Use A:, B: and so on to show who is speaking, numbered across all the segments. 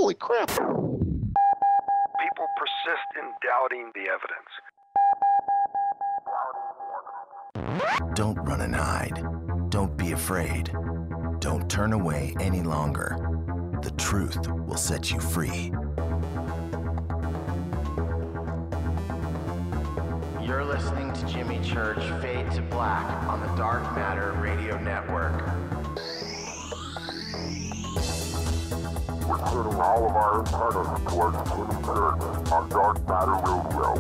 A: Holy crap.
B: People persist in doubting the evidence.
C: Don't run and hide. Don't be afraid. Don't turn away any longer. The truth will set you free. You're listening to Jimmy Church Fade to Black on the Dark Matter Radio Network.
D: We're turning all of our antennas towards Jimmy Church on Dark Matter Radio.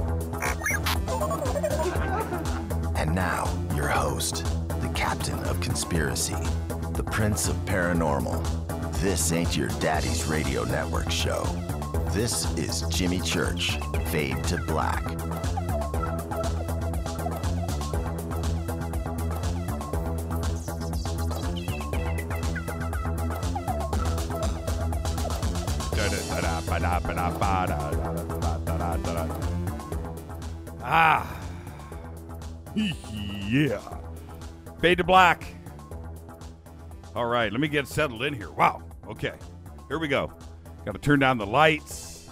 C: And now, your host, the captain of conspiracy, the prince of paranormal. This ain't your daddy's radio network show. This is Jimmy Church, Fade to Black.
E: Yeah. Fade to Black. All right, let me get settled in here. Wow. Okay. Here we go. Got to turn down the lights.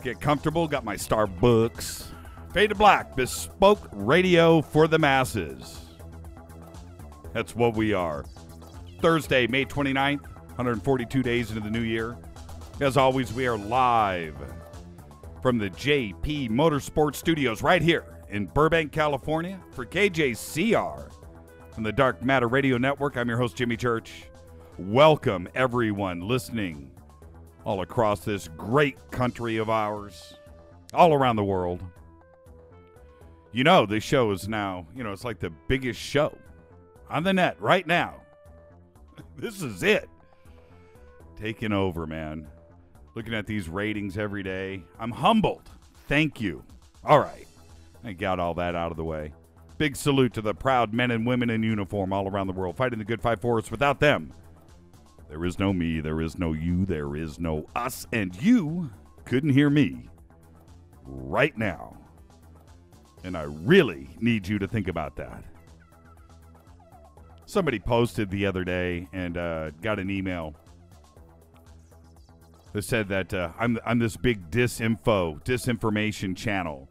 E: Get comfortable. Got my Starbucks. Fade to Black. Bespoke radio for the masses. That's what we are. Thursday, May 29th. 142 days into the new year. As always, we are live from the JP Motorsports Studios right here in Burbank, California for KJCR on the Dark Matter Radio Network. I'm your host, Jimmy Church. Welcome, everyone listening all across this great country of ours, all around the world. You know, this show is now, it's like the biggest show on the net right now. This is it. Taking over, man. Looking at these ratings every day. I'm humbled. Thank you. All right. I got all that out of the way. Big salute to the proud men and women in uniform all around the world, fighting the good fight for us. Without them, there is no me, there is no you, there is no us, and you couldn't hear me right now. And I really need you to think about that. Somebody posted the other day and got an email that said that I'm this big disinformation channel,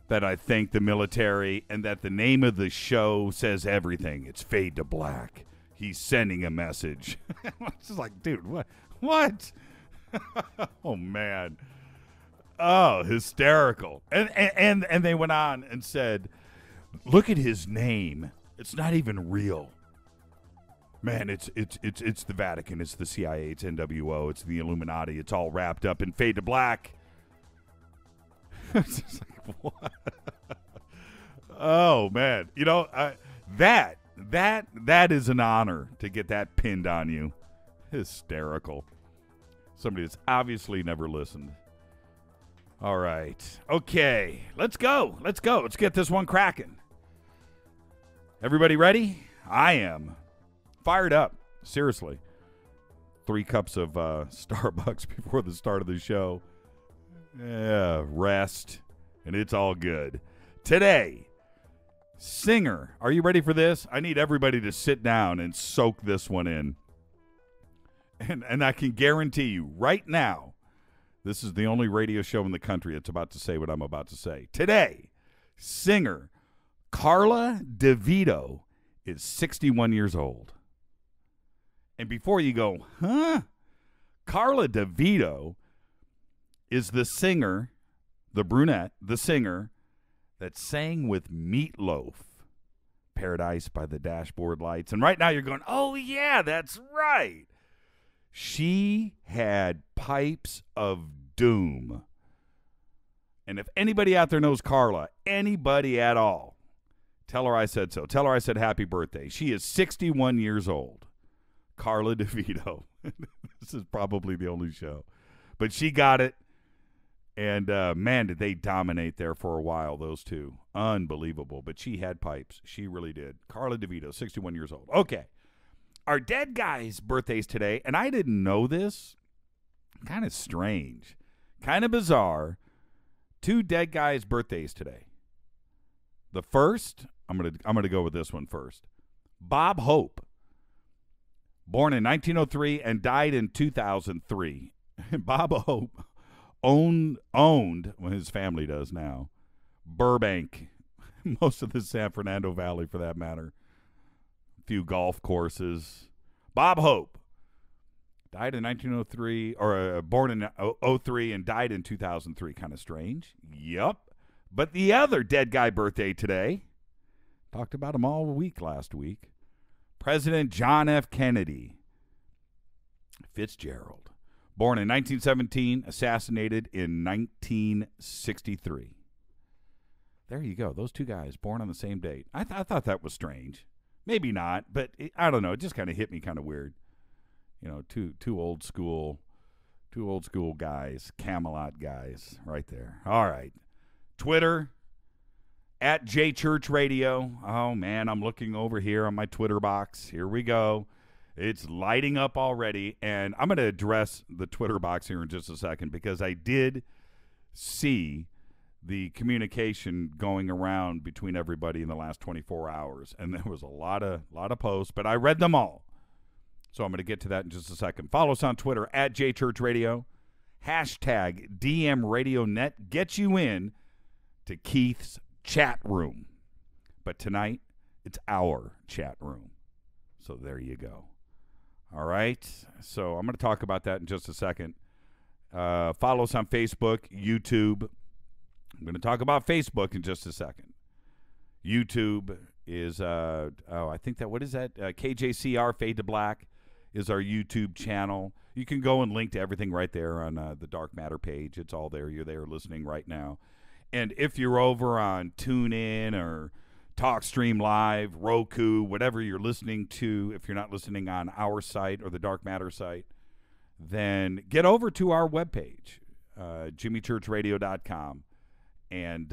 E: that I thank the military, and that the name of the show says everything. It's Fade to Black. He's sending a message. It's just like, dude, what? Oh, man. Oh, hysterical. And they went on and said, look at his name. It's not even real. Man, it's the Vatican, it's the CIA, it's NWO, it's the Illuminati. It's all wrapped up in Fade to Black. It's just like, what? Oh, man. That is an honor to get that pinned on you. Hysterical. Somebody that's obviously never listened. All right. Okay. Let's go. Let's get this one cracking. Everybody ready? I am. Fired up. Seriously. 3 cups of Starbucks before the start of the show. Yeah, rest. And it's all good. Today, singer. Are you ready for this? I need everybody to sit down and soak this one in. And I can guarantee you right now, this is the only radio show in the country that's about to say what I'm about to say. Today, singer Carla DeVito is 61 years old. And before you go, huh? Carla DeVito is the singer, the brunette, the singer that sang with Meatloaf, Paradise by the Dashboard Lights. And right now you're going, oh, yeah, that's right. She had pipes of doom. And if anybody out there knows Carla, anybody at all, tell her I said so. Tell her I said happy birthday. She is 61 years old. Carla DeVito. This is probably the only show. But she got it. And, man, did they dominate there for a while, those two. Unbelievable. But she had pipes. She really did. Carla DeVito, 61 years old. Okay. Our dead guy's birthday's today, and I didn't know this. Kind of strange. Kind of bizarre. 2 dead guys' birthdays today. The first, I'm gonna go with this one first. Bob Hope. born in 1903 and died in 2003. Bob Hope owned, well, his family does now, Burbank, most of the San Fernando Valley for that matter, a few golf courses. Bob Hope died in 1903, or born in 03 and died in 2003. Kind of strange. Yup. But the other dead guy birthday today, talked about him all week last week, President John F. Kennedy Fitzgerald, born in 1917, assassinated in 1963. There you go. Those two guys born on the same date. I thought that was strange. Maybe not, but I don't know. It just kind of hit me kind of weird. You know, two old school guys, Camelot guys, right there. All right, Twitter at JChurchRadio. Oh man, I'm looking over here on my Twitter box. Here we go. It's lighting up already, and I'm going to address the Twitter box here in just a second because I did see the communication going around between everybody in the last 24 hours, and there was a lot of posts, but I read them all. So I'm going to get to that in just a second. Follow us on Twitter at JChurchRadio. Hashtag DMRadioNet gets you in to Keith's chat room. But tonight, it's our chat room. So there you go. All right. So I'm going to talk about that in just a second. Follow us on Facebook, YouTube. I'm going to talk about Facebook in just a second. YouTube is, I think that, what is that? KJCR Fade to Black is our YouTube channel. You can go and link to everything right there on the Dark Matter page. It's all there. You're there listening right now. And if you're over on TuneIn or TalkStream Live, Roku, whatever you're listening to, if you're not listening on our site or the Dark Matter site, then get over to our webpage, jimmychurchradio.com, and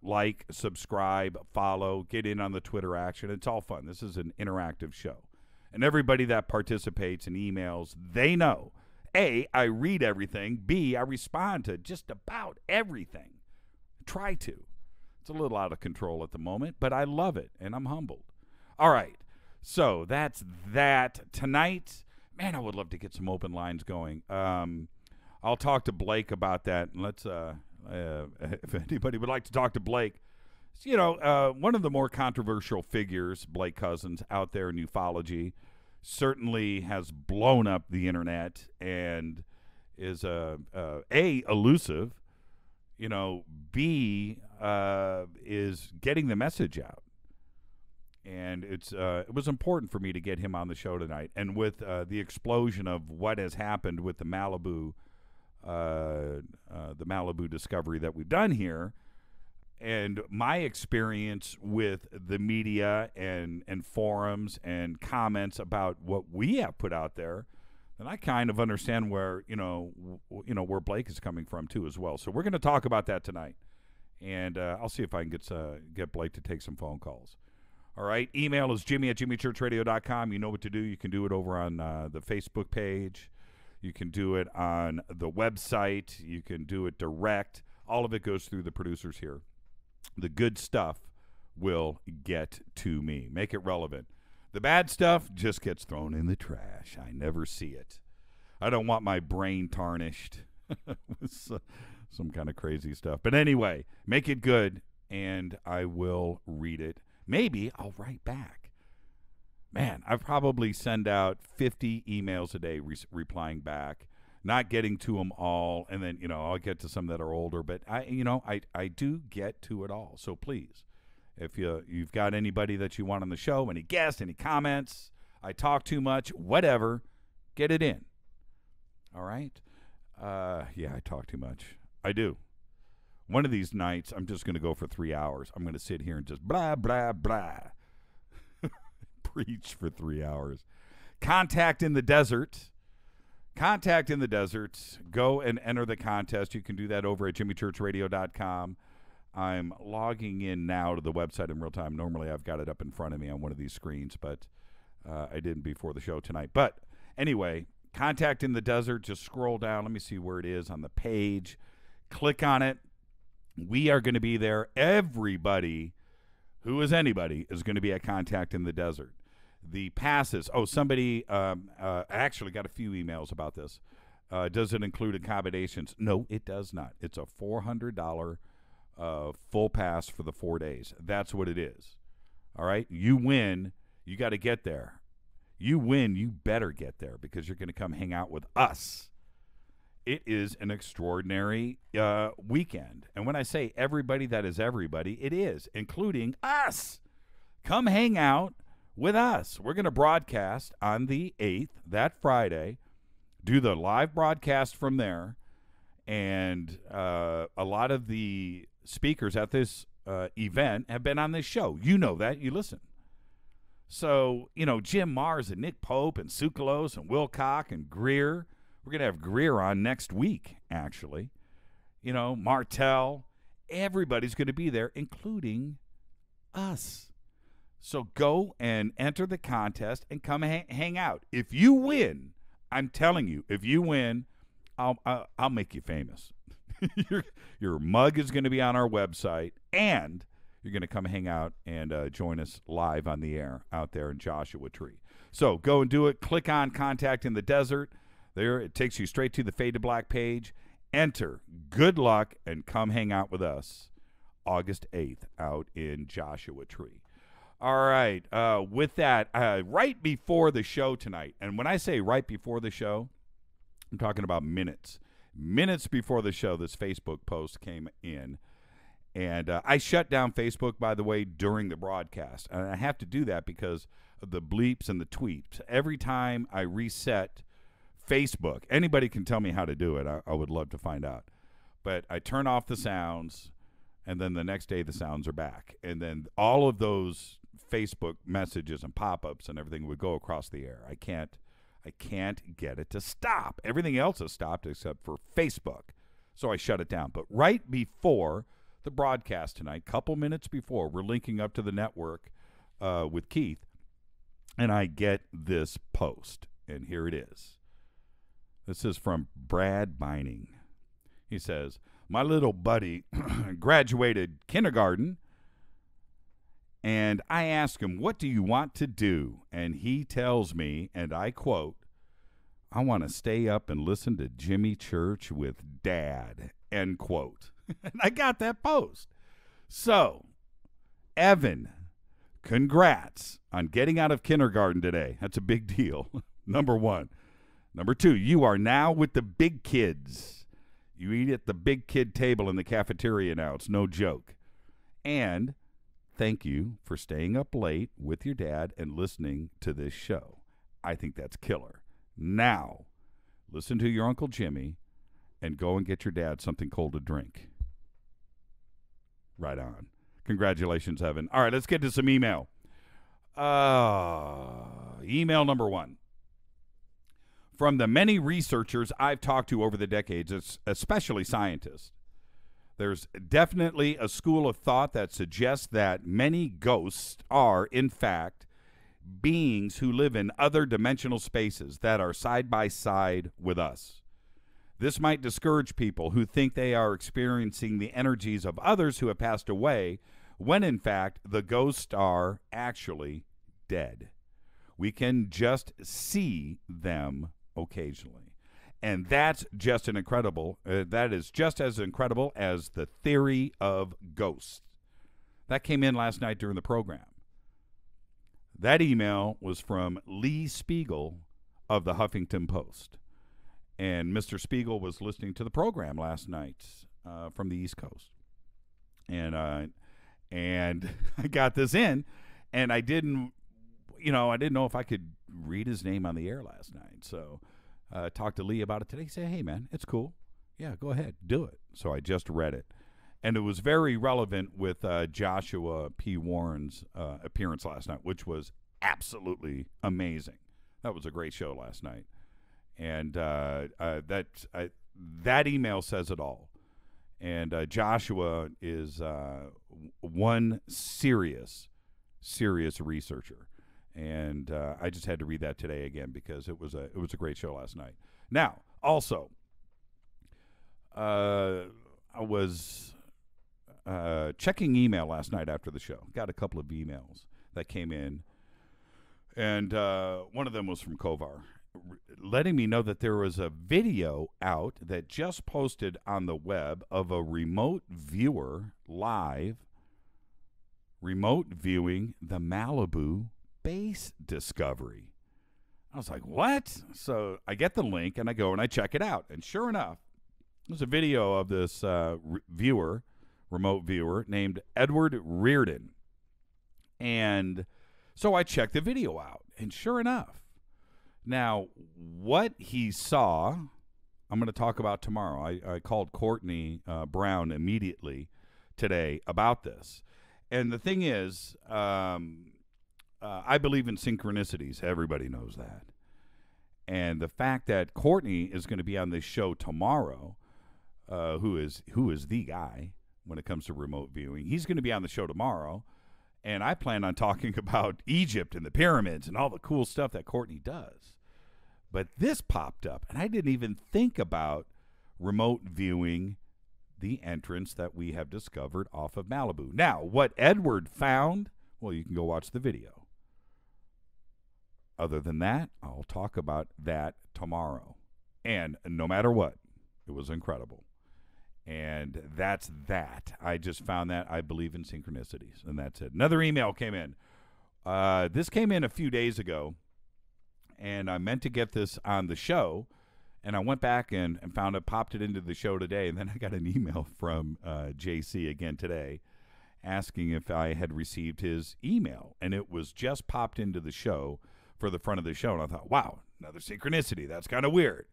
E: like, subscribe, follow, get in on the Twitter action. It's all fun. This is an interactive show. And everybody that participates in emails, they know, A, I read everything, B, I respond to just about everything. Try to. It's a little out of control at the moment, but I love it, and I'm humbled. All right, so that's that. Tonight, man, I would love to get some open lines going. I'll talk to Blake about that, and let's, if anybody would like to talk to Blake, you know, one of the more controversial figures, Blake Cousins, out there in ufology, certainly has blown up the internet and is A, elusive, you know, B, is getting the message out. And it was important for me to get him on the show tonight. And with the explosion of what has happened with the Malibu discovery that we've done here, and my experience with the media and forums and comments about what we have put out there, then I kind of understand where where Blake is coming from too as well. So we're going to talk about that tonight, and I'll see if I can get Blake to take some phone calls. All right, email is jimmy@jimmychurchradio.com. You know what to do. You can do it over on the Facebook page. You can do it on the website. You can do it direct. All of it goes through the producers here. The good stuff will get to me. Make it relevant. The bad stuff just gets thrown in the trash. I never see it. I don't want my brain tarnished with some kind of crazy stuff. But anyway, make it good, and I will read it. Maybe I'll write back. Man, I probably send out 50 emails a day replying back. Not getting to them all, and then, I'll get to some that are older, but I do get to it all. So please, if you've got anybody that you want on the show, any guests, any comments, I talk too much, whatever, get it in. All right? Yeah, I talk too much. I do. One of these nights, I'm just going to go for 3 hours. I'm going to sit here and just blah, blah, blah. Preach for 3 hours. Contact in the Desert. Contact in the Desert. Go and enter the contest. You can do that over at jimmychurchradio.com. I'm logging in now to the website in real time. Normally, I've got it up in front of me on one of these screens, but I didn't before the show tonight. But anyway, Contact in the Desert. Just scroll down. Let me see where it is on the page. Click on it. We are going to be there. Everybody who is anybody is going to be at Contact in the Desert. the passes. Oh, somebody actually got a few emails about this. Does it include accommodations? No, it does not. It's a $400 full pass for the 4 days. That's what it is. All right? You win. You got to get there. You win. You better get there because you're going to come hang out with us. It is an extraordinary weekend. And when I say everybody, that is everybody. It is, including us. Come hang out with us. We're going to broadcast on the 8th, that Friday, do the live broadcast from there. And a lot of the speakers at this event have been on this show. You know that. You listen. So, Jim Mars and Nick Pope and Tsoukalos and Wilcock and Greer. We're going to have Greer on next week, actually. Martell. Everybody's going to be there, including us. So go and enter the contest and come hang out. If you win, I'm telling you, if you win, I'll make you famous. Your mug is going to be on our website, and you're going to come hang out and join us live on the air out there in Joshua Tree. So go and do it. Click on Contact in the Desert. There, it takes you straight to the Fade to Black page. Enter. Good luck, and come hang out with us August 8th out in Joshua Tree. All right. With that, right before the show tonight, and when I say right before the show, I'm talking about minutes. Minutes before the show, this Facebook post came in. And I shut down Facebook, by the way, during the broadcast. And I have to do that because of the bleeps and the tweets. Every time I reset Facebook, anybody can tell me how to do it. I would love to find out. But I turn off the sounds, and then the next day the sounds are back. And then all of those Facebook messages and pop-ups and everything would go across the air. I can't get it to stop. Everything else has stopped except for Facebook. So I shut it down. But right before the broadcast tonight, couple minutes before, we're linking up to the network with Keith, and I get this post. And here it is. This is from Brad Bining. He says, my little buddy graduated kindergarten, and I ask him, what do you want to do? And he tells me, and I quote, I want to stay up and listen to Jimmy Church with Dad, end quote. And I got that post. So, Evan, congrats on getting out of kindergarten today. That's a big deal. Number one. Number two, you are now with the big kids. You eat at the big kid table in the cafeteria now. It's no joke. And thank you for staying up late with your dad and listening to this show. I think that's killer. Now, listen to your Uncle Jimmy and go and get your dad something cold to drink. Right on. Congratulations, Evan. All right, let's get to some email. Email number one. From the many researchers I've talked to over the decades, especially scientists, there's definitely a school of thought that suggests that many ghosts are, in fact, beings who live in other dimensional spaces that are side by side with us. This might discourage people who think they are experiencing the energies of others who have passed away, when in fact the ghosts are actually dead. We can just see them occasionally. And that's just an incredible, that is just as incredible as the theory of ghosts. That came in last night during the program. That email was from Lee Spiegel of the Huffington Post. And Mr. Spiegel was listening to the program last night from the East Coast. And I got this in, and I didn't know if I could read his name on the air last night. So I talked to Lee about it today. He said, hey, man, it's cool. Yeah, go ahead. Do it. So I just read it. And it was very relevant with Joshua P. Warren's appearance last night, which was absolutely amazing. That was a great show last night. And that email says it all. And Joshua is one serious researcher. And I just had to read that today again because it was a great show last night. Now, also, I was checking email last night after the show. Got a couple of emails that came in. And one of them was from Kovar, letting me know that there was a video out that just posted on the web of a remote viewer live remote viewing the Malibu base discovery. I was like, what? So I get the link and I go and I check it out. And sure enough, there's a video of this remote viewer named Edward Reardon. And so I checked the video out. And sure enough, now what he saw, I'm going to talk about tomorrow. I called Courtney Brown immediately today about this. And the thing is, I believe in synchronicities. Everybody knows that. And the fact that Courtney is going to be on this show tomorrow, who is the guy when it comes to remote viewing, he's going to be on the show tomorrow. And I plan on talking about Egypt and the pyramids and all the cool stuff that Courtney does. But this popped up, and I didn't even think about remote viewing the entrance that we have discovered off of Malibu. Now, what Edward found, well, you can go watch the video. Other than that, I'll talk about that tomorrow. And no matter what, it was incredible. And that's that. I just found that. I believe in synchronicities, and that's it. Another email came in. This came in a few days ago, and I meant to get this on the show. And I went back and found it, popped it into the show today, and then I got an email from JC again today asking if I had received his email. And it was just popped into the show for the front of the show. And I thought, wow, another synchronicity. That's kind of weird.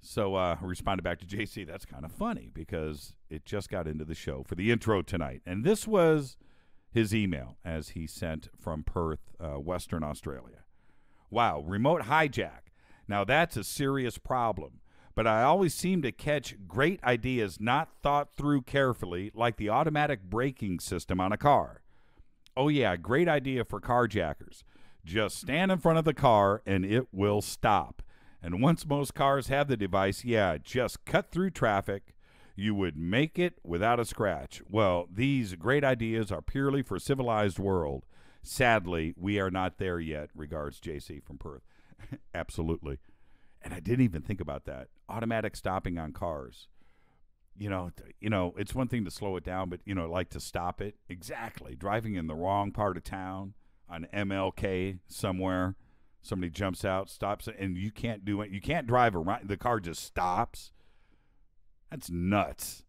E: So I responded back to JC, that's kind of funny because it just got into the show for the intro tonight. And this was his email as he sent from Perth, Western Australia. Wow, remote hijack. Now, that's a serious problem, but I always seem to catch great ideas not thought through carefully, like the automatic braking system on a car. Oh, yeah, great idea for carjackers. Just stand in front of the car, and it will stop. And once most cars have the device, yeah, just cut through traffic. You would make it without a scratch. Well, these great ideas are purely for civilized world. Sadly, we are not there yet. Regards, JC from Perth. Absolutely. And I didn't even think about that. Automatic stopping on cars. You know, it's one thing to slow it down, but, like to stop it. Exactly. Driving in the wrong part of town on MLK somewhere. Somebody jumps out, stops it, and you can't do it. You can't drive around. The car just stops. That's nuts.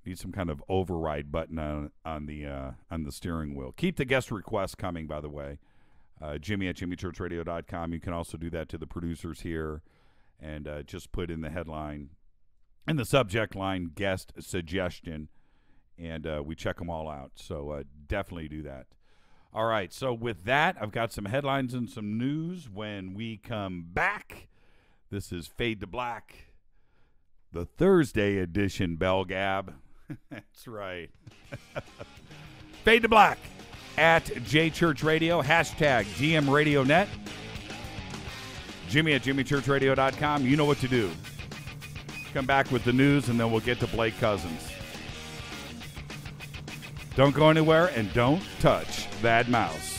E: Need some kind of override button on the steering wheel. Keep the guest requests coming, by the way. Jimmy at jimmychurchradio.com. You can also do that to the producers here and just put in the headline and the subject line, guest suggestion, and we check them all out. So definitely do that. All right, so with that, I've got some headlines and some news when we come back. This is Fade to Black, the Thursday edition, Bell Gab. That's right. Fade to Black at JChurch Radio, hashtag GMRadioNet. Jimmy at jimmychurchradio.com. You know what to do. Come back with the news, and then we'll get to Blake Cousins. Don't go anywhere, and don't touch that mouse.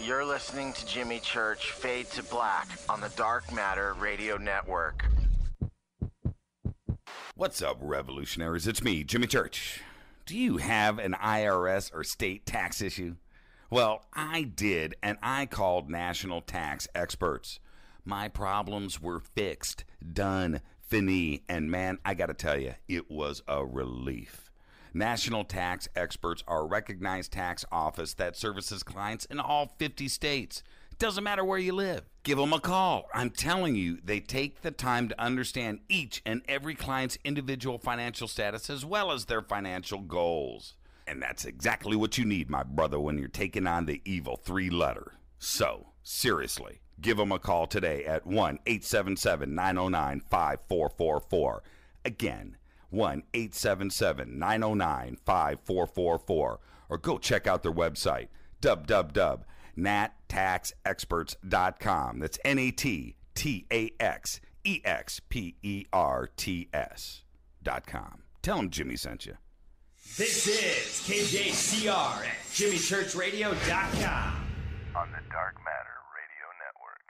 C: You're listening to Jimmy Church Fade to Black on the Dark Matter Radio Network. What's up, revolutionaries? It's me, Jimmy Church. Do you have an IRS or state tax issue? Well, I did, and I called national tax experts. My problems were fixed, done, fini, and man, I gotta tell you, it was a relief. National Tax Experts are a recognized tax office that services clients in all 50 states. It doesn't matter where you live. Give them a call. I'm telling you, they take the time to understand each and every client's individual financial status as well as their financial goals.
E: And that's exactly what you need, my brother, when you're taking on the evil 3-letter. So, seriously, give them a call today at 1-877-909-5444. Again, 1-877-909-5444. Or go check out their website, www.nattaxexperts.com. That's NATTAXEXPERTS.com. Tell them Jimmy sent you.
A: This is KJCR at JimmyChurchRadio.com.
B: On the Dark Matter Radio Network.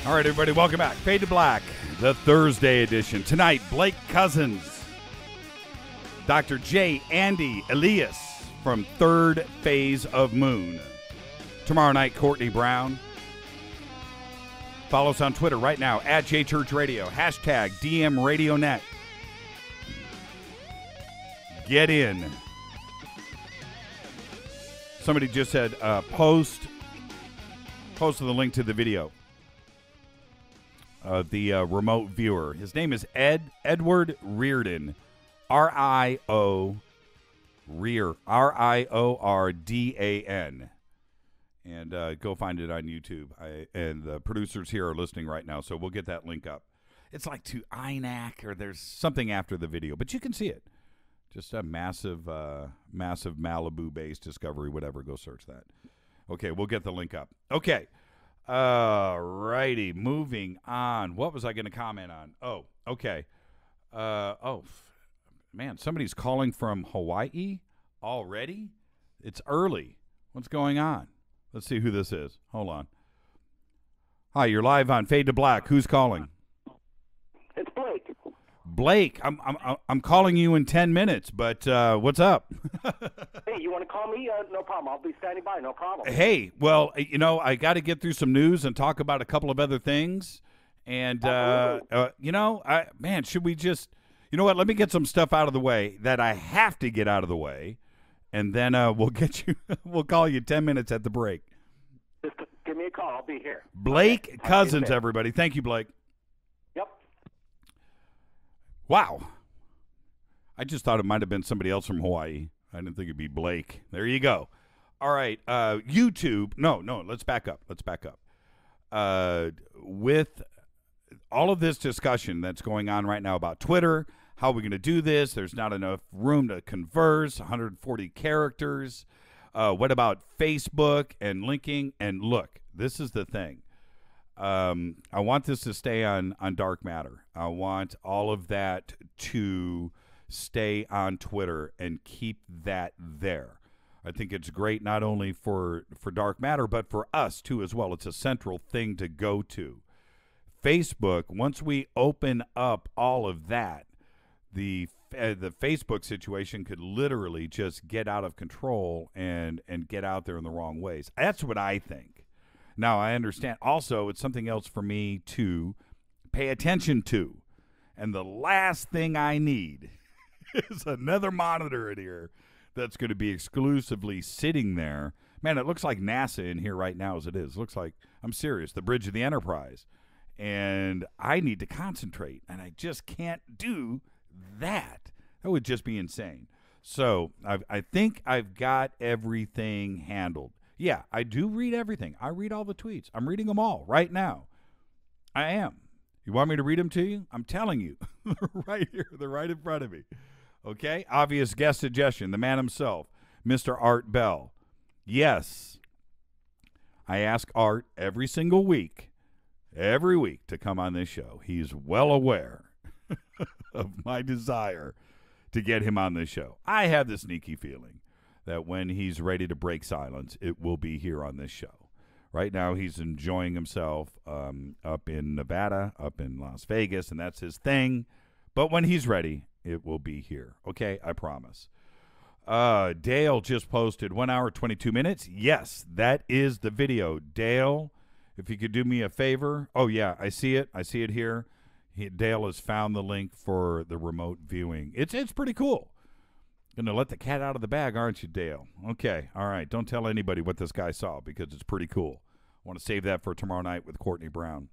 E: All right, everybody, welcome back. Fade to Black, the Thursday edition. Tonight, Blake Cousins, Dr. J. Andy Ilias from Third Phase of Moon. Tomorrow night, Courtney Brown. Follow us on Twitter right now, at JChurchRadio, hashtag DMRadioNet. Get in. Somebody just said, post the link to the video. The remote viewer. His name is Edward Reardon. R-I-O-R-D-A-N. And go find it on YouTube. And the producers here are listening right now, so we'll get that link up. It's like to INAC, or there's something after the video, but you can see it. Just a massive Malibu-based discovery, whatever. Go search that. Okay, we'll get the link up. Okay. Righty, moving on. What was I going to comment on? Oh, okay. Man, somebody's calling from Hawaii already? It's early. What's going on? Let's see who this is. Hold on. Hi, you're live on Fade to Black. Who's calling?
F: It's Blake.
E: Blake, I'm calling you in 10 minutes, but what's up?
F: Hey, you want to call me? No problem. I'll be standing by. No problem.
E: Hey, well, I got to get through some news and talk about a couple of other things. And, should we just, you know what? Let me get some stuff out of the way that I have to get out of the way. And then we'll call you 10 minutes at the break.
F: Just give me a call. I'll be here.
E: Blake
F: Okay.
E: Cousins, everybody. Thank you, Blake.
F: Yep.
E: Wow. I just thought it might have been somebody else from Hawaii. I didn't think it'd be Blake. There you go. All right. YouTube. No, let's back up. With all of this discussion that's going on right now about Twitter, how are we going to do this? There's not enough room to converse, 140 characters. What about Facebook and linking? And look, this is the thing. I want this to stay on Dark Matter. I want all of that to stay on Twitter and keep that there. I think it's great not only for Dark Matter, but for us too as well. It's a central thing to go to. Facebook, once we open up all of that, the Facebook situation could literally just get out of control and get out there in the wrong ways. That's what I think. Now, I understand also it's something else for me to pay attention to. And the last thing I need is another monitor in here that's going to be exclusively sitting there. Man, it looks like NASA in here right now as it is. It looks like, I'm serious, the bridge of the Enterprise. And I need to concentrate, and I just can't do that. That would just be insane. So I think I've got everything handled. Yeah, I do read everything. I read all the tweets. I'm reading them all right now. I am. You want me to read them to you? I'm telling you. They're right here. They're right in front of me. Okay? Obvious guest suggestion. The man himself, Mr. Art Bell. Yes. I ask Art every single week, to come on this show. He's well aware of my desire to get him on this show. I have the sneaky feeling that when he's ready to break silence, it will be here on this show. Right now, he's enjoying himself up in Nevada, up in Las Vegas, and that's his thing. But when he's ready, it will be here. Okay? I promise. Dale just posted 1 hour, 22 minutes. Yes, that is the video. Dale, if you could do me a favor. Oh, yeah, I see it. I see it here. Dale has found the link for the remote viewing. It's pretty cool. Going to let the cat out of the bag, aren't you, Dale? Okay, all right. Don't tell anybody what this guy saw because it's pretty cool. I want to save that for tomorrow night with Courtney Brown.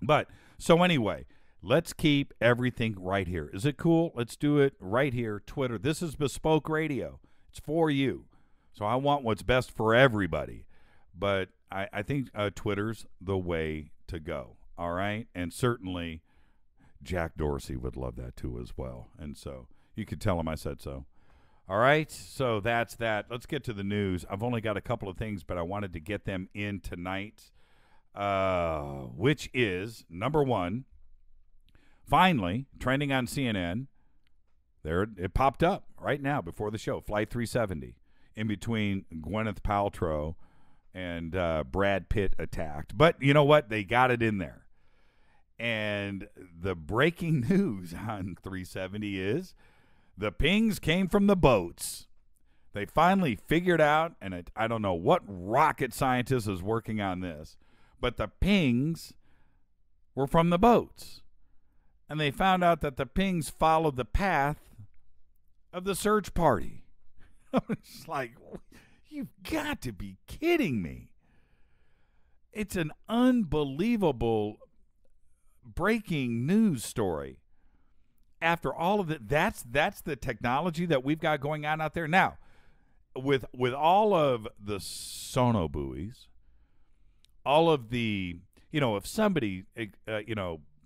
E: But, so anyway, let's keep everything right here. Is it cool? Let's do it right here. Twitter. This is Bespoke Radio. It's for you. So I want what's best for everybody. But I think Twitter's the way to go. All right? And certainly Jack Dorsey would love that too as well. And so you could tell him I said so. All right, so that's that. Let's get to the news. I've only got a couple of things, but I wanted to get them in tonight, which is, number one, finally, trending on CNN, there it popped up right now before the show, Flight 370, in between Gwyneth Paltrow and Brad Pitt attacked. But you know what? They got it in there. And the breaking news on 370 is, the pings came from the boats. They finally figured out, and I don't know what rocket scientist is working on this, but the pings were from the boats. And they found out that the pings followed the path of the search party. I was just like, you've got to be kidding me. It's an unbelievable breaking news story. After all of it, that's the technology that we've got going on out there now. With all of the sonobuoys, all of the, if somebody,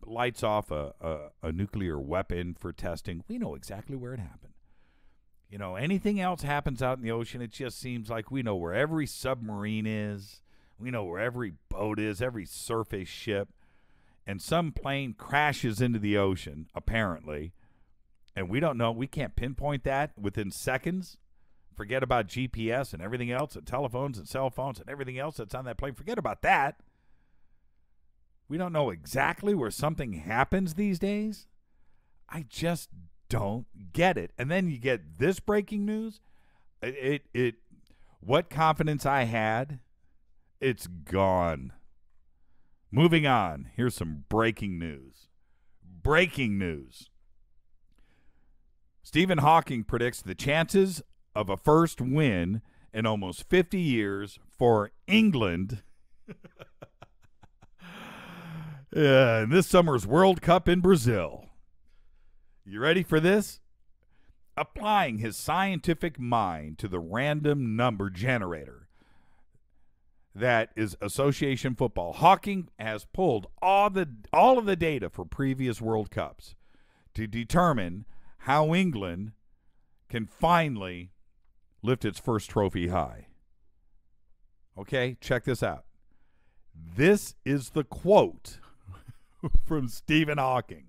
E: lights off a nuclear weapon for testing, we know exactly where it happened. Anything else happens out in the ocean, it just seems like we know where every submarine is. We know where every boat is, every surface ship. And some plane crashes into the ocean, apparently, and we don't know. We can't pinpoint that within seconds. Forget about GPS and everything else, and telephones and cell phones and everything else that's on that plane. Forget about that. We don't know exactly where something happens these days. I just don't get it. And then you get this breaking news. What confidence I had, it's gone. Moving on, here's some breaking news. Breaking news. Stephen Hawking predicts the chances of a first win in almost 50 years for England in this summer's World Cup in Brazil. You ready for this? Applying his scientific mind to the random number generator that is association football, Hawking has pulled all of the data for previous World Cups to determine how England can finally lift its first trophy high. Okay, check this out. This is the quote from Stephen Hawking.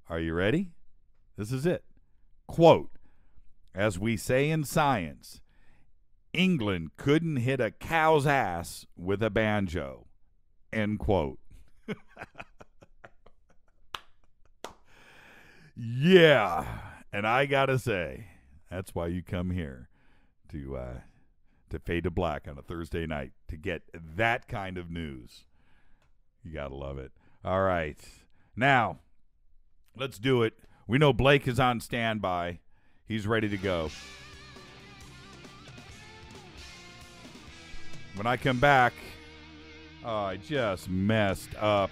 E: Are you ready? This is it. Quote, as we say in science, England couldn't hit a cow's ass with a banjo. End quote. Yeah. And I got to say, that's why you come here to Fade to Black on a Thursday night, to get that kind of news. You got to love it. All right. Now, let's do it. We know Blake is on standby. He's ready to go. When I come back, I just messed up.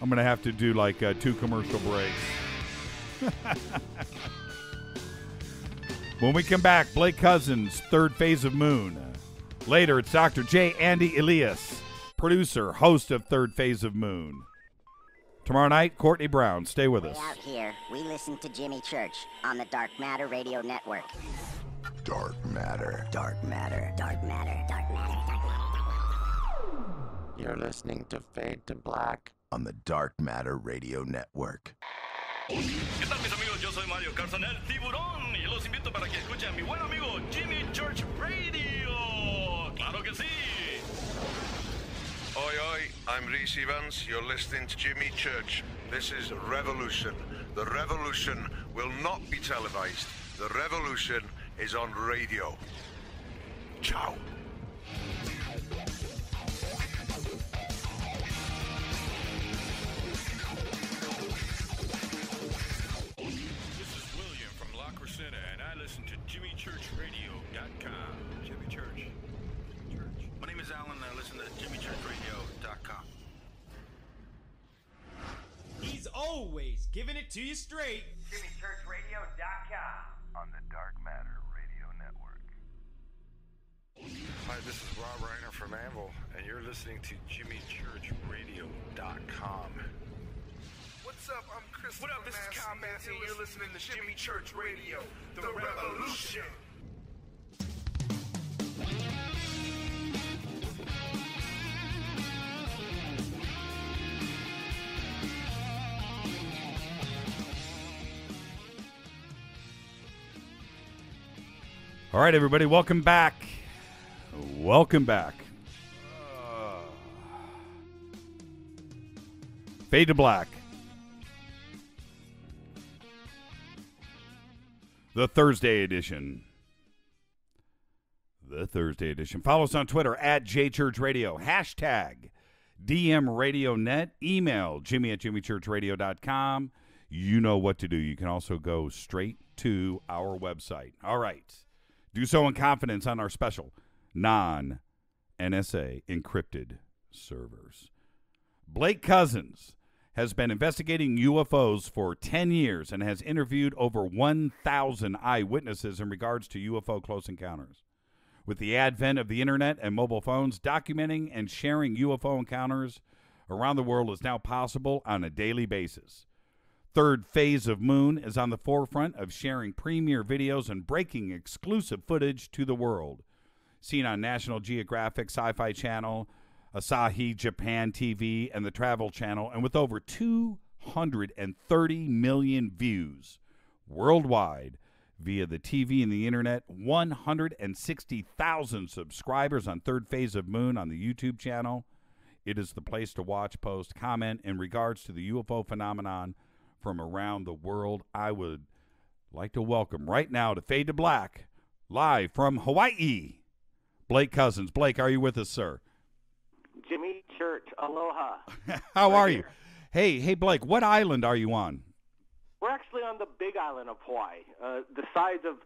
E: I'm going to have to do like 2 commercial breaks. When we come back, Blake Cousins, Third Phase of Moon. Later, it's Dr. J. Andy Ilias, producer, host of Third Phase of Moon. Tomorrow night, Courtney Brown. Stay with us.
G: Way out here, we listen to Jimmy Church on the Dark Matter Radio Network.
C: Dark matter.
G: Dark matter, dark matter, dark matter, dark matter.
H: You're listening to Fade to Black
C: on the Dark Matter Radio Network.
A: ¿Qué tal, mis amigos? Yo soy Mario Carson, el tiburón, y los invito para que escuchen a mi buen amigo Jimmy Church Radio. ¡Claro que sí!
B: Oi, oi, I'm Reese Evans. You're listening to Jimmy Church. This is Revolution. The revolution will not be televised. The revolution is on radio. Ciao.
A: This is William from Lock
I: giving it to you straight.
J: JimmyChurchRadio.com on the Dark Matter Radio Network.
K: Hi, this is Rob Reiner from Anvil, and you're listening to JimmyChurchRadio.com.
L: What's up? I'm Chris. What up? This is Kyle Massey, and you're listening to Jimmy Church Radio, The Revolution.
E: All right, everybody, welcome back. Welcome back. Fade to Black. The Thursday edition. The Thursday edition. Follow us on Twitter at JChurchRadio. Hashtag DMRadioNet. Email Jimmy@JimmyChurchRadio.com. You know what to do. You can also go straight to our website. All right. Do so in confidence on our special non-NSA encrypted servers. Blake Cousins has been investigating UFOs for 10 years and has interviewed over 1,000 eyewitnesses in regards to UFO close encounters. With the advent of the internet and mobile phones, documenting and sharing UFO encounters around the world is now possible on a daily basis. ThirdPhaseofMoon is on the forefront of sharing premiere videos and breaking exclusive footage to the world. Seen on National Geographic, Sci-Fi Channel, Asahi Japan TV, and the Travel Channel, and with over 230 million views worldwide via the TV and the internet, 160,000 subscribers on Third Phase of Moon on the YouTube channel. It is the place to watch, post, comment in regards to the UFO phenomenon from around the world. I would like to welcome right now to Fade to Black, live from Hawaii, Blake Cousins. Blake, are you with us, sir?
F: Jimmy Church, aloha.
E: How are you? Hey, Blake, what island are you on?
F: We're actually on the big island of Hawaii, the size of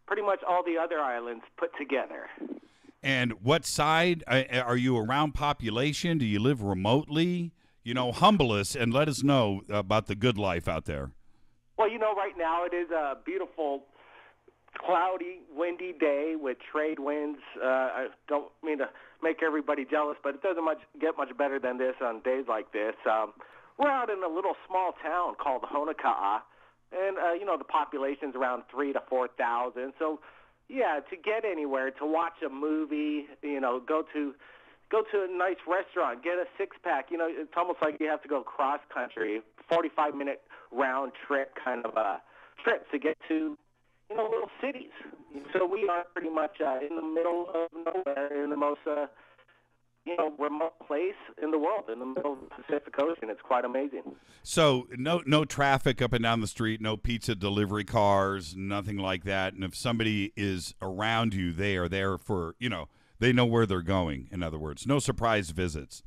F: pretty much all the other islands put together.
E: And what side? Are you around population? Do you live remotely? You know, humble us and let us know about the good life out there.
F: Well, you know, right now it is a beautiful, cloudy, windy day with trade winds. I don't mean to make everybody jealous, but it doesn't get much better than this on days like this. We're out in a little small town called Honoka'a, and, you know, the population's around 3,000 to 4,000. So, yeah, to get anywhere, to watch a movie, you know, go to a nice restaurant, get a six-pack. You know, it's almost like you have to go cross-country, 45-minute round trip kind of a trip to get to, you know, little cities. So we are pretty much in the middle of nowhere, in the most, you know, remote place in the world, in the middle of the Pacific Ocean. It's quite amazing.
E: So no traffic up and down the street, no pizza delivery cars, nothing like that. And if somebody is around you, they are there for, you know, they know where they're going, in other words. No surprise visits.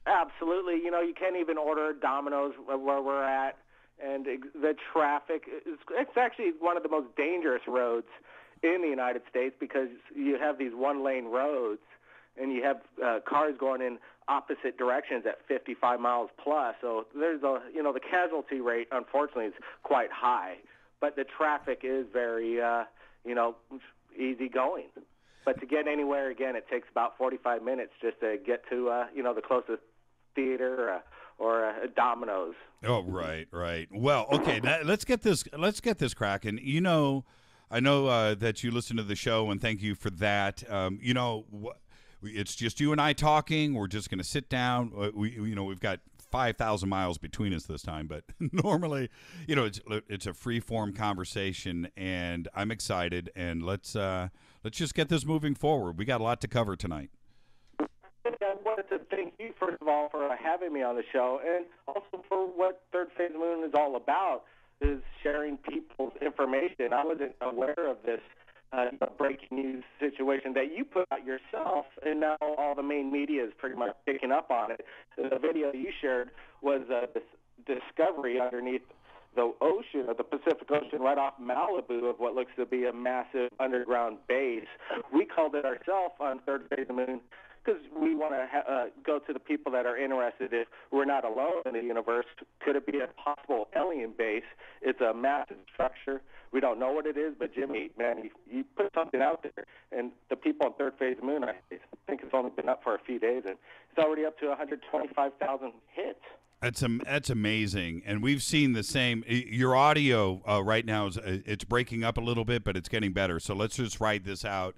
F: Absolutely. You know, you can't even order Domino's where we're at. And the traffic, it's actually one of the most dangerous roads in the United States because you have these one-lane roads and you have cars going in opposite directions at 55 miles plus. So there's you know, the casualty rate, unfortunately, is quite high. But the traffic is very, you know, easy going. But to get anywhere, again, it takes about 45 minutes just to get to, you know, the closest theater or a Domino's.
E: Oh, right. Well, okay, let's get this cracking. You know, I know that you listen to the show, and thank you for that. You know, it's just you and I talking. We're just going to sit down. We've got 5,000 miles between us this time, but normally, you know, it's a free-form conversation, and I'm excited. And let's just get this moving forward. We got a lot to cover tonight.
F: I wanted to thank you, first of all, for having me on the show, and also for what Third Phase of Moon is all about, is sharing people's information. I wasn't aware of this breaking news situation that you put out yourself, and now all the main media is pretty much picking up on it. The video you shared was this discovery underneath the ocean, of the Pacific Ocean, right off Malibu, of what looks to be a massive underground base. We called it ourselves on Third Phase of Moon because we want to go to the people that are interested. If we're not alone in the universe, could it be a possible alien base? It's a massive structure. We don't know what it is, but Jimmy, man, you put something out there, and the people on ThirdPhaseofMoon, I think it's only been up for a few days, and it's already up to 125,000 hits.
E: That's amazing, and we've seen the same. Your audio right now it's breaking up a little bit, but it's getting better. So let's just ride this out,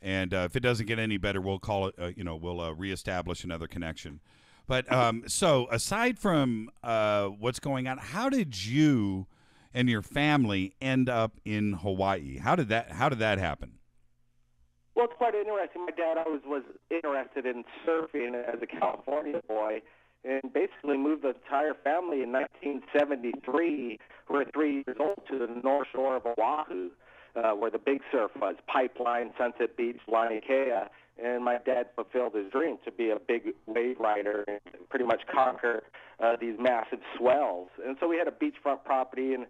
E: and if it doesn't get any better, we'll call it. We'll reestablish another connection. But so aside from what's going on, how did you and your family end up in Hawaii? How did that happen?
F: Well, it's quite interesting. My dad always was interested in surfing as a California boy, and basically moved the entire family in 1973. We were 3 years old to the North Shore of Oahu, where the big surf was, Pipeline, Sunset Beach, Lani Kea. And my dad fulfilled his dream to be a big wave rider and pretty much conquer these massive swells. And so we had a beachfront property, and,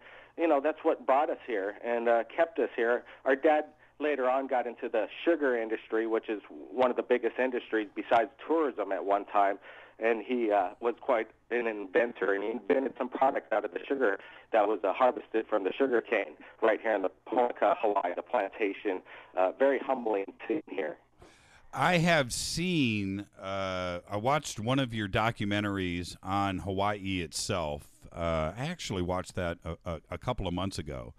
F: that's what brought us here and kept us here. Our dad later on got into the sugar industry, which is one of the biggest industries besides tourism at one time. And he was quite an inventor, and he invented some product out of the sugar that was harvested from the sugar cane right here in the Ponica, Hawaii, the plantation. Very humbling scene here.
E: I have seen, I watched one of your documentaries on Hawaii itself. I actually watched that a couple of months ago.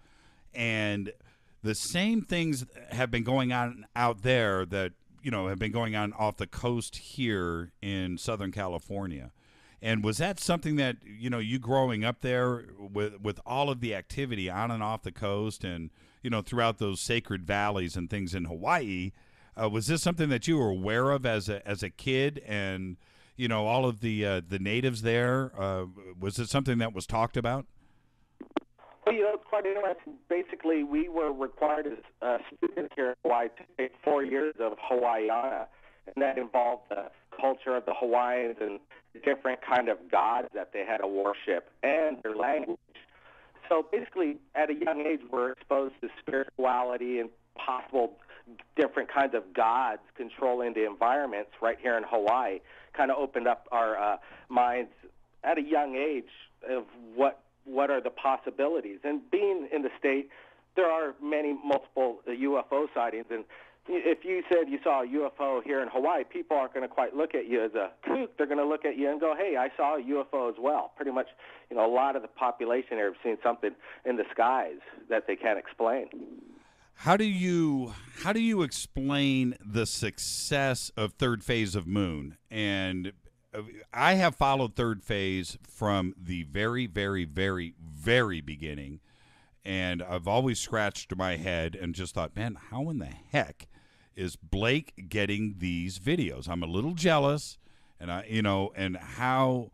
E: And the same things have been going on out there that, have been going on off the coast here in Southern California. And was that something that, you growing up there with all of the activity on and off the coast and, throughout those sacred valleys and things in Hawaii, was this something that you were aware of as a kid and, all of the natives there? Was it something that was talked about?
F: Well, it's quite interesting. Basically, we were required as students here in Hawaii to take 4 years of Hawaiiana, and that involved the culture of the Hawaiians and the different kind of gods that they had to worship and their language. So basically, at a young age, we're exposed to spirituality and possible different kinds of gods controlling the environments right here in Hawaii. Kind of opened up our minds at a young age of what are the possibilities. And being in the state, there are multiple UFO sightings. And if you said you saw a UFO here in Hawaii, people aren't going to quite look at you as a kook. They're going to look at you and go, hey, I saw a UFO as well. Pretty much, a lot of the population here have seen something in the skies that they can't explain.
E: How do you explain the success of ThirdPhaseofMoon? And I have followed Third Phase from the very, very, very, very beginning, and I've always scratched my head and just thought, man, how in the heck is Blake getting these videos? I'm a little jealous, and and how,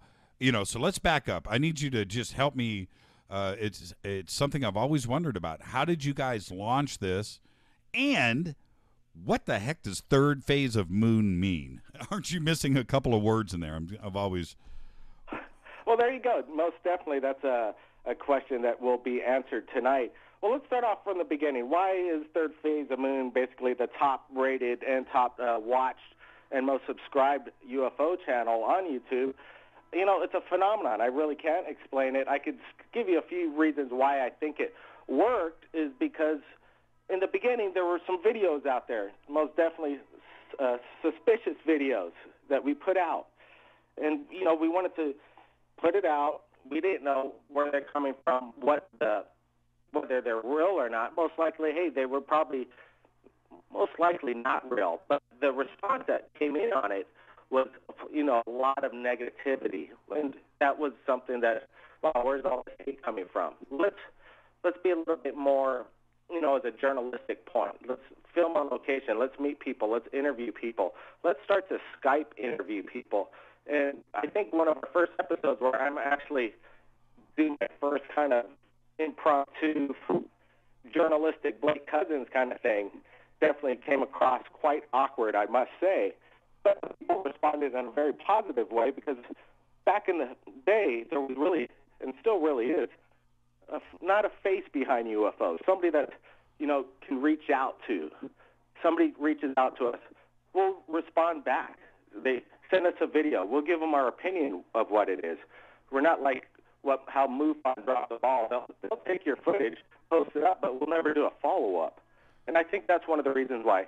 E: so let's back up. I need you to just help me. It's something I've always wondered about. How did you guys launch this, and what the heck does ThirdPhaseofMoon mean? Aren't you missing a couple of words in there? I've always...
F: Well, there you go. Most definitely that's a question that will be answered tonight. Well, let's start off from the beginning. Why is ThirdPhaseofMoon basically the top-rated and top-watched and most subscribed UFO channel on YouTube? It's a phenomenon. I really can't explain it. I could give you a few reasons why I think it worked is because in the beginning, there were some videos out there, most definitely suspicious videos that we put out. And, we wanted to put it out. We didn't know where they're coming from, whether they're real or not. Most likely, they were probably most likely not real. But the response that came in on it was, a lot of negativity. And that was something that, where's all the hate coming from? Let's be a little bit more... as a journalistic point. Let's film on location. Let's meet people. Let's interview people. Let's start to Skype interview people. And I think one of our first episodes where I'm actually doing my first kind of impromptu journalistic Blake Cousins kind of thing definitely came across quite awkward, I must say. But people responded in a very positive way because back in the day, there was really, and still really is, not a face behind UFOs, somebody that, can reach out to. Somebody reaches out to us, we'll respond back. they send us a video. We'll give them our opinion of what it is. We're not like how MUFON dropped the ball. They'll take your footage, post it up, but we'll never do a follow-up. And I think that's one of the reasons why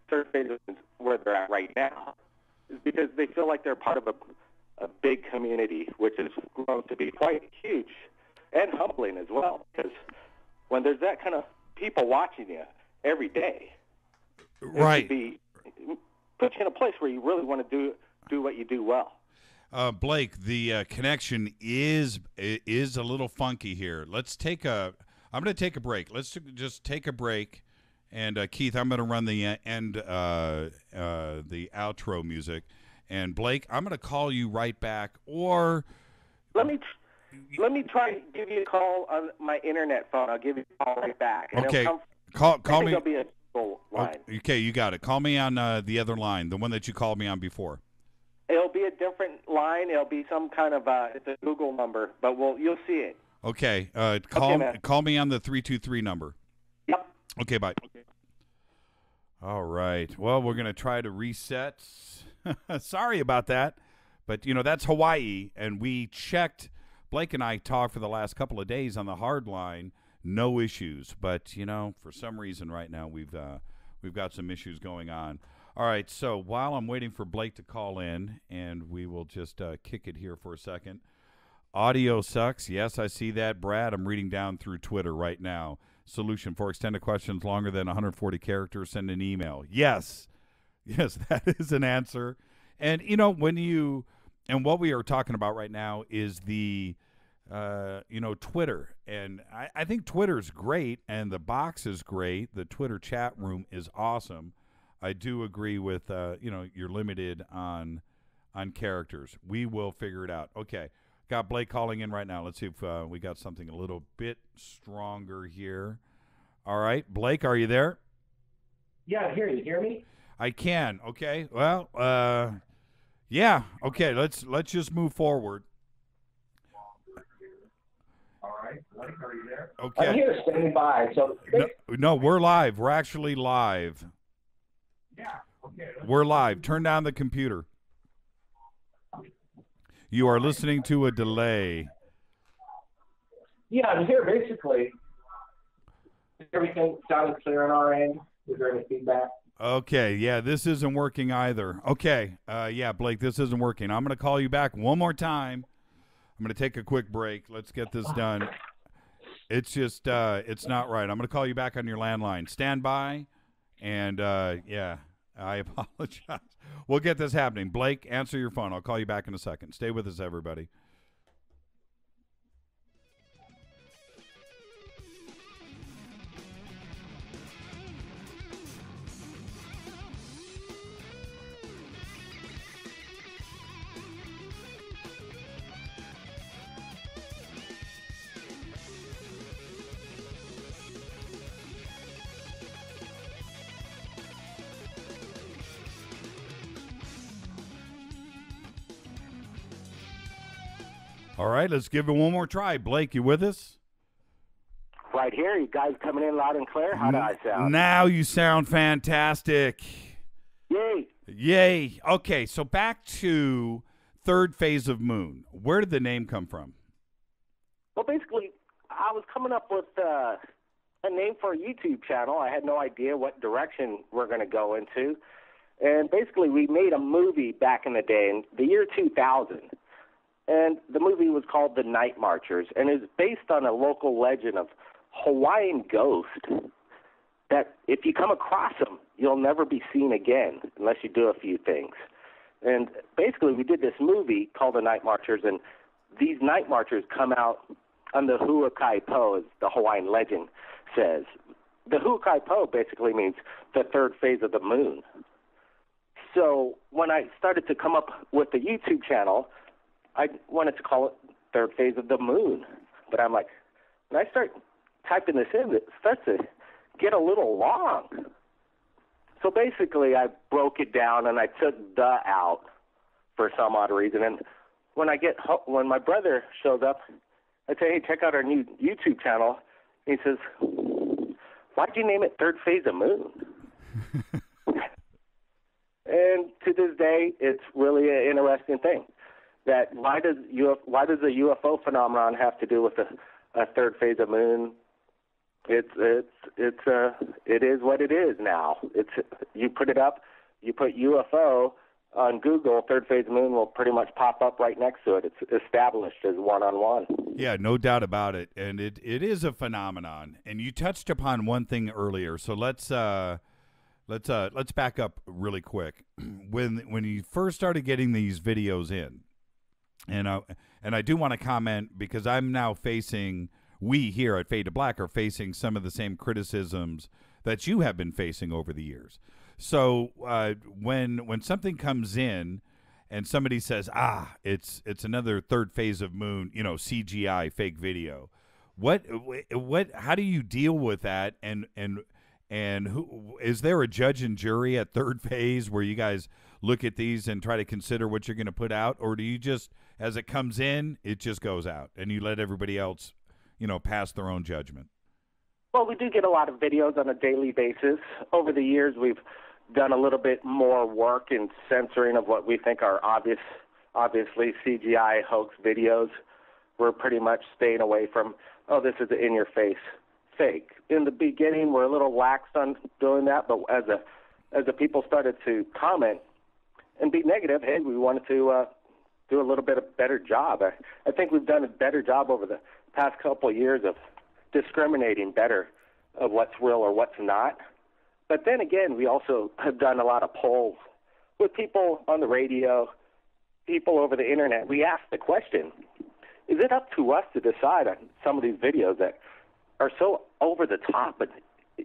F: Third Phase is where they're at right now, is because they feel like they're part of a big community, which has grown to be quite huge and humbling as well. Because when there's that kind of people watching you every day,
E: right,
F: put you in a place where you really want to do what you do well.
E: Blake, the connection is a little funky here. I'm going to take a break. Let's just take a break. And Keith, I'm going to run the the outro music. And Blake, I'm going to call you right back. Or
F: let me try to give you a call on my internet phone. I'll give you a call right back. And
E: okay,
F: call
E: me.
F: It'll be a full line.
E: Okay, you got it. Call me on the other line, the one that you called me on before.
F: It'll be a different line. It'll be some kind of it's a Google number, but you'll see it.
E: Okay. Call me on the 323 number.
F: Yep.
E: Okay, bye. Okay. All right. Well, we're going to try to reset. Sorry about that. But, that's Hawaii, and we checked. Blake and I talked for the last couple of days on the hard line. No issues. But, for some reason right now we've got some issues going on. All right, so while I'm waiting for Blake to call in, and we will just kick it here for a second. Audio sucks. Yes, I see that, Brad. I'm reading down through Twitter right now. Solution for extended questions longer than 140 characters, send an email. Yes, that is an answer. And, and what we are talking about right now is the, Twitter. And I think Twitter's great, and the box is great. The Twitter chat room is awesome. I do agree with, you're limited on characters. We will figure it out. Okay. Got Blake calling in right now. Let's see if we got something a little bit stronger here. All right. Blake, are you there?
I: Yeah, I hear you. Hear me?
E: I can. Okay. Well, yeah. Okay. Let's just move forward.
I: All right. Blake, are you there?
E: Okay.
I: I'm here standing by. So
E: no, we're live. We're actually live.
I: Yeah. Okay.
E: We're live. Turn down the computer. You are listening to a delay.
I: Yeah, I'm here basically. Everything sounded clear on our end. Is there any feedback?
E: Okay, yeah, this isn't working either. Okay, yeah, Blake, this isn't working. I'm going to call you back one more time. I'm going to take a quick break. Let's get this done. It's just, it's not right. I'm going to call you back on your landline. Stand by, and, yeah, I apologize. We'll get this happening. Blake, answer your phone. I'll call you back in a second. Stay with us, everybody. All right, let's give it one more try. Blake, you with us?
F: Right here. You guys coming in loud and clear? How do I sound?
E: Now you sound fantastic.
F: Yay.
E: Yay. Okay, so back to Third Phase of Moon. Where did the name come from?
F: Well, basically, I was coming up with a name for a YouTube channel. I had no idea what direction we're going to go into. And basically, we made a movie back in the day, in the year 2000. And the movie was called The Night Marchers, and it's based on a local legend of Hawaiian ghosts that if you come across them, you'll never be seen again unless you do a few things. And basically, we did this movie called The Night Marchers, and these Night Marchers come out on the Huakai Po, as the Hawaiian legend says. The Huakai Po basically means the third phase of the moon. So when I started to come up with the YouTube channel, I wanted to call it Third Phase of the Moon. But I'm like, when I start typing this in, it starts to get a little long. So basically, I broke it down and I took the out for some odd reason. And when my brother shows up, I say, hey, check out our new YouTube channel. He says, why'd you name it Third Phase of Moon? And to this day, it's really an interesting thing. That why does the UFO phenomenon have to do with a third phase of moon? It is what it is now. You put it up, you put UFO on Google, third phase of moon will pretty much pop up right next to it. It's established as one-on-one.
E: Yeah, no doubt about it, and it is a phenomenon. And you touched upon one thing earlier, so let's back up really quick. When you first started getting these videos in, and I do want to comment because I'm now facing. We here at Fade to Black are facing some of the same criticisms that you have been facing over the years. So when something comes in and somebody says, it's another third phase of moon, CGI fake video, how do you deal with that? And who is there a judge and jury at Third Phase where you guys look at these and try to consider what you're going to put out, or do you just, as it comes in, it just goes out and you let everybody else pass their own judgment?
F: Well, we do get a lot of videos on a daily basis. Over the years, we've done a little bit more work in censoring of what we think are obviously CGI hoax videos. We're pretty much staying away from, this is an in-your-face fake. In the beginning, we're a little lax on doing that, but as the people started to comment and be negative, hey, we wanted to do a little bit of better job. I think we've done a better job over the past couple of years of discriminating better of what's real or what's not. But then again, we also have done a lot of polls with people on the radio, people over the internet. We ask the question, is it up to us to decide on some of these videos that are so over the top, but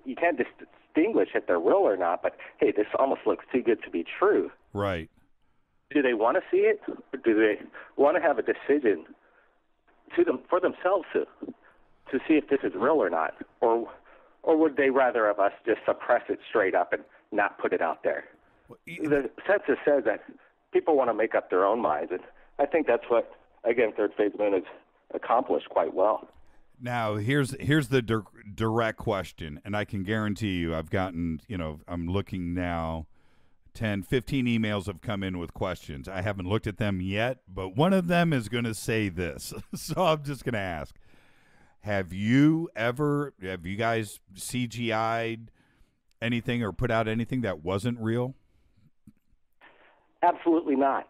F: you can't distinguish if they're real or not, but hey, this almost looks too good to be true.
E: Right.
F: Do they want to see it, or do they want to have a decision for themselves to see if this is real or not, or would they rather of us just suppress it straight up and not put it out there? The census says that people want to make up their own minds, and I think that's what, again, Third Phase Moon has accomplished quite well.
E: Now, here's the direct question, and I can guarantee you I've gotten, I'm looking now, 10, 15 emails have come in with questions. I haven't looked at them yet, but one of them is going to say this. So I'm just going to ask, have you guys CGI'd anything or put out anything that wasn't real?
F: Absolutely not.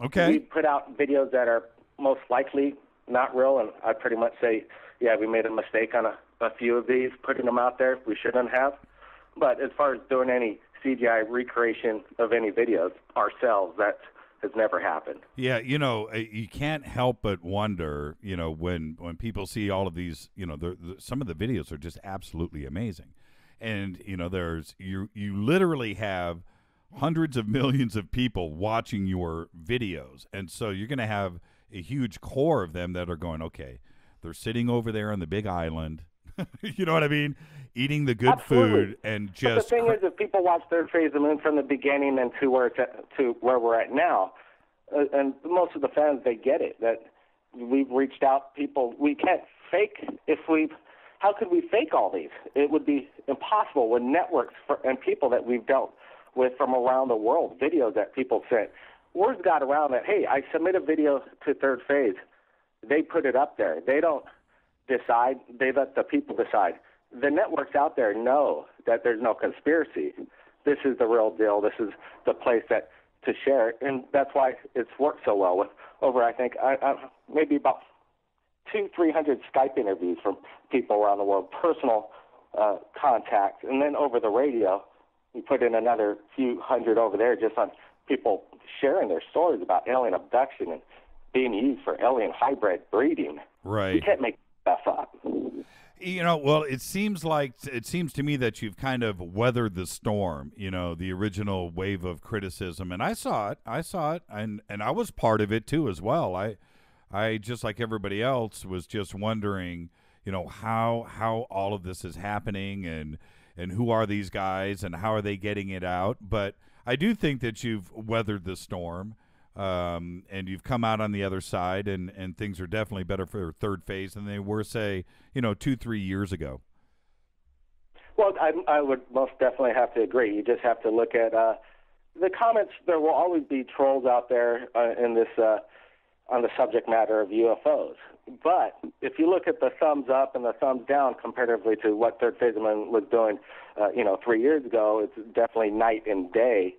E: Okay.
F: We put out videos that are most likely not real, and I pretty much say, yeah, we made a mistake on a few of these, putting them out there. We shouldn't have. But as far as doing any CGI recreation of any videos ourselves, that has never happened.
E: Yeah, you can't help but wonder, when people see all of these, some of the videos are just absolutely amazing. And, you literally have hundreds of millions of people watching your videos. And so you're going to have a huge core of them that are going, okay, they're sitting over there on the big island, you know what I mean, eating the good food and just.
F: But the thing is, if people watch Third Phase of the Moon from the beginning and to where we're at now, and most of the fans, they get it, that we've reached out people. We can't fake how could we fake all these? It would be impossible with networks and people that we've dealt with from around the world, videos that people sent. Words got around that, hey, I submit a video to Third Phase. They put it up there. They don't decide. They let the people decide. The networks out there know that there's no conspiracy. This is the real deal. This is the place to share it. And that's why it's worked so well with over, I think, maybe about 200-300 Skype interviews from people around the world, personal contacts. And then over the radio, we put in another few hundred over there just on people sharing their stories about alien abduction and being used for alien hybrid breeding.
E: Right.
F: You can't make stuff up.
E: Well, it seems to me that you've kind of weathered the storm, the original wave of criticism. And I saw it, and I was part of it too as well. I just like everybody else was just wondering, how all of this is happening and who are these guys and how are they getting it out. But I do think that you've weathered the storm, and you've come out on the other side, and things are definitely better for Third Phase than they were, say, 2-3 years ago.
F: Well, I would most definitely have to agree. You just have to look at the comments, there will always be trolls out there in this on the subject matter of UFOs. But if you look at the thumbs up and the thumbs down comparatively to what ThirdPhaseofMoon was doing, 3 years ago, it's definitely night and day.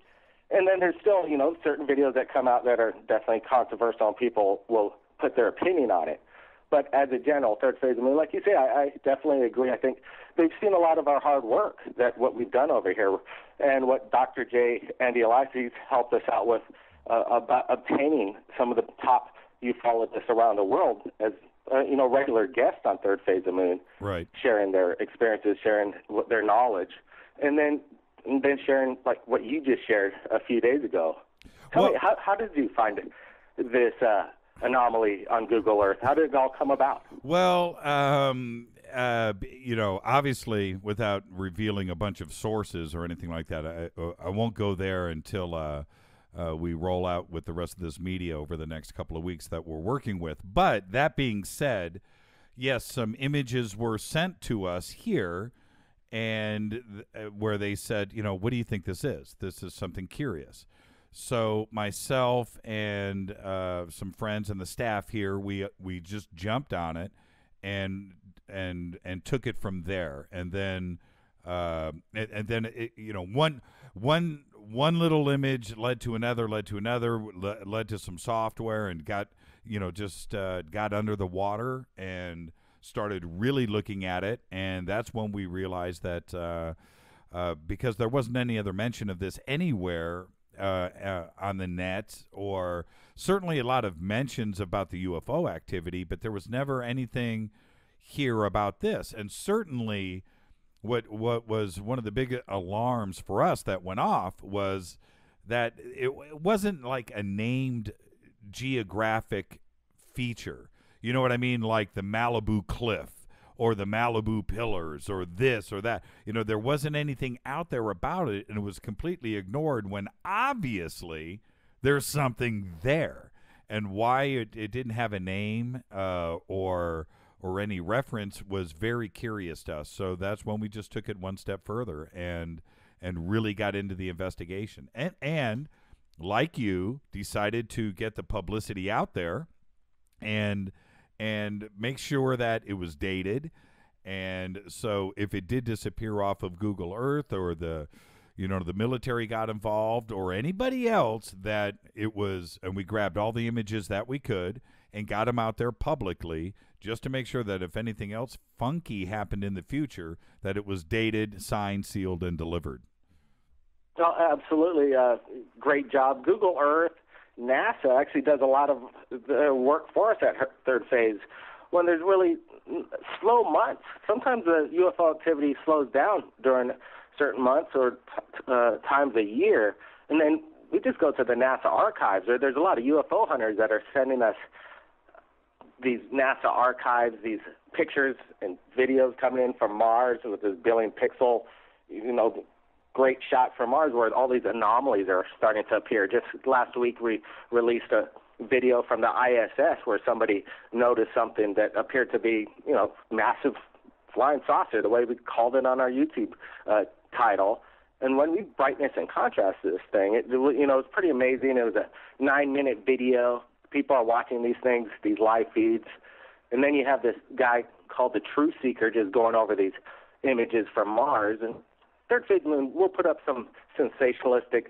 F: And then there's still, certain videos that come out that are definitely controversial and people will put their opinion on it. But as a general, ThirdPhaseofMoon, like you say, I definitely agree. I think they've seen a lot of our hard work, that what we've done over here, and what Dr. J. and Ilias helped us out with about obtaining some of the top ufologists around the world as regular guests on ThirdPhaseofMoon,
E: right?
F: Sharing their experiences, sharing their knowledge, and then sharing like what you just shared a few days ago. Tell me, how did you find this anomaly on Google Earth? How did it all come about?
E: Well, obviously, without revealing a bunch of sources or anything like that, I won't go there until we roll out with the rest of this media over the next couple of weeks that we're working with. But that being said, yes, some images were sent to us here, and where they said, what do you think this is? This is something curious. So myself and some friends and the staff here, we just jumped on it and took it from there, and then one little image led to another, led to some software, and got under the water and started really looking at it. And that's when we realized that because there wasn't any other mention of this anywhere on the net, or certainly a lot of mentions about the UFO activity, but there was never anything here about this. And certainly what was one of the big alarms for us that went off was that it wasn't like a named geographic feature. You know what I mean? Like the Malibu Cliff or the Malibu Pillars or this or that. There wasn't anything out there about it, and it was completely ignored when obviously there's something there. And why it didn't have a name or any reference was very curious to us. So that's when we just took it one step further and really got into the investigation. And like you, decided to get the publicity out there and make sure that it was dated. And so if it did disappear off of Google Earth, or the military got involved, or anybody else, that it was, and we grabbed all the images that we could and got them out there publicly, just to make sure that if anything else funky happened in the future, that it was dated, signed, sealed, and delivered.
F: Oh, absolutely. Great job. Google Earth, NASA actually does a lot of the work for us at Third Phase. When there's really slow months, sometimes the UFO activity slows down during certain months or times a year, and then we just go to the NASA archives. There's a lot of UFO hunters that are sending us these NASA archives, these pictures and videos coming in from Mars with this billion pixel, great shot from Mars where all these anomalies are starting to appear. Just last week we released a video from the ISS where somebody noticed something that appeared to be, massive flying saucer, the way we called it on our YouTube title. And when we brightness and contrast this thing, it was pretty amazing. It was a 9-minute video. People are watching these things, these live feeds. And then you have this guy called the Truth Seeker just going over these images from Mars. And ThirdPhaseofMoon will put up some sensationalistic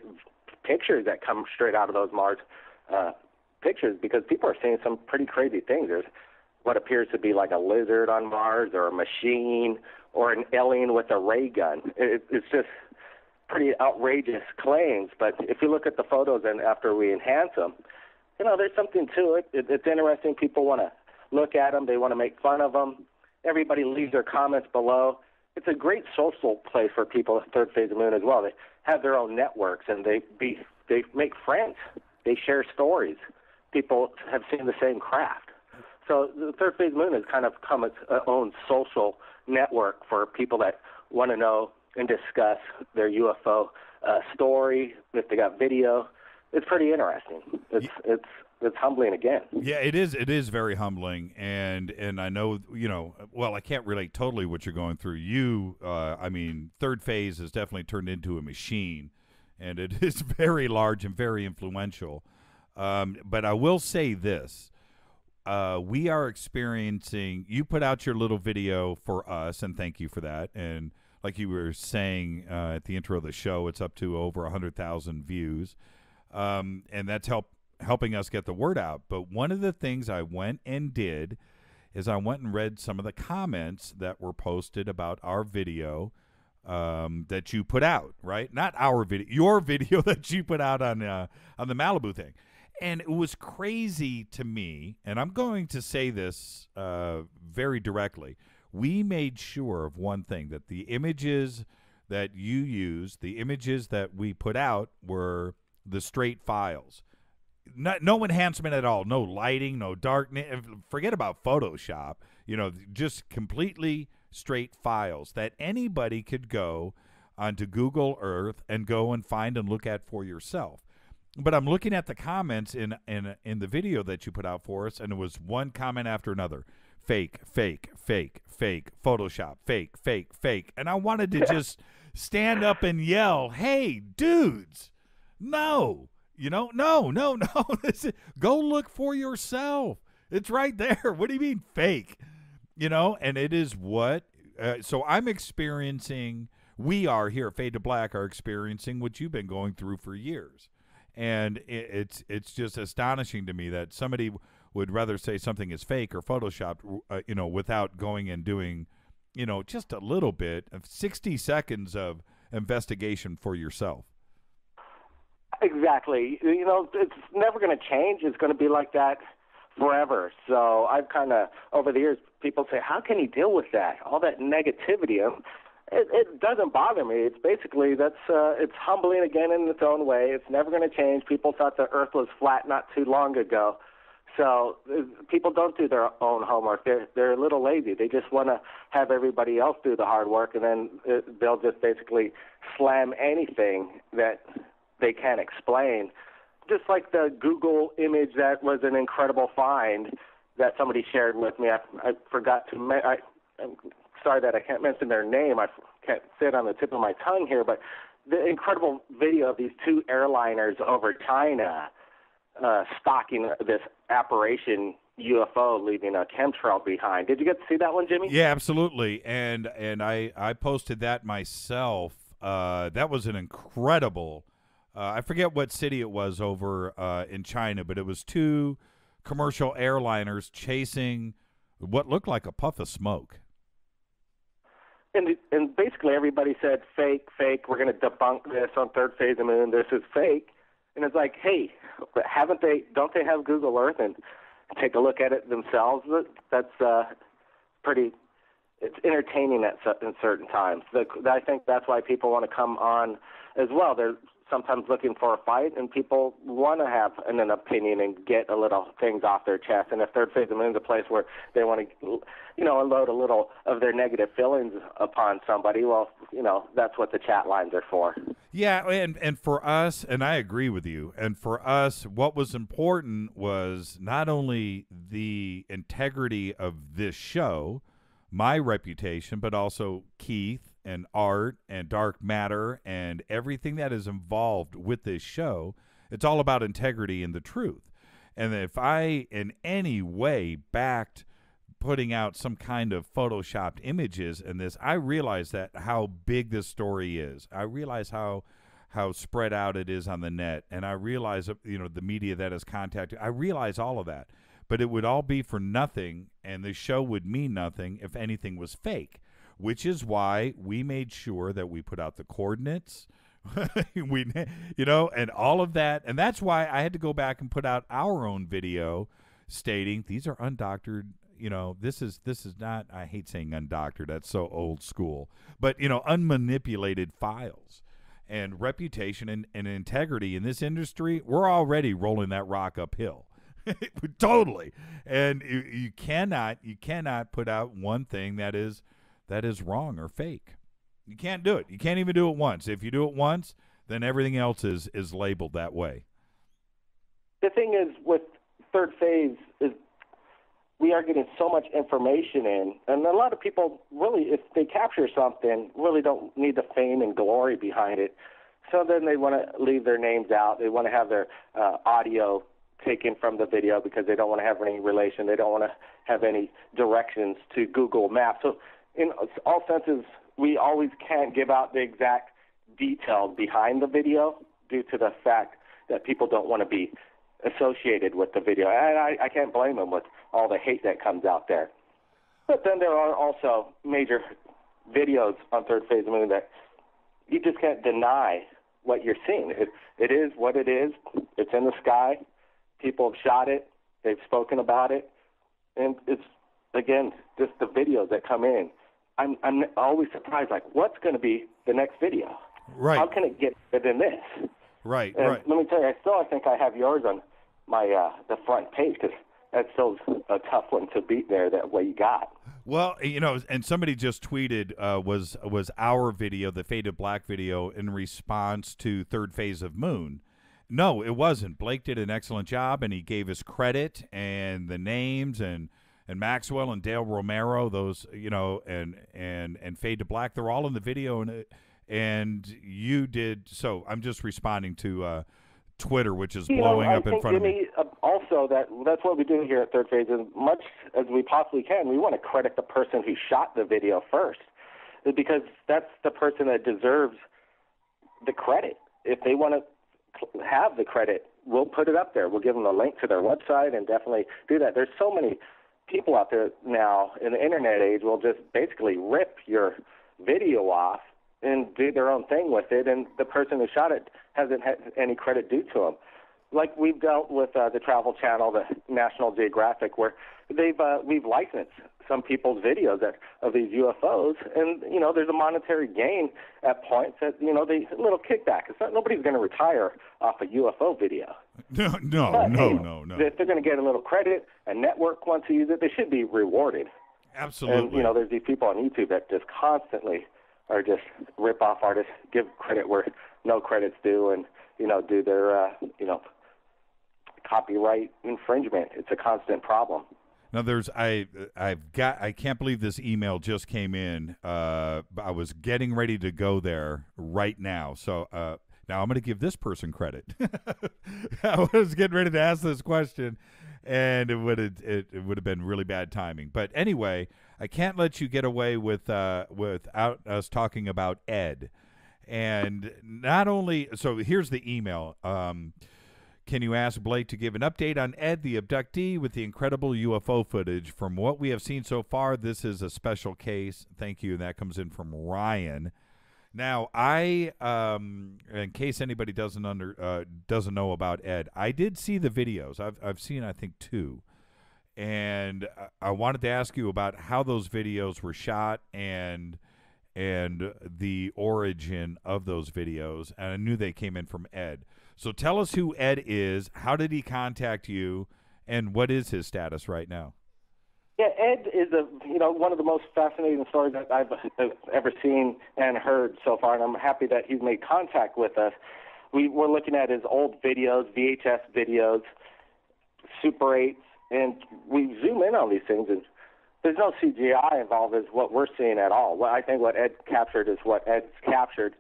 F: pictures that come straight out of those Mars pictures, because people are seeing some pretty crazy things. There's what appears to be like a lizard on Mars, or a machine, or an alien with a ray gun. It's just pretty outrageous claims. But if you look at the photos and after we enhance them, there's something to it. It's interesting. People want to look at them. They want to make fun of them. Everybody leaves their comments below. It's a great social place for people at ThirdPhaseofMoon as well. They have their own networks, and they make friends. They share stories. People have seen the same craft. So the ThirdPhaseofMoon has kind of become its own social network for people that want to know and discuss their UFO story. If they got video, it's pretty interesting. It's humbling again.
E: Yeah, it is. It is very humbling, and I know, well, I can't relate totally what you're going through. Third Phase has definitely turned into a machine, and it is very large and very influential. But I will say this. We are experiencing, you put out your little video for us, and thank you for that. And like you were saying at the intro of the show, it's up to over 100,000 views. And that's helping us get the word out. But one of the things I went and did is I went and read some of the comments that were posted about our video that you put out, right? Not our video, your video that you put out on the Malibu thing. And it was crazy to me, and I'm going to say this very directly. We made sure of one thing, that the images that you used, the images that we put out were the straight files. No enhancement at all, no lighting, no darkness. Forget about Photoshop, just completely straight files that anybody could go onto Google Earth and go and find and look at for yourself. But I'm looking at the comments in the video that you put out for us, and it was one comment after another. Fake, fake, fake, fake, Photoshop, fake, fake, fake. And I wanted to just stand up and yell, hey, dudes, no, no. Go look for yourself. It's right there. What do you mean fake? And it is what, so I'm experiencing, we are here at Fade to Black are experiencing what you've been going through for years. And it's just astonishing to me that somebody would rather say something is fake or photoshopped, without going and doing, just a little bit of 60 seconds of investigation for yourself.
F: Exactly. It's never going to change. It's going to be like that forever. So I've kind of, over the years, people say, how can you deal with that? All that negativity. It doesn't bother me. It's basically, it's humbling again in its own way. It's never going to change. People thought the earth was flat not too long ago. So people don't do their own homework. They're a little lazy. They just want to have everybody else do the hard work, and then they'll just basically slam anything that they can't explain. Just like the Google image that was an incredible find that somebody shared with me. I forgot to I'm sorry that I can't mention their name. I can't say it on the tip of my tongue here, but the incredible video of these two airliners over China stalking this apparition UFO, leaving a chemtrail behind. Did you get to see that one, Jimmy?
E: Yeah, absolutely. And I posted that myself. That was an incredible, I forget what city it was over in China, but it was two commercial airliners chasing what looked like a puff of smoke.
F: And basically everybody said, fake, fake, we're going to debunk this on Third Phase of Moon, this is fake. And it's like, hey, don't they have Google Earth and take a look at it themselves? That's it's entertaining in certain times. I think that's why people want to come on as well. They're sometimes looking for a fight, and people want to have an opinion and get a little things off their chest. And if Third Phase of Moon is a place where they want to, unload a little of their negative feelings upon somebody, well, that's what the chat lines are for.
E: Yeah, and for us, and I agree with you, and for us, what was important was not only the integrity of this show, my reputation, but also Keith and Art and Dark Matter and everything that is involved with this show. It's all about integrity and the truth. And if I in any way backed putting out some kind of photoshopped images in this, I realize that how big this story is. I realize how spread out it is on the net, and I realize the media that is contacted. I realize all of that, but it would all be for nothing, and the show would mean nothing if anything was fake. Which is why we made sure that we put out the coordinates, and all of that. And that's why I had to go back and put out our own video stating these are undoctored. This is not, I hate saying undoctored. That's so old school, but unmanipulated files. And reputation and integrity in this industry, we're already rolling that rock uphill. Totally. And you cannot put out one thing that is wrong or fake. You can't do it. You can't even do it once. If you do it once, then everything else is labeled that way.
F: The thing is with Third Phase is we are getting so much information in, and a lot of people really, if they capture something, really don't need the fame and glory behind it. So then they want to leave their names out. They want to have their audio taken from the video because they don't want to have any relation. They don't want to have any directions to Google Maps. So in all senses, we always can't give out the exact details behind the video due to the fact that people don't want to be associated with the video. And I can't blame them with all the hate that comes out there. But then there are also major videos on Third Phase of Moon that you just can't deny what you're seeing. It is what it is. It's in the sky. People have shot it. They've spoken about it. And it's, again, just the videos that come in. I'm always surprised, like, what's going to be the next video?
E: Right.
F: How can it get better than this?
E: Right,
F: and
E: right.
F: Let me tell you, I think I have yours on my the front page because that's still a tough one to beat there, that way you got.
E: Well, you know, and somebody just tweeted was our video, the Faded Black video, in response to Third Phase of Moon. No, it wasn't. Blake did an excellent job, and he gave us credit and the names and Maxwell and Dale Romero, those, you know, and Fade to Black. They're all in the video, and you did. So I'm just responding to Twitter, which is blowing up in front of me.
F: Also, that's what we do here at Third Phase. As much as we possibly can, we want to credit the person who shot the video first, because that's the person that deserves the credit. If they want to have the credit, we'll put it up there. We'll give them a link to their website and definitely do that. There's so many people out there now in the internet age will just basically rip your video off and do their own thing with it, and the person who shot it hasn't had any credit due to them. Like we've dealt with the Travel Channel, the National Geographic, where we've licensed some people's videos of these UFOs, and you know there's a monetary gain at points that a little kickback. Nobody's going to retire off a UFO video.
E: No.
F: If they're going to get a little credit, a network wants to use it, they should be rewarded.
E: Absolutely.
F: And there's these people on YouTube that just constantly are just rip off artists, give credit where no credit's due, and do their copyright infringement. It's a constant problem.
E: Now I can't believe this email just came in. I was getting ready to go there right now. So now I'm going to give this person credit. I was getting ready to ask this question, and it would have been really bad timing. But anyway, I can't let you get away without us talking about Ed. And not only so, here's the email. Can you ask Blake to give an update on Ed, the abductee, with the incredible UFO footage? From what we have seen so far, this is a special case. Thank you. And that comes in from Ryan. Now, in case anybody doesn't know about Ed, I did see the videos. I've seen, I think, 2. And I wanted to ask you about how those videos were shot and the origin of those videos. And I knew they came in from Ed. So tell us who Ed is, how did he contact you, and what is his status right now?
F: Yeah, Ed is one of the most fascinating stories that I've ever seen and heard so far, and I'm happy that he's made contact with us. We're looking at his old videos, VHS videos, Super 8s, and we zoom in on these things, and there's no CGI involved is what we're seeing at all. Well, I think what Ed captured is what Ed's captured.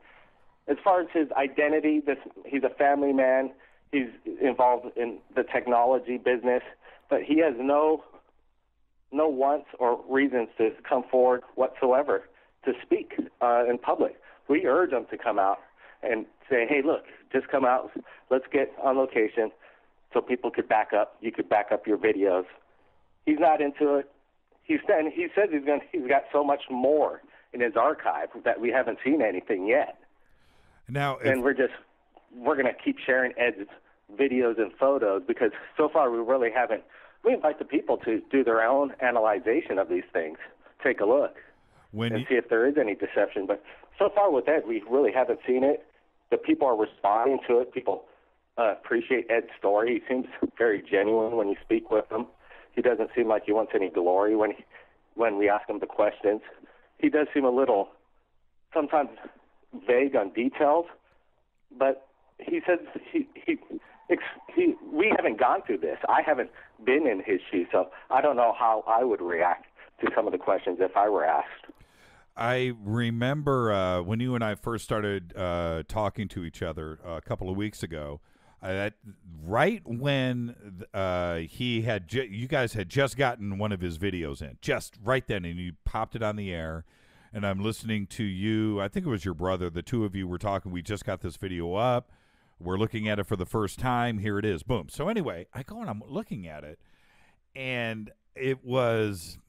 F: As far as his identity, he's a family man. He's involved in the technology business, but he has no wants or reasons to come forward whatsoever to speak in public. We urge him to come out and say, hey, look, just come out. Let's get on location so people could back up. You could back up your videos. He's not into it. He says he's got so much more in his archive that we haven't seen anything yet.
E: Now,
F: and we're going to keep sharing Ed's videos and photos because so far we really haven't. We invite the people to do their own analyzation of these things, take a look, and see if there is any deception. But so far with Ed, we really haven't seen it. The people are responding to it. People appreciate Ed's story. He seems very genuine when you speak with him. He doesn't seem like he wants any glory when we ask him the questions. He does seem a little sometimes vague on details, but he says we haven't gone through this. I haven't been in his shoes, so I don't know how I would react to some of the questions if I were asked.
E: I remember when you and I first started talking to each other a couple of weeks ago. Right when you guys had just gotten one of his videos in, just right then, and you popped it on the air, and I'm listening to you. I think it was your brother. The two of you were talking. We just got this video up. We're looking at it for the first time. Here it is. Boom. So anyway, I go and I'm looking at it, and it was,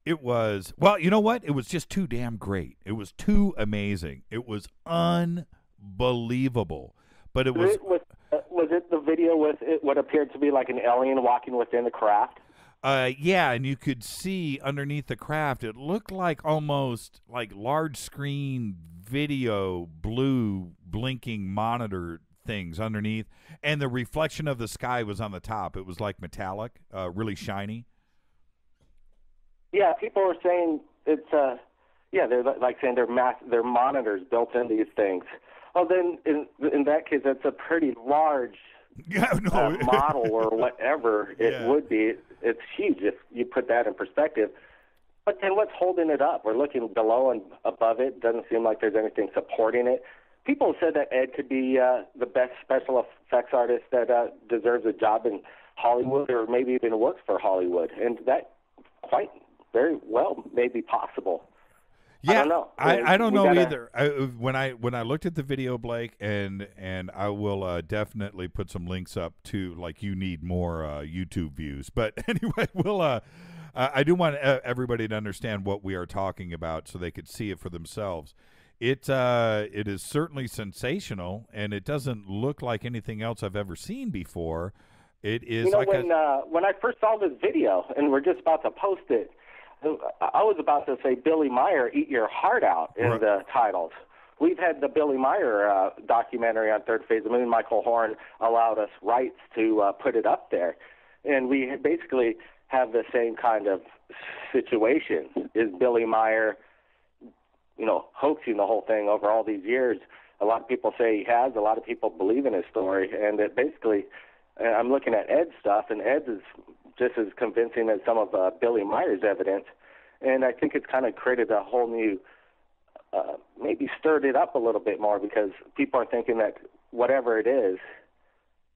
E: well, you know what? It was just too damn great. It was too amazing. It was unbelievable. But it was...
F: Was it the video with what appeared to be like an alien walking within the craft?
E: Yeah, and you could see underneath the craft, it looked like almost like large screen video, blue blinking monitor things underneath, and the reflection of the sky was on the top. It was like metallic, really shiny.
F: Yeah, people were saying it's they're like saying they're monitors built in these things. Well, then in that case, that's a pretty large model or whatever it would be. It's huge if you put that in perspective. But then what's holding it up? We're looking below and above it. Doesn't seem like there's anything supporting it. People said that Ed could be the best special effects artist that deserves a job in Hollywood or maybe even works for Hollywood. And that quite very well may be possible.
E: Yeah,
F: I don't know.
E: I don't know either. When I looked at the video, Blake, and I will definitely put some links up to, like, you need more YouTube views. But anyway, I do want everybody to understand what we are talking about so they could see it for themselves. It is certainly sensational, and it doesn't look like anything else I've ever seen before. It is
F: when I first saw this video, and we're just about to post it, I was about to say Billy Meyer, Eat Your Heart Out in the titles. We've had the Billy Meyer documentary on Third Phase of Moon. Michael Horn allowed us rights to put it up there. And we basically have the same kind of situation. Is Billy Meyer, hoaxing the whole thing over all these years? A lot of people say he has. A lot of people believe in his story. And it basically, I'm looking at Ed's stuff, and Ed's is just as convincing as some of Billy Meyer's evidence. And I think it's kind of created a whole new, maybe stirred it up a little bit more, because people are thinking that whatever it is,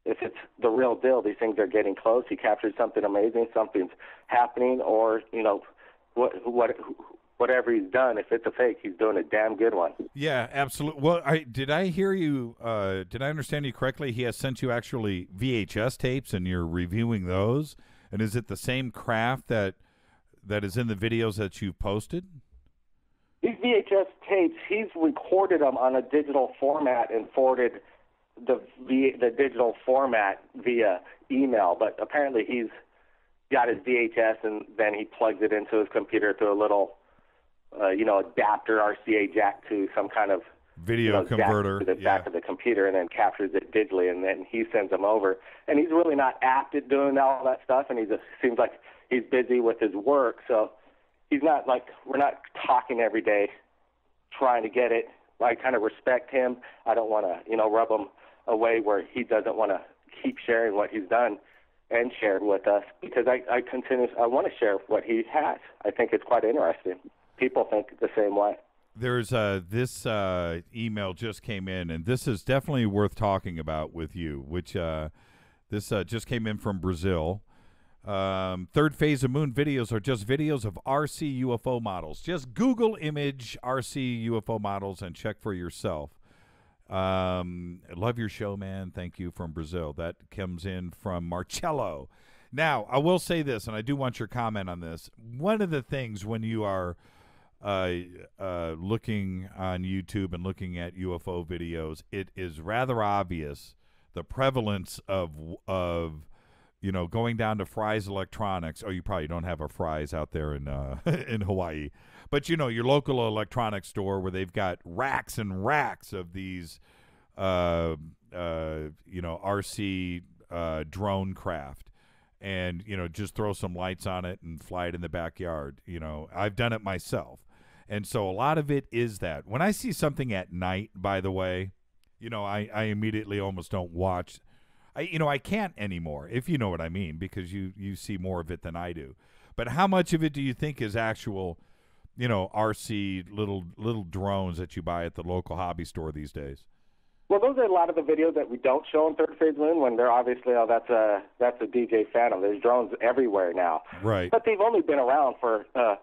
F: if it's the real deal, these things are getting close. He captured something amazing, something's happening, or, whatever he's done, if it's a fake, he's doing a damn good one.
E: Yeah, absolutely. Well, did I hear you, did I understand you correctly? He has sent you actually VHS tapes, and you're reviewing those? And is it the same craft that is in the videos that you've posted?
F: These VHS tapes, he's recorded them on a digital format and forwarded the digital format via email. But apparently he's got his VHS, and then he plugs it into his computer through a little, adapter, RCA jack to some kind of
E: video converter
F: to the back of the computer, and then captures it digitally, and then he sends them over. And he's really not apt at doing all that stuff, and he just seems like he's busy with his work. So he's not like, we're not talking every day trying to get it. I kind of respect him. I don't want to, rub him away where he doesn't want to keep sharing what he's done and shared with us, because I want to share what he has. I think it's quite interesting. People think the same way.
E: There's this email just came in, and this is definitely worth talking about with you, which this just came in from Brazil. Third Phase of Moon videos are just videos of RC UFO models. Just Google image RC UFO models and check for yourself. Love your show, man. Thank you, from Brazil. That comes in from Marcello. Now, I will say this, and I do want your comment on this. One of the things when you are looking on YouTube and looking at UFO videos, it is rather obvious the prevalence of going down to Fry's Electronics. Oh, you probably don't have a Fry's out there in in Hawaii, but your local electronics store where they've got racks and racks of these RC drone craft, and just throw some lights on it and fly it in the backyard. I've done it myself. And so a lot of it is that. When I see something at night, by the way, I immediately almost don't watch. I can't anymore, if you know what I mean, because you see more of it than I do. But how much of it do you think is actual, RC little drones that you buy at the local hobby store these days.
F: Well, those are a lot of the videos that we don't show on Third Phase Moon when they're obviously, that's a DJ Phantom. There's drones everywhere now.
E: Right.
F: But they've only been around for, a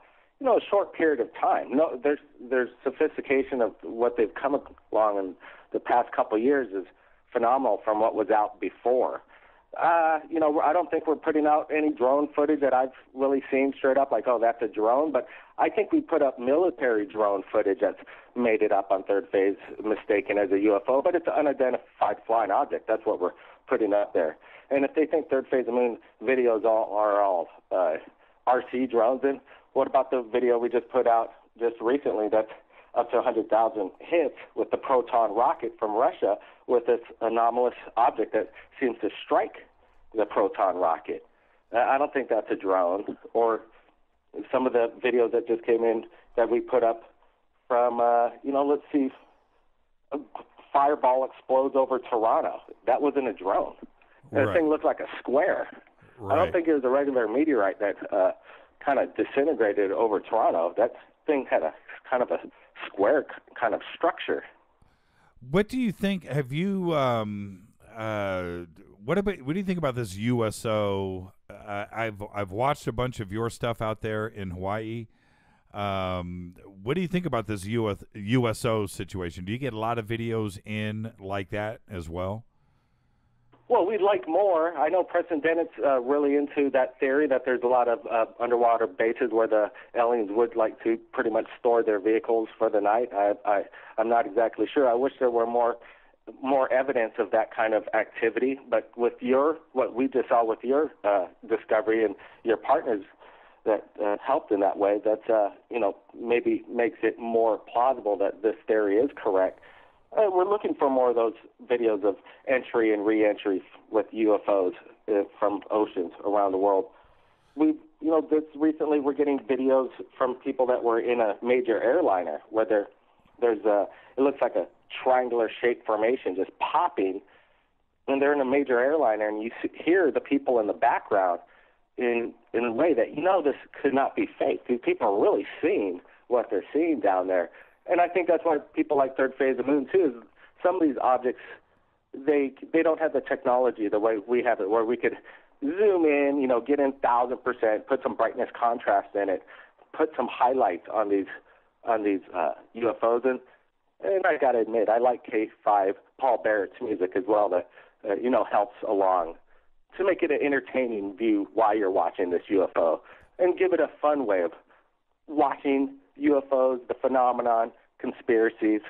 F: short period of time. No, there's sophistication of what they've come along in the past couple of years is phenomenal from what was out before. I don't think we're putting out any drone footage that I've really seen straight up like, oh, that's a drone. But I think we put up military drone footage that's made it up on Third Phase, mistaken as a UFO, but it's an unidentified flying object. That's what we're putting up there. And if they think Third Phase of Moon videos are all RC drones, then what about the video we just put out just recently that's up to 100,000 hits with the Proton rocket from Russia with this anomalous object that seems to strike the Proton rocket? I don't think that's a drone. Or some of the videos that just came in that we put up from, let's see, a fireball explodes over Toronto. That wasn't a drone. That thing looked like a square. Right. I don't think it was a regular meteorite that kind of disintegrated over Toronto. That thing had a kind of a square kind of structure.
E: What do you think? Have you? What do you think about this USO? I've watched a bunch of your stuff out there in Hawaii. What do you think about this USO situation? Do you get a lot of videos in like that as well?
F: Well, we'd like more. I know Preston Dennett's really into that theory that there's a lot of underwater bases where the aliens would like to pretty much store their vehicles for the night. I'm not exactly sure. I wish there were more evidence of that kind of activity. But with what we just saw with your discovery and your partners that helped in that way, that's maybe makes it more plausible that this theory is correct. We're looking for more of those videos of entry and re-entry with UFOs from oceans around the world. Recently we're getting videos from people that were in a major airliner where it looks like a triangular shaped formation just popping, and they're in a major airliner, and you hear the people in the background in a way that this could not be fake. These people are really seeing what they're seeing down there. And I think that's why people like Third Phase of Moon, too, is some of these objects, they don't have the technology the way we have it, where we could zoom in, get in 1,000%, put some brightness contrast in it, put some highlights on these UFOs. And I got to admit, I like K5, Paul Barrett's music as well, that, helps along to make it an entertaining view while you're watching this UFO and give it a fun way of watching UFOs, the phenomenon, conspiracies,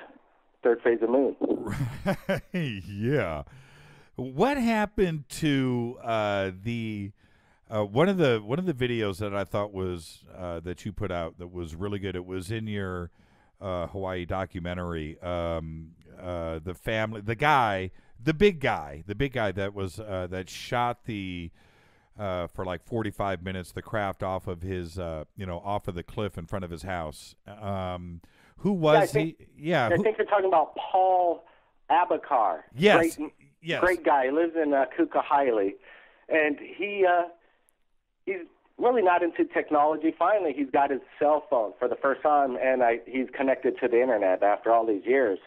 F: Third Phase of Moon.
E: Yeah. What happened to the one of the videos that I thought was that you put out that was really good? It was in your Hawaii documentary. The family, the big guy that was that shot the. For like 45 minutes, the craft off of his, off of the cliff in front of his house. Who was he? Yeah.
F: I think you're talking about Paul Abakar.
E: Yes.
F: Great guy. He lives in Kukahili. And he's really not into technology. Finally, he's got his cell phone for the first time, and he's connected to the Internet after all these years.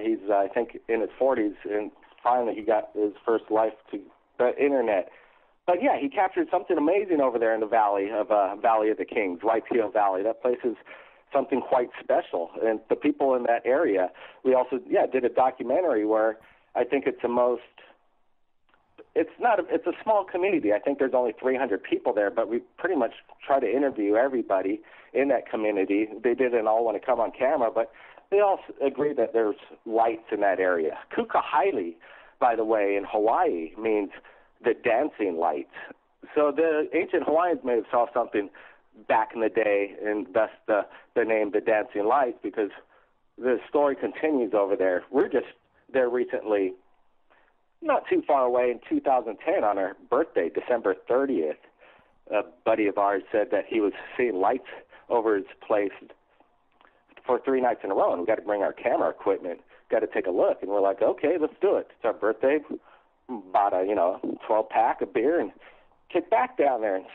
F: He's, I think, in his 40s, and finally he got his first life to the Internet. But yeah, he captured something amazing over there in the Valley of the Kings, Waipio Valley. That place is something quite special, and the people in that area. We also did a documentary where I think it's it's a small community. I think there's only 300 people there, but we pretty much try to interview everybody in that community. They didn't all want to come on camera, but they all agree that there's lights in that area. Kukahili, by the way, in Hawaii means the dancing lights. So the ancient Hawaiians may have saw something back in the day, and thus the name the dancing lights, because the story continues over there. We're just there recently, not too far away, in 2010 on our birthday, December 30th. A buddy of ours said that he was seeing lights over his place for 3 nights in a row, and we got to bring our camera equipment, got to take a look. And we're like, okay, let's do it. It's our birthday. Bought a 12-pack of beer and kicked back down there and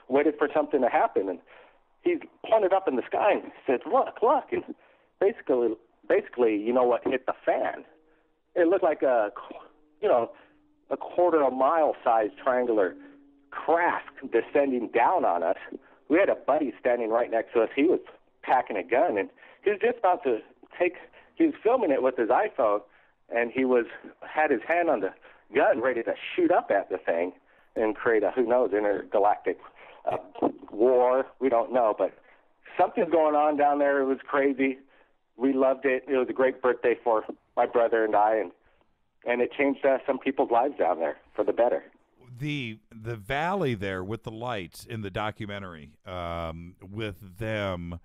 F: waited for something to happen. And he pointed up in the sky and said, look. And basically, you know what hit the fan? It looked like a quarter of a mile sized triangular craft descending down on us. We had a buddy standing right next to us. He was packing a gun, and he was just about to he was filming it with his iPhone, and he had his hand on the gun ready to shoot up at the thing and create a, who knows, intergalactic war. We don't know, but something's going on down there. It was crazy. We loved it. It was a great birthday for my brother and I, and it changed some people's lives down there for the better.
E: The valley there with the lights in the documentary, with them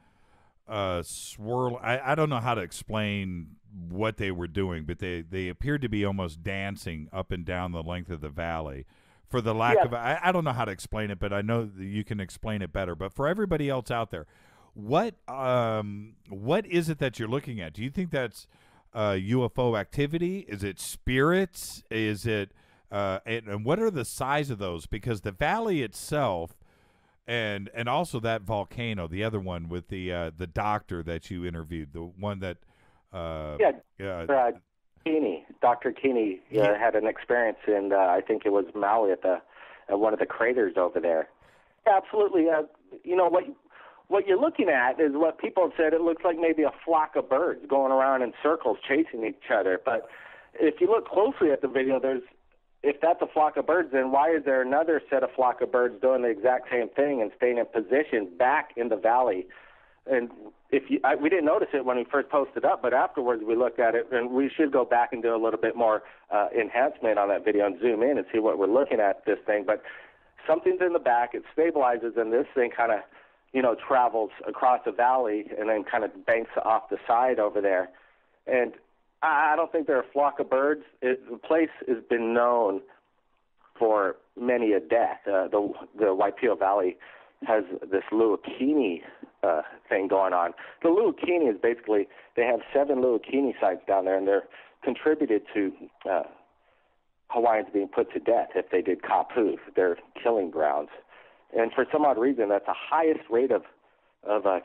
E: swirl. I don't know how to explain what they were doing, but they appeared to be almost dancing up and down the length of the valley. For the lack of, I don't know how to explain it, but I know that you can explain it better. But for everybody else out there, what is it that you're looking at? Do you think that's UFO activity? Is it spirits? Is it and what are the size of those? Because the valley itself, and also that volcano, the other one with the doctor that you interviewed, the one that
F: Dr. Keeney had an experience in I think it was Maui at one of the craters over there. Absolutely. You know what you're looking at is what people have said. It looks like maybe a flock of birds going around in circles chasing each other. But if you look closely at the video, if that's a flock of birds, then why is there another set of flock of birds doing the exact same thing and staying in position back in the valley? And we didn't notice it when we first posted up, but afterwards we looked at it, and we should go back and do a little bit more enhancement on that video and zoom in and see what we're looking at this thing. But something's in the back, it stabilizes, and this thing kind of, travels across the valley and then kind of banks off the side over there. And I don't think they're a flock of birds. The place has been known for many a death. The Waipio Valley has this Luakini thing going on. The Luakini is basically, they have 7 Luakini sites down there, and they're contributed to Hawaiians being put to death if they did kapu, their killing grounds. And for some odd reason, that's the highest rate of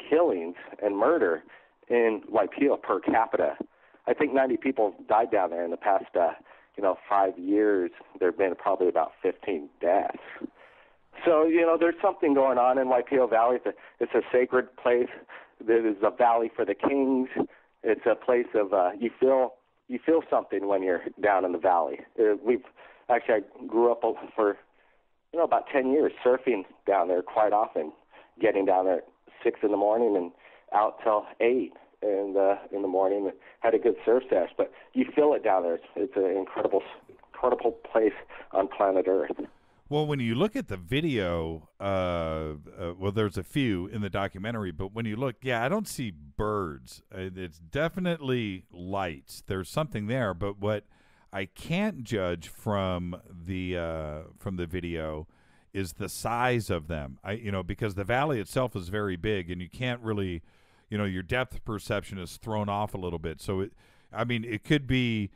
F: killings and murder in Waipio per capita. I think 90 people died down there in the past, 5 years. There have been probably about 15 deaths. So, there's something going on in Waipio Valley. It's a sacred place. It is a valley for the kings. It's a place of, you feel something when you're down in the valley. I grew up for, about 10 years surfing down there quite often, getting down there at 6 in the morning and out till 8 in the morning. And had a good surf sesh, but you feel it down there. It's an incredible place on planet Earth.
E: Well, when you look at the video, there's a few in the documentary, but when you look, I don't see birds. It's definitely lights. There's something there, but what I can't judge from the video is the size of them. Because the valley itself is very big, and you can't really, your depth perception is thrown off a little bit. So it could be,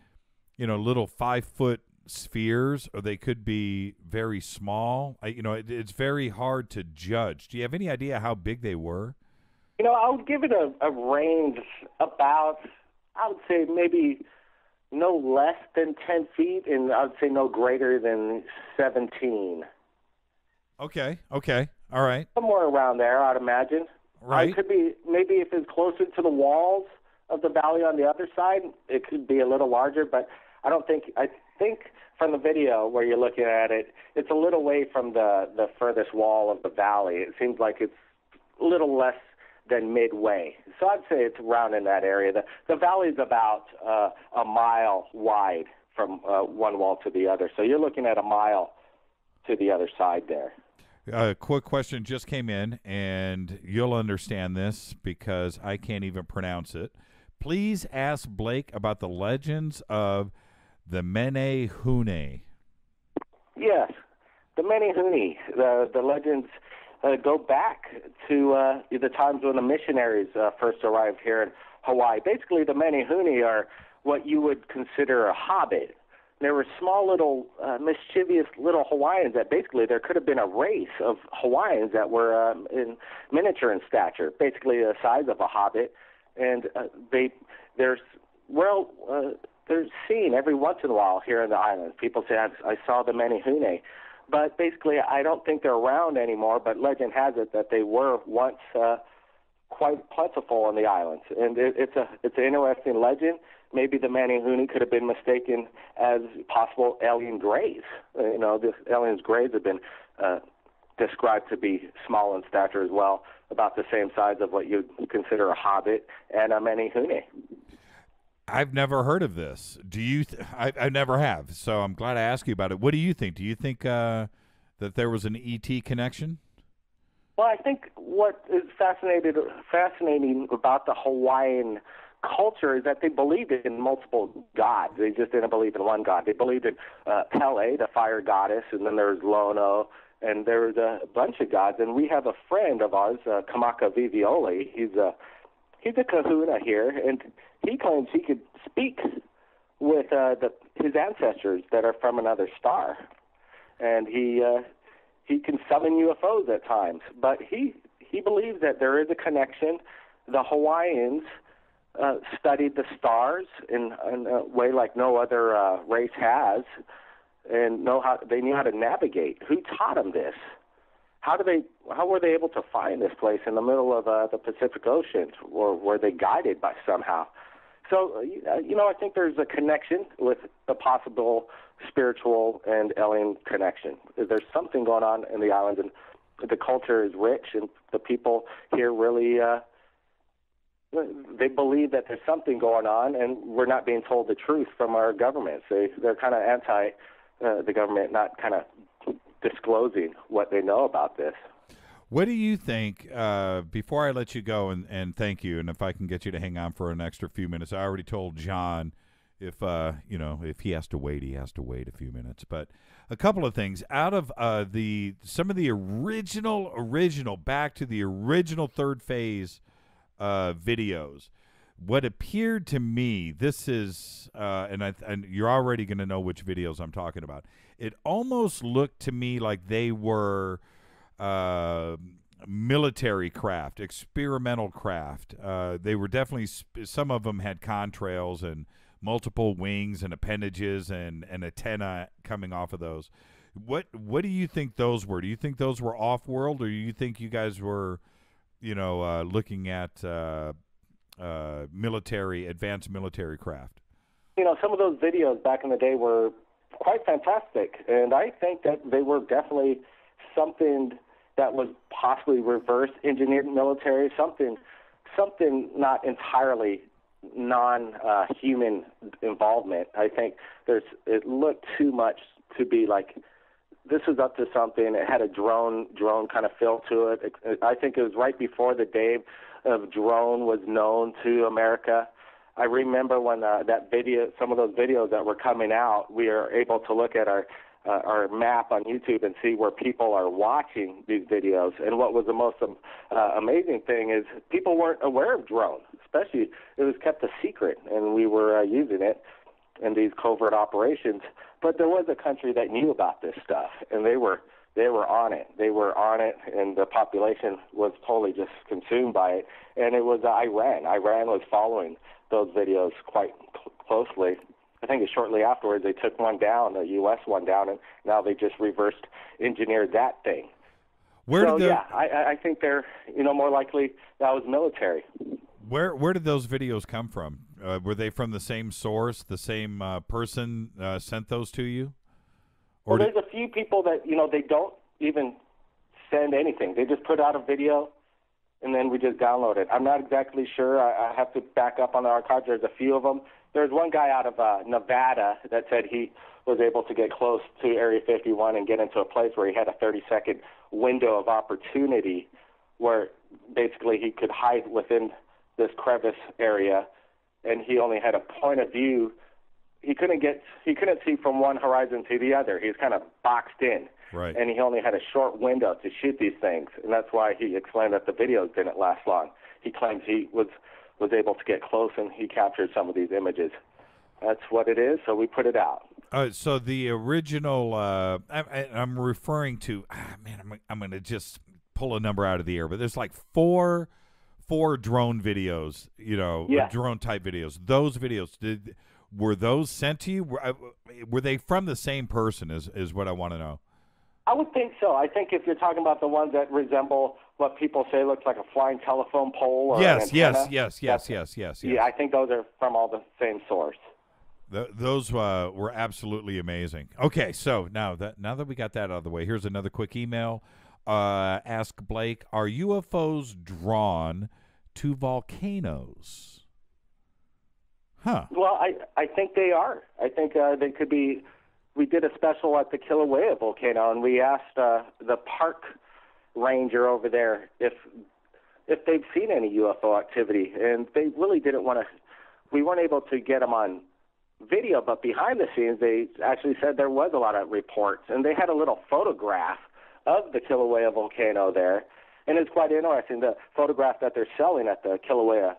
E: little 5-foot spheres, or they could be very small. It's very hard to judge. Do you have any idea how big they were?
F: I would give it a range about, I would say maybe no less than 10 feet, and I would say no greater than 17.
E: Okay. All right.
F: Somewhere around there, I'd imagine.
E: Right.
F: It could be, maybe if it's closer to the walls of the valley on the other side, it could be a little larger, but I think from the video where you're looking at it, it's a little way from the furthest wall of the valley. It seems like it's a little less than midway. So I'd say it's around in that area. The valley's about a mile wide from one wall to the other. So you're looking at a mile to the other side there.
E: A quick question just came in, and you'll understand this because I can't even pronounce it. Please ask Blake about the legends of the Menehune.
F: Yes, the Menehune. The legends go back to the times when the missionaries first arrived here in Hawaii. Basically, the Menehune are what you would consider a hobbit. There were small little mischievous little Hawaiians that basically there could have been a race of Hawaiians that were in miniature in stature, basically the size of a hobbit, and they're seen every once in a while here in the island. People say I saw the Menehune, but basically I don't think they're around anymore. But legend has it that they were once quite plentiful on the islands, and it's an interesting legend. Maybe the Menehune could have been mistaken as possible alien grays. The aliens' grays have been described to be small in stature as well, about the same size of what you'd consider a hobbit and a Menehune.
E: I've never heard of this. Do you? I never have. So I'm glad I asked you about it. What do you think? Do you think that there was an ET connection?
F: Well, I think what is fascinating about the Hawaiian culture is that they believed in multiple gods. They just didn't believe in one god. They believed in Pele, the fire goddess, and then there was Lono, and there was a bunch of gods. And we have a friend of ours, Kamaka Vivioli. He's a kahuna here, and he claims he could speak with his ancestors that are from another star, and he can summon UFOs at times. But he believes that there is a connection. The Hawaiians studied the stars in a way like no other race has, and they knew how to navigate. Who taught them this? How were they able to find this place in the middle of the Pacific Ocean, or were they guided by somehow? So, I think there's a connection with the possible spiritual and alien connection. There's something going on in the islands, and the culture is rich, and the people here really they believe that there's something going on, and we're not being told the truth from our governments. They're kind of anti the government not kind of disclosing what they know about this.
E: What do you think, before I let you go, and thank you, and if I can get you to hang on for an extra few minutes, I already told John if he has to wait, he has to wait a few minutes. But a couple of things. Out of some of the original, back to the original Third Phase videos, what appeared to me, this is, and you're already going to know which videos I'm talking about. It almost looked to me like they were military craft, experimental craft. They were definitely, some of them had contrails and multiple wings and appendages and antenna coming off of those. What do you think those were? Do you think those were off-world, or do you think you guys were, looking at advanced military craft?
F: Some of those videos back in the day were quite fantastic, and I think that they were definitely something that was possibly reverse engineered military, something not entirely non-human involvement. I think it looked too much to be like this was up to something. It had a drone kind of feel to it. I think it was right before the day of drone was known to America. I remember when some of those videos that were coming out, we were able to look at our map on YouTube and see where people are watching these videos. And what was the most amazing thing is people weren't aware of drones, especially it was kept a secret, and we were using it in these covert operations. But there was a country that knew about this stuff, and they were on it. They were on it, and the population was totally just consumed by it. And it was Iran. Iran was following those videos quite closely. I think shortly afterwards they took one down, a U.S. one down, and now they just reversed engineered that thing. I think they're more likely that was military.
E: Where did those videos come from? Were they from the same source? The same person sent those to you?
F: Or there's a few people that they don't even send anything. They just put out a video, and then we just download it. I'm not exactly sure. I have to back up on the archives. There's a few of them. There's one guy out of Nevada that said he was able to get close to Area 51 and get into a place where he had a 30-second window of opportunity where basically he could hide within this crevice area, and he only had a point of view. He couldn't see from one horizon to the other. He was kind of boxed in.
E: Right.
F: And he only had a short window to shoot these things, and that's why he explained that the videos didn't last long. He claims he was able to get close, and he captured some of these images. That's what it is, so we put it out.
E: So the original, I'm referring to, I'm going to just pull a number out of the air, but there's like four drone videos, drone type videos. Those videos, were those sent to you? Were they from the same person is what I want to know.
F: I would think so. I think if you're talking about the ones that resemble what people say looks like a flying telephone pole or an antenna, yes.
E: Yeah,
F: I think those are from all the same source.
E: Those were absolutely amazing. Okay, so now that we got that out of the way, here's another quick email. Ask Blake, are UFOs drawn to volcanoes? Huh.
F: Well, I think they are. I think they could be. We did a special at the Kilauea volcano, and we asked the park ranger over there if they've seen any UFO activity, and they really didn't want to. We weren't able to get them on video, but behind the scenes, they actually said there was a lot of reports, and they had a little photograph of the Kilauea volcano there, and it's quite interesting. The photograph that they're selling at the Kilauea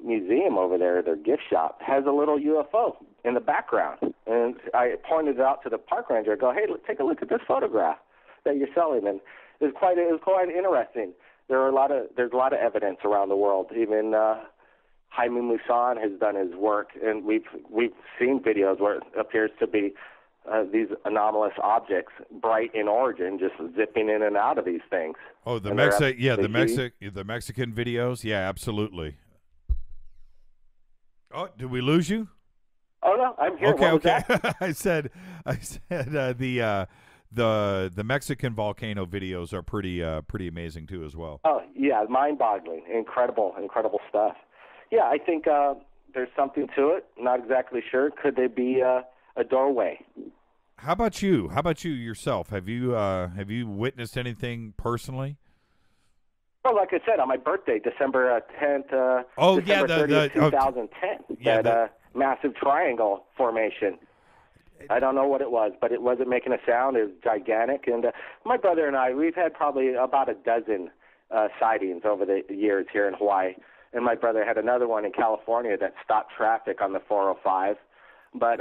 F: museum over there, their gift shop, has a little UFO in the background, and I pointed it out to the park ranger. I go, hey, take a look at this photograph that you're selling, and it was quite interesting. There's a lot of evidence around the world. Even Jaime Maussan has done his work, and we've seen videos where it appears to be these anomalous objects, bright in origin, just zipping in and out of these things.
E: Oh, the Mexican videos, yeah, absolutely. Oh, did we lose you?
F: Oh no, I'm here.
E: Okay. I said the Mexican volcano videos are pretty amazing too as well.
F: Oh yeah, mind-boggling, incredible stuff. Yeah, I think there's something to it. Not exactly sure. Could they be a doorway?
E: How about you? How about you yourself? Have you witnessed anything personally?
F: Well, like I said, on my birthday, December 10th, December 30th, 2010, that massive triangle formation. I don't know what it was, but it wasn't making a sound. It was gigantic. And my brother and I, we've had probably about a dozen sightings over the years here in Hawaii. And my brother had another one in California that stopped traffic on the 405. But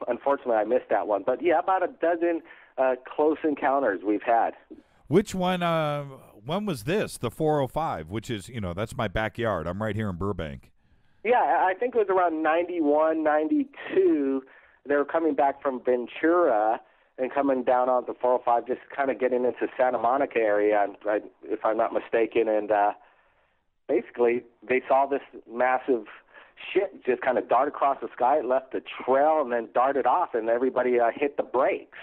F: unfortunately, I missed that one. But, yeah, about a dozen close encounters we've had.
E: Which one? When was this? The 405, which is, that's my backyard. I'm right here in Burbank.
F: Yeah, I think it was around 91, 92. They were coming back from Ventura and coming down on the 405, just kind of getting into Santa Monica area, if I'm not mistaken. And basically, they saw this massive ship just kind of dart across the sky. It left a trail and then darted off, and everybody hit the brakes.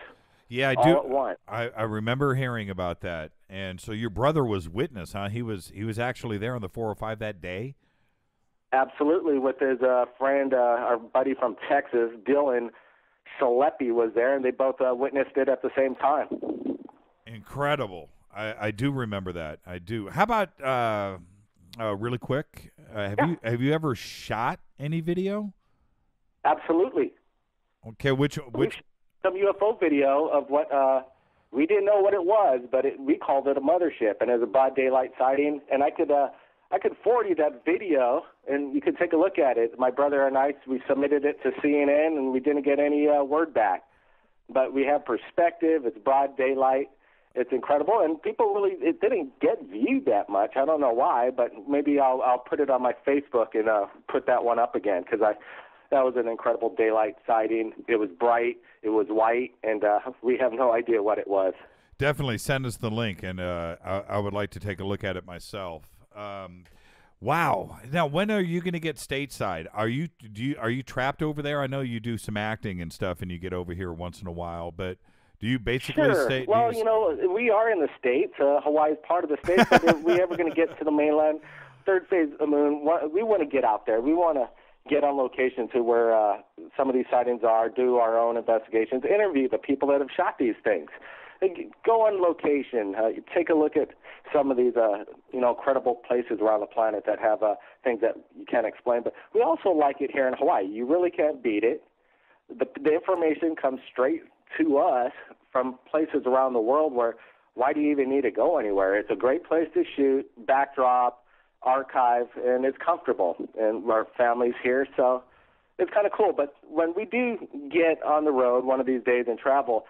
E: Yeah, I
F: all
E: do.
F: At once.
E: I remember hearing about that. And so your brother was witness, huh? He was actually there on the 405 that day?
F: Absolutely, with his friend, our buddy from Texas, Dylan Shalepi, was there, and they both witnessed it at the same time.
E: Incredible. I do remember that. I do. How about really quick? Have you ever shot any video?
F: Absolutely.
E: Okay, which
F: some UFO video of what we didn't know what it was, but we called it a mothership, and it was a broad daylight sighting. And I could forward you that video, and you could take a look at it. My brother and I, we submitted it to CNN, and we didn't get any word back. But we have perspective. It's broad daylight. It's incredible, and it didn't get viewed that much. I don't know why, but maybe I'll put it on my Facebook and put that one up again, because that was an incredible daylight sighting. It was bright, it was white, and we have no idea what it was.
E: Definitely send us the link, and I would like to take a look at it myself. Wow! Now, when are you going to get stateside? Are you trapped over there? I know you do some acting and stuff, and you get over here once in a while, but do you basically stay?
F: Well, we are in the States. Hawaii is part of the States, but if we ever going to get to the mainland, ThirdPhaseofMoon, we want to get out there. We want to get on location to where some of these sightings are, do our own investigations, interview the people that have shot these things. Go on location, take a look at some of these, credible places around the planet that have things that you can't explain. But we also like it here in Hawaii. You really can't beat it. The information comes straight to us from places around the world where why do you even need to go anywhere? It's a great place to shoot, backdrop, archive, and it's comfortable. And our family's here, so it's kind of cool. But when we do get on the road one of these days and travel,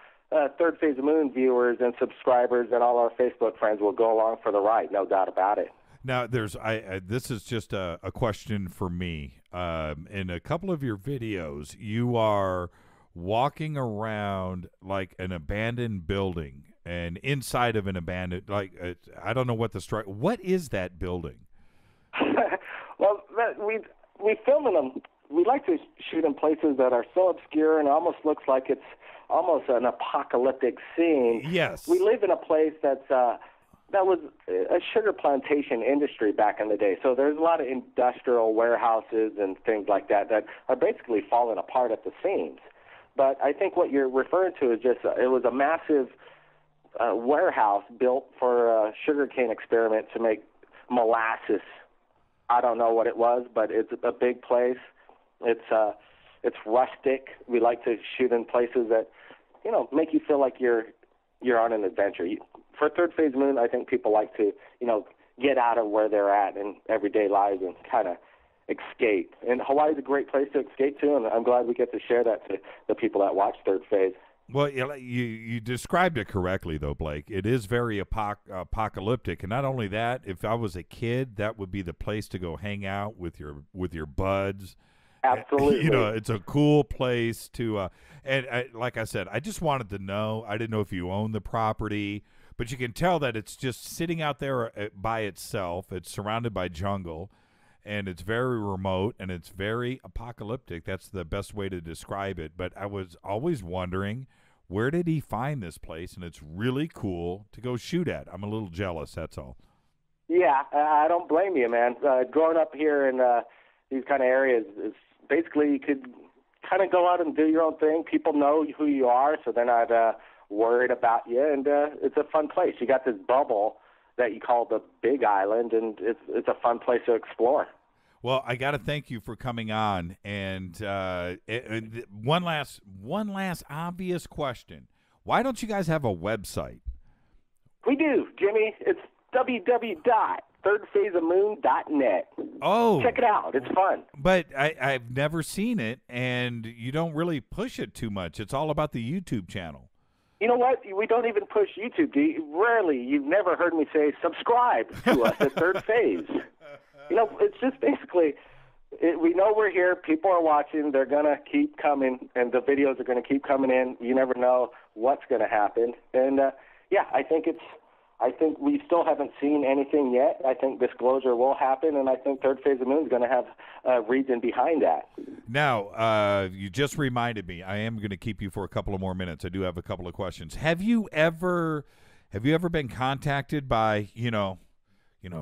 F: Third Phase of Moon viewers and subscribers and all our Facebook friends will go along for the ride, no doubt about it.
E: Now, this is just a question for me. In a couple of your videos, you are walking around like an abandoned building and inside of an abandoned, I don't know what what is that building?
F: Well, we film in them. We like to shoot in places that are so obscure and it almost looks like it's almost an apocalyptic scene.
E: Yes.
F: We live in a place that was a sugar plantation industry back in the day. So there's a lot of industrial warehouses and things like that are basically falling apart at the seams. But I think what you're referring to is just it was a massive warehouse built for a sugarcane experiment to make molasses. I don't know what it was, but it's a big place. It's rustic. We like to shoot in places that, make you feel like you're on an adventure. For Third Phase Moon, I think people like to, get out of where they're at in everyday lives and kind of escape. And Hawaii's a great place to escape to, and I'm glad we get to share that to the people that watch Third Phase.
E: Well, you described it correctly, though, Blake. It is very apocalyptic, and not only that, if I was a kid, that would be the place to go hang out with your buds.
F: Absolutely.
E: It's a cool place to, like I said, I just wanted to know. I didn't know if you own the property, but you can tell that it's just sitting out there by itself. It's surrounded by jungle, and it's very remote, and it's very apocalyptic. That's the best way to describe it. But I was always wondering, where did he find this place? And it's really cool to go shoot at. I'm a little jealous, that's all.
F: Yeah, I don't blame you, man. Growing up here in these kind of areas is basically you could kind of go out and do your own thing. People know who you are, so they're not worried about you, and it's a fun place. You got this bubble that you call the Big Island, and it's a fun place to explore.
E: Well, I got to thank you for coming on, and one last obvious question: why don't you guys have a website?
F: We do, Jimmy. It's www.thirdphaseofmoon.net.
E: Oh,
F: check it out. It's fun.
E: But I've never seen it, and you don't really push it too much. It's all about the YouTube channel.
F: You know what? We don't even push YouTube. Rarely. You've never heard me say subscribe to us at Third Phase. It's just basically, we know we're here. People are watching. They're going to keep coming, and the videos are going to keep coming in. You never know what's going to happen. And, I think we still haven't seen anything yet. I think disclosure will happen, and I think Third Phase of Moon is going to have a reason behind that.
E: Now, you just reminded me. I am going to keep you for a couple of more minutes. I do have a couple of questions. Have you ever been contacted by,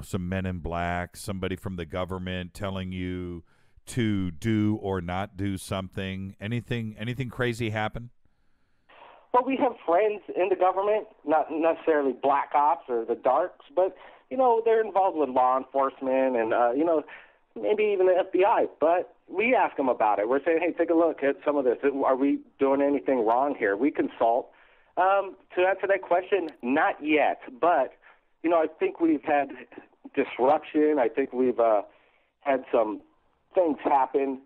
E: some men in black, somebody from the government telling you to do or not do something? Anything crazy happen?
F: Well, we have friends in the government, not necessarily black ops or the darks, but, they're involved with law enforcement and, maybe even the FBI. But we ask them about it. We're saying, hey, take a look at some of this. Are we doing anything wrong here? We consult. To answer that question, not yet. But, I think we've had disruption. I think we've had some things happen,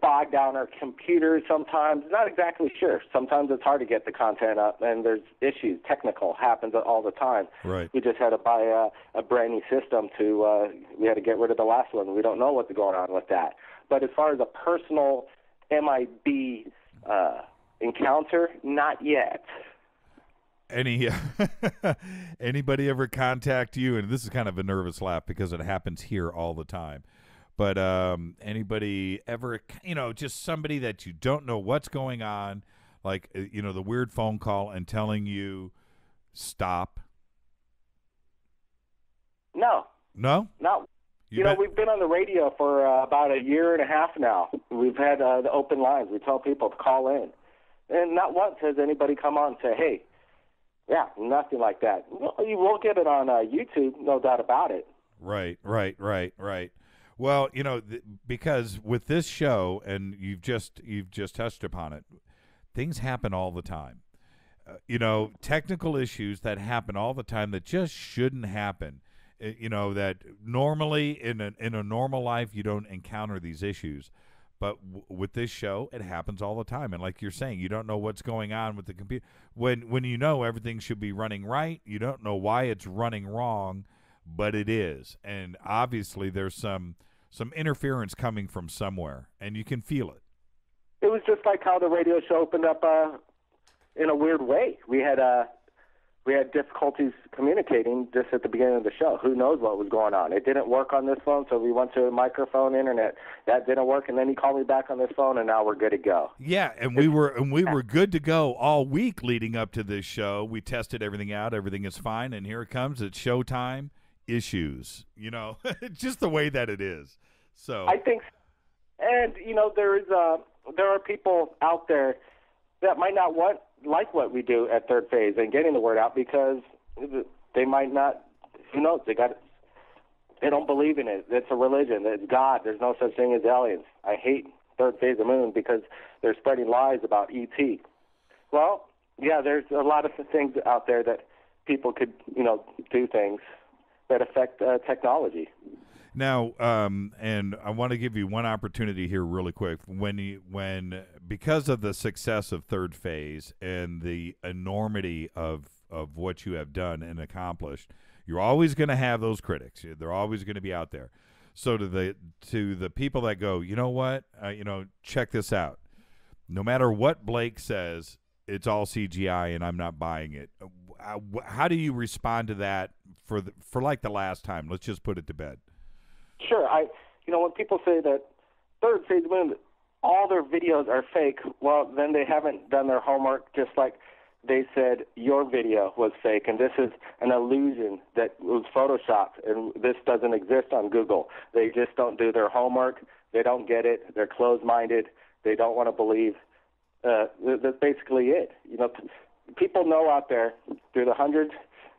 F: bog down our computers sometimes. Not exactly sure. Sometimes it's hard to get the content up, and there's issues. Technical happens all the time.
E: Right.
F: We just had to buy a brand new system we had to get rid of the last one. We don't know what's going on with that. But as far as a personal MIB encounter, not yet.
E: Anybody ever contact you? And this is kind of a nervous laugh because it happens here all the time. But anybody ever, just somebody that you don't know what's going on, like, the weird phone call and telling you stop?
F: No.
E: No?
F: No. We've been on the radio for about a year and a half now. We've had the open lines. We tell people to call in. And not once has anybody come on and say, hey, yeah, nothing like that. You will get it on YouTube, no doubt about it.
E: Right. Well, because with this show, and you've just touched upon it, things happen all the time. Technical issues that happen all the time that just shouldn't happen. That normally in a normal life you don't encounter these issues, But with this show, it happens all the time. And like you're saying, you don't know what's going on with the computer. When you know everything should be running right, you don't know why it's running wrong, but it is. And obviously there's some interference coming from somewhere, and you can feel it.
F: It was just like how the radio show opened up in a weird way. We had difficulties communicating just at the beginning of the show. Who knows what was going on? It didn't work on this phone, so we went to a microphone, internet. That didn't work, and then he called me back on this phone, and now we're good to go.
E: Yeah, and we were good to go all week leading up to this show. We tested everything out. Everything is fine, and here it comes. It's showtime. Issues, just the way that it is. So
F: I think, and there are people out there that might not like what we do at Third Phase and getting the word out because they might not. Who knows? They don't believe in it. It's a religion. It's God. There's no such thing as aliens. I hate ThirdPhaseofMoon because they're spreading lies about ET. Well, yeah, there's a lot of things out there that people could do things that affect technology.
E: Now, and I want to give you one opportunity here really quick. Because of the success of Third Phase and the enormity of what you have done and accomplished, you're always going to have those critics. They're always going to be out there. So to the people that go, you know what, check this out. No matter what Blake says, it's all CGI and I'm not buying it. How do you respond to that for like the last time? Let's just put it to bed.
F: Sure. When people say that Third Phase Moon, all their videos are fake, well, then they haven't done their homework, just like they said your video was fake, and this is an illusion that was photoshopped, and this doesn't exist on Google. They just don't do their homework. They don't get it. They're closed-minded. They don't want to believe. That's basically it. People know out there, through the hundreds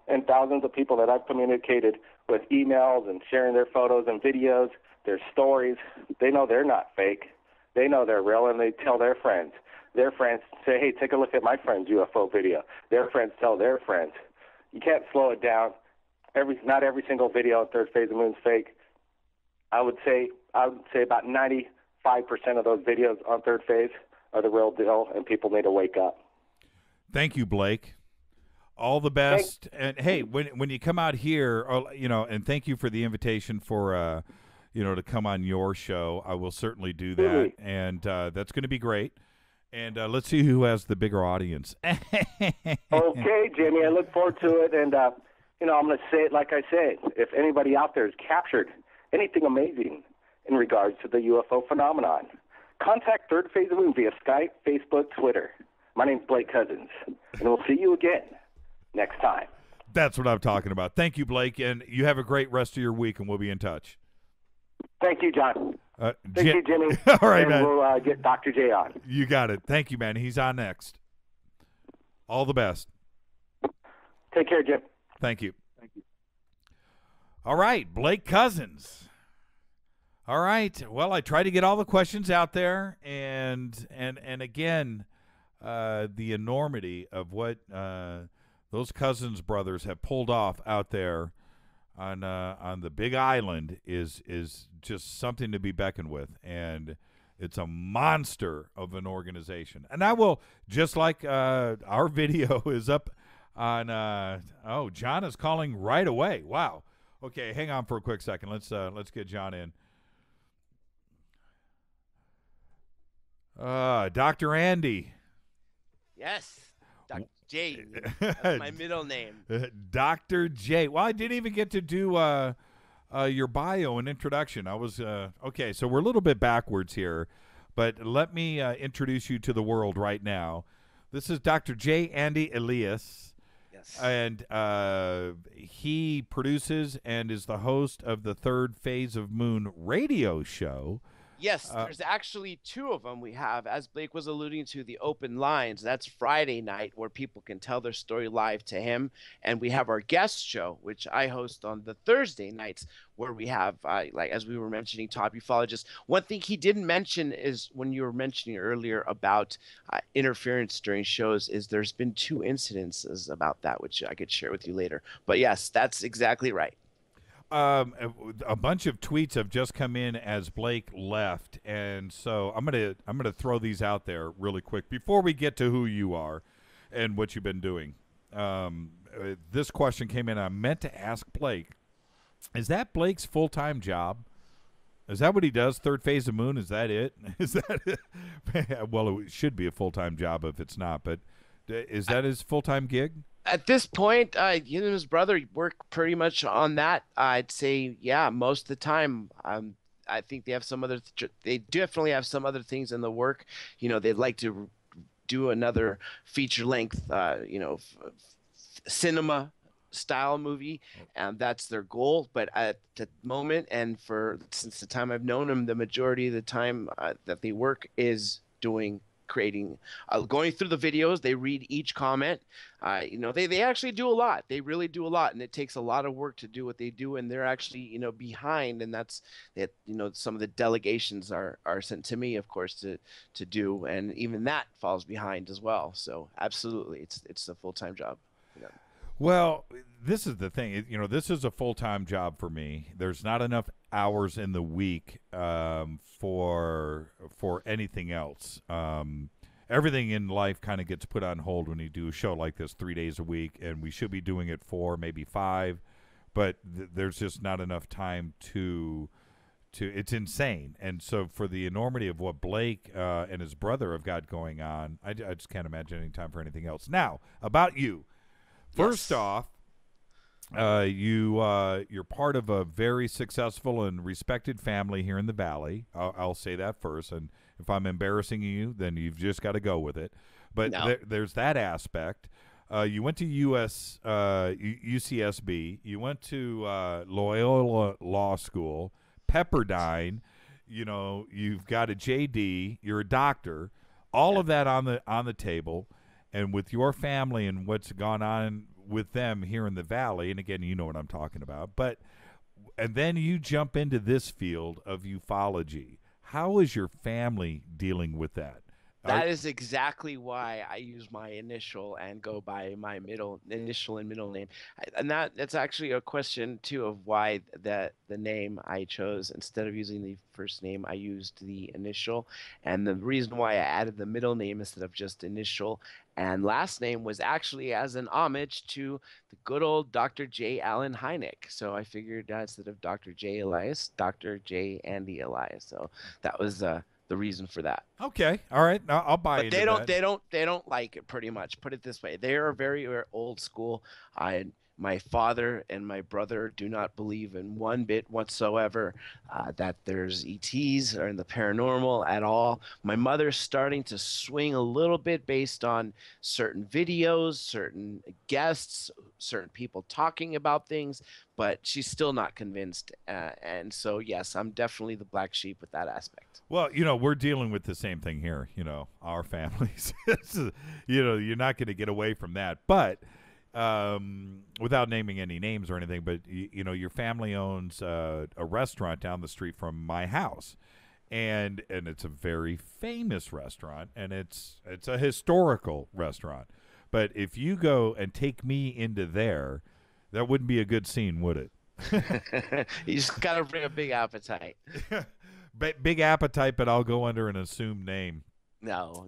F: and thousands of people that I've communicated with emails and sharing their photos and videos, their stories, they know they're not fake. They know they're real, and they tell their friends. Their friends say, hey, take a look at my friend's UFO video. Their friends tell their friends. You can't slow it down. Not every single video on Third Phase of Moon is fake. I would say about 95% of those videos on Third Phase are the real deal, and people need to wake up.
E: Thank you, Blake. All the best. And hey, when you come out here, and thank you for the invitation for to come on your show. I will certainly do that, and that's going to be great. And let's see who has the bigger audience.
F: Okay, Jimmy, I look forward to it. And I'm going to say it like I say it. If anybody out there has captured anything amazing in regards to the UFO phenomenon, contact Third Phase of Moon via Skype, Facebook, Twitter. My name's Blake Cousins, and we'll see you again next time.
E: That's what I'm talking about. Thank you, Blake, and you have a great rest of your week, and we'll be in touch.
F: Thank you, John. Thank you, Jimmy.
E: All right,
F: and
E: man.
F: We'll get Dr. J on.
E: You got it. Thank you, man. He's on next. All the best.
F: Take care, Jim.
E: Thank you. All right, Blake Cousins. All right. Well, I tried to get all the questions out there, and again, the enormity of what those Cousins brothers have pulled off out there on the Big Island is just something to be beckoned with, and it's a monster of an organization. And I will, just like our video is up on. John is calling right away. Wow. Okay, hang on for a quick second. Let's get John in. Dr. Andy.
M: Yes, Dr. J. That's my middle name.
E: Dr. J. Well, I didn't even get to do your bio and introduction. I was okay. So we're a little bit backwards here, but let me introduce you to the world right now. This is Dr. J. Andy Ilias.
M: Yes.
E: And he produces and is the host of the Third Phase of Moon radio show.
M: Yes, there's actually two of them we have. As Blake was alluding to, the open lines. That's Friday night where people can tell their story live to him. And we have our guest show, which I host on the Thursday nights, where we have, like as we were mentioning, top ufologists. One thing he didn't mention is when you were mentioning earlier about interference during shows, is there's been 2 incidences about that, which I could share with you later. But yes, that's exactly right.
E: a bunch of tweets have just come in as Blake left, and so I'm gonna throw these out there really quick before we get to who you are and what you've been doing. This question came in. I meant to ask Blake, is that Blake's full-time job? Is that what he does? Third Phase of Moon? Is that it? Is that it? Well, it should be a full-time job if it's not, but is that his full-time gig?
M: At this point, he and his brother work pretty much on that. I'd say, yeah, most of the time. I think they have some other. They definitely have some other things in the work. They'd like to do another feature-length, cinema style movie, and that's their goal. But at the moment, and since the time I've known them, the majority of the time that they work is creating, going through the videos. They read each comment. They actually do a lot. They really do a lot, and it takes a lot of work to do what they do, and they're actually behind, and that's that. Some of the delegations are sent to me, of course, to do, and even that falls behind as well. So absolutely, it's a full-time job.
E: Well, this is the thing. This is a full-time job for me. There's not enough hours in the week for anything else. Everything in life kind of gets put on hold when you do a show like this 3 days a week, and we should be doing it 4, maybe 5, but there's just not enough time to it's insane. And so for the enormity of what Blake and his brother have got going on, I just can't imagine any time for anything else. Now, about you. First off, you're part of a very successful and respected family here in the Valley. I'll say that first, and if I'm embarrassing you, then you've just got to go with it. But there's that aspect. You went to UCSB. You went to Loyola Law School, Pepperdine. You've got a JD. You're a doctor. All of that on the table. And with your family and what's gone on with them here in the Valley, and again, you know what I'm talking about, and then you jump into this field of ufology. How is your family dealing with that?
M: That is exactly why I use my initial and go by my initial and middle name. And that's actually a question too of why the name I chose instead of using the first name, I used the initial. And the reason why I added the middle name instead of just initial and last name was actually as an homage to the good old Dr. J. Allen Hynek. So I figured instead of Dr. J. Elias, Dr. J. Andy Elias. So that was the reason for that.
E: Okay, all right, I'll buy into that.
M: They don't like it. Pretty much, put it this way: they are very old school. My father and my brother do not believe in one bit whatsoever that there's ETs or in the paranormal at all. My mother's starting to swing a little bit based on certain videos, certain guests, certain people talking about things, but she's still not convinced. And so, yes, I'm definitely the black sheep with that aspect.
E: Well, we're dealing with the same thing here, our families. You're not going to get away from that. But without naming any names or anything, but your family owns a restaurant down the street from my house, and it's a very famous restaurant, and it's a historical restaurant. But if you go and take me into there, that wouldn't be a good scene, would it?
M: You just gotta bring a big appetite.
E: Big appetite, but I'll go under an assumed name.
M: No,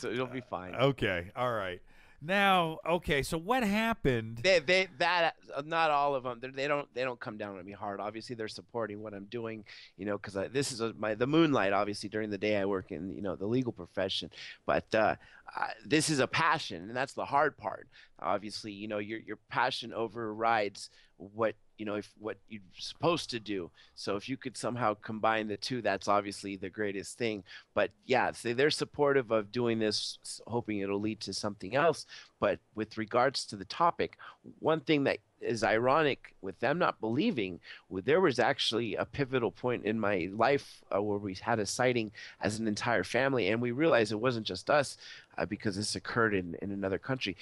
M: it'll be fine.
E: Okay, all right. Now, okay, so what happened?
M: That not all of them. They don't come down on me hard. Obviously, they're supporting what I'm doing, because this is the moonlight. Obviously, during the day I work in the legal profession, but this is a passion, and that's the hard part. Obviously, your passion overrides what what you're supposed to do. So if you could somehow combine the two, that's obviously the greatest thing. But yeah, so they're supportive of doing this, hoping it'll lead to something else. But with regards to the topic, one thing that is ironic with them not believing, there was actually a pivotal point in my life where we had a sighting as an entire family, and we realized it wasn't just us because this occurred in another country.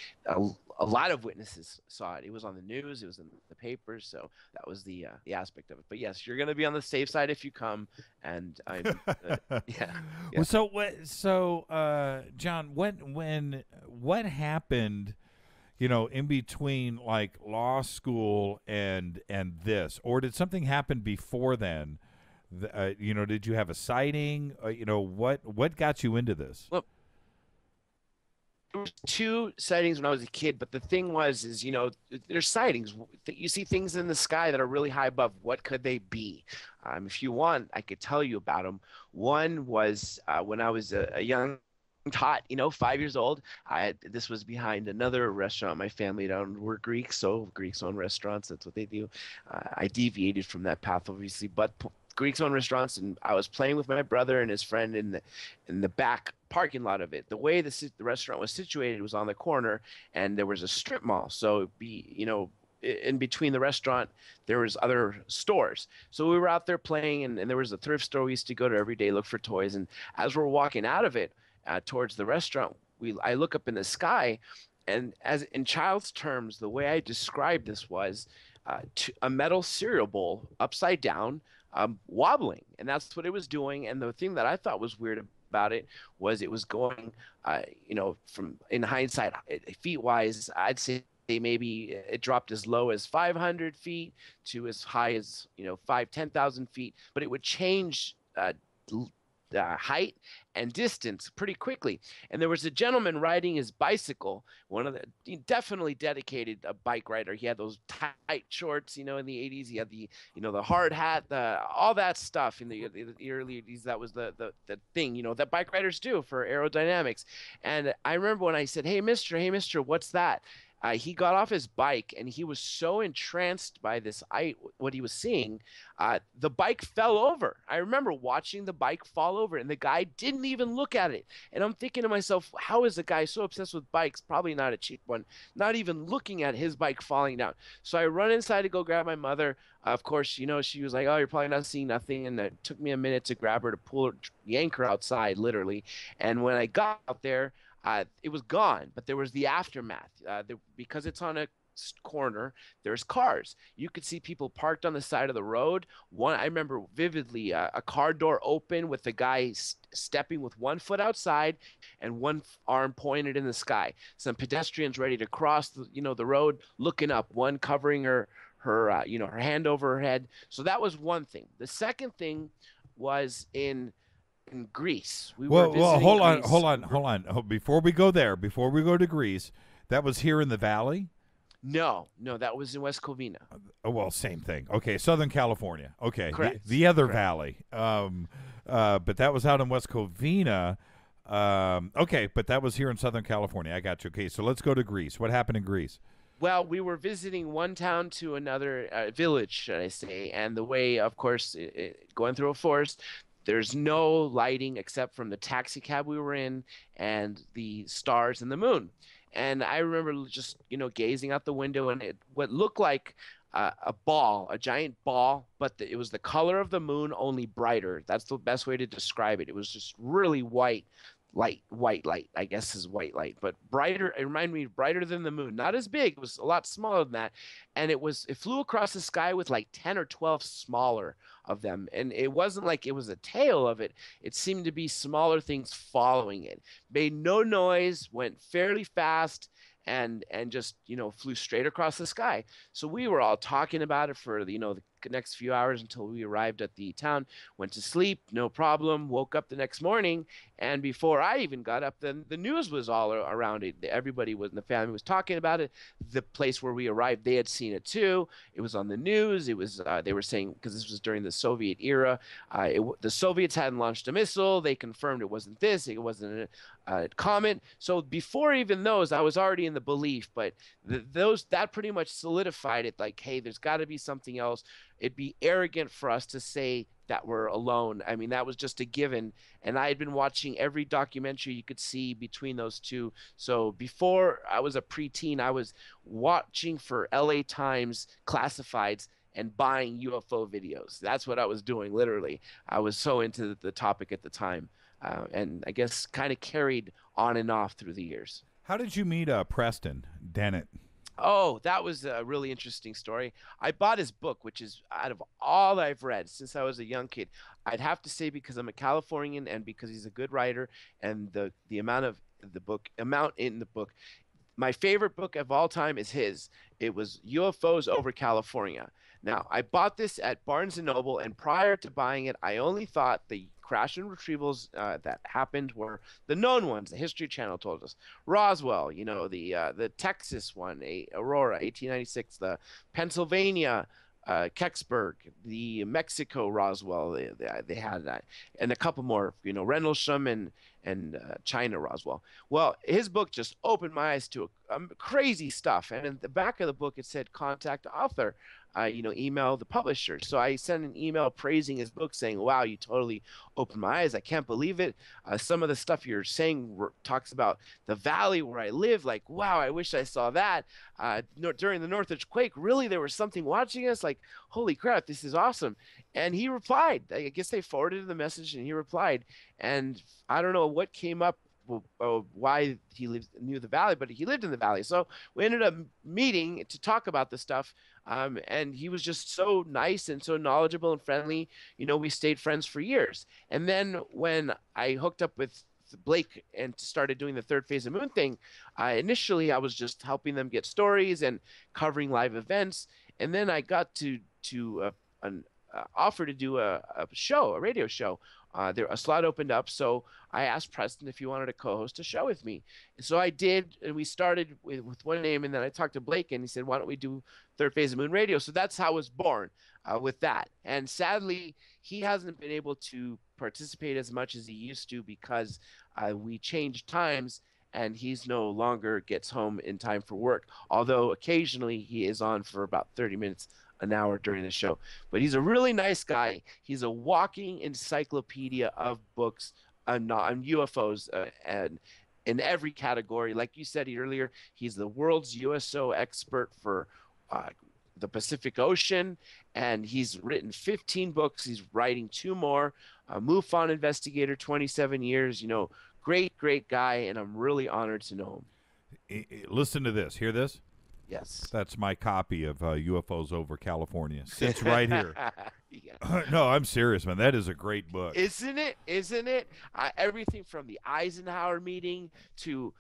M: A lot of witnesses saw it. It was on the news. It was in the papers. So that was the aspect of it. But yes, you're going to be on the safe side if you come. And I'm, yeah.
E: Well, so John, what happened? in between like law school and this, or did something happen before then? Did you have a sighting? What got you into this?
M: Well, there was 2 sightings when I was a kid, but the thing is, there's sightings. You see things in the sky that are really high above. What could they be? If you want, I could tell you about them. One was when I was a young tot, 5 years old. This was behind another restaurant. My family we're Greeks, so Greeks own restaurants. That's what they do. I deviated from that path, obviously, but Greeks own restaurants, and I was playing with my brother and his friend in the back parking lot of it. The way the restaurant was situated was on the corner, and there was a strip mall. So in between the restaurant, there was other stores. So we were out there playing, and there was a thrift store we used to go to every day, look for toys. And as we're walking out of it towards the restaurant, I look up in the sky, and as in child's terms, the way I described this was a metal cereal bowl upside down, wobbling, and that's what it was doing. And the thing that I thought was weird about it was it was going, from in hindsight, feet wise, I'd say maybe it dropped as low as 500 feet to as high as 10,000 feet, but it would change height and distance pretty quickly. And there was a gentleman riding his bicycle, definitely dedicated a bike rider. He had those tight shorts, in the 80s. He had the hard hat, all that stuff in the early 80s. That was the thing, that bike riders do for aerodynamics. And I remember when I said, hey, mister, what's that? He got off his bike, and he was so entranced by what he was seeing. The bike fell over. I remember watching the bike fall over, and the guy didn't even look at it. And I'm thinking to myself, how is a guy so obsessed with bikes, probably not a cheap one, not even looking at his bike falling down? So I run inside to go grab my mother. Of course, she was like, oh, you're probably not seeing nothing. And it took me a minute to grab her, to yank her outside, literally. And when I got out there, it was gone, but there was the aftermath. Because it's on a corner, there's cars. You could see people parked on the side of the road. I remember vividly a car door open with the guy stepping with one foot outside and one arm pointed in the sky. Some pedestrians ready to cross the road, looking up, one covering her hand over her head. So that was one thing. The second thing was in Greece.
E: Hold on. Before we go to Greece, that was here in the valley?
M: No, that was in West Covina.
E: Well, same thing. Okay, Southern California. Okay,
M: correct.
E: The other valley. But that was out in West Covina. Okay, but that was here in Southern California. I got you. Okay, so let's go to Greece. What happened in Greece?
M: Well, we were visiting one town to another village, should I say, and the way, of course, going through a forest. There's no lighting except from the taxi cab we were in and the stars and the moon. And I remember just, gazing out the window, and what looked like a giant ball, but it was the color of the moon, only brighter. That's the best way to describe it. It was just really white light, I guess is white light, but brighter. It reminded me brighter than the moon. Not as big. It was a lot smaller than that. And it flew across the sky with like 10 or 12 smaller of them. And it wasn't like it was a tail of it. It seemed to be smaller things following it. Made no noise, went fairly fast, and just, flew straight across the sky. So we were all talking about it for, the next few hours until we arrived at the town, went to sleep, no problem, woke up the next morning, and before I even got up, then the news was all around it. Everybody in the family was talking about it. The place where we arrived, they had seen it too. It was on the news. It was they were saying, because this was during the Soviet era, the Soviets hadn't launched a missile. They confirmed it wasn't this. It wasn't a comet. So before even those, I was already in the belief, but that pretty much solidified it. Like, hey, there's got to be something else. It'd be arrogant for us to say that we're alone. I mean, that was just a given. And I had been watching every documentary you could see between those two. So before I was a preteen, I was watching for LA Times classifieds and buying UFO videos. That's what I was doing, literally. I was so into the topic at the time. And I guess kind of carried on and off through the years.
E: How did you meet Preston Dennett?
M: Oh, that was a really interesting story. I bought his book, which is, out of all I've read since I was a young kid, I'd have to say, because I'm a Californian and because he's a good writer, and the amount in the book, My favorite book of all time is his. It was UFOs over California. Now, I bought this at Barnes & Noble, and prior to buying it, I only thought the crash and retrievals that happened were the known ones. The History Channel told us. Roswell, the Texas one, Aurora, 1896, the Pennsylvania Kecksburg, the Mexico Roswell, they had that, and a couple more, Rendlesham and China Roswell. Well, his book just opened my eyes to crazy stuff. And in the back of the book, it said contact author, email the publisher. So I sent an email praising his book saying, wow, you totally opened my eyes. I can't believe it. Some of the stuff you're saying talks about the valley where I live. Like, wow, I wish I saw that. During the Northridge quake, really, there was something watching us. Like, holy crap, this is awesome. And he replied. I guess they forwarded the message, and he replied. And I don't know what came up, why he knew the valley, but he lived in the valley. So we ended up meeting to talk about the stuff. And he was just so nice and so knowledgeable and friendly. We stayed friends for years. And then when I hooked up with Blake and started doing the Third Phase of Moon thing, initially I was just helping them get stories and covering live events. And then I got to an offer to do a radio show. A slot opened up, so I asked Preston if he wanted to co-host a show with me. And so I did, and we started with one name, and then I talked to Blake, and he said, why don't we do Third Phase of Moon Radio? So that's how I was born with that. And sadly, he hasn't been able to participate as much as he used to because we changed times, and he's no longer gets home in time for work, although occasionally he is on for about 30 minutes an hour during the show. But he's a really nice guy. He's a walking encyclopedia of books on UFOs and in every category. Like you said earlier, he's the world's USO expert for the Pacific Ocean, and he's written 15 books. He's writing 2 more. MUFON investigator, 27 years. Great guy, and I'm really honored to know him.
E: Listen to this. Hear this?
M: Yes.
E: That's my copy of UFOs over California. Sits right here.
M: Yeah.
E: No, I'm serious, man. That is a great book.
M: Isn't it? Everything from the Eisenhower meeting to,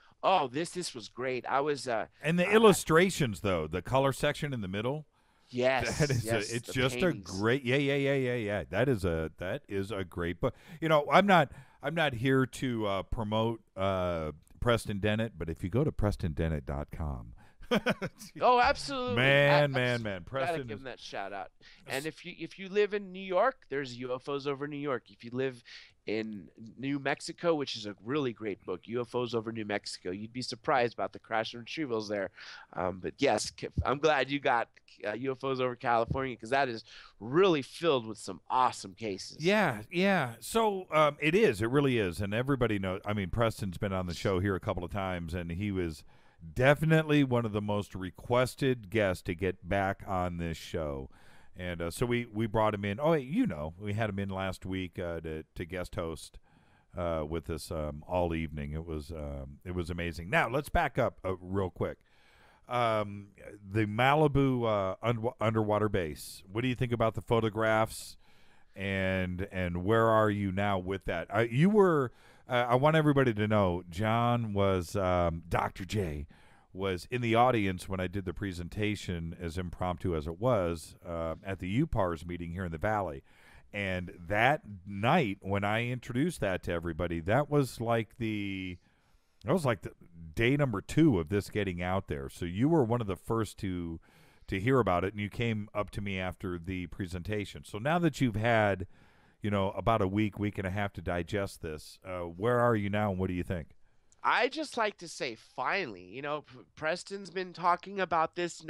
M: this was great. I was
E: and the illustrations, though, the color section in the middle.
M: Yes,
E: it's just
M: paintings.
E: a great yeah. That is a great book. I'm not here to promote Preston Dennett, but if you go to PrestonDennett.com.
M: Oh, absolutely,
E: man. Preston,
M: gotta give him that shout out. And if you live in New York, there's UFOs over New York. If you live in New Mexico, which is a really great book, UFOs over New Mexico, you'd be surprised about the crash and retrievals there. But yes, I'm glad you got UFOs over California, because that is really filled with some awesome cases.
E: Yeah. So it really is, and everybody knows. I mean, Preston's been on the show here a couple of times, and he was definitely one of the most requested guests to get back on this show. And so we brought him in. We had him in last week to guest host with us all evening. It was amazing. Now let's back up real quick. The Malibu underwater base. What do you think about the photographs? And where are you now with that? You were. I want everybody to know, John was, Dr. J was in the audience when I did the presentation, as impromptu as it was, at the UPARS meeting here in the Valley. And that night, when I introduced that to everybody, that was like the day number 2 of this getting out there. So you were one of the first to hear about it, and you came up to me after the presentation. So now that you've had about a week and a half to digest this, where are you now, and what do you think?
M: I just like to say, finally, Preston's been talking about this.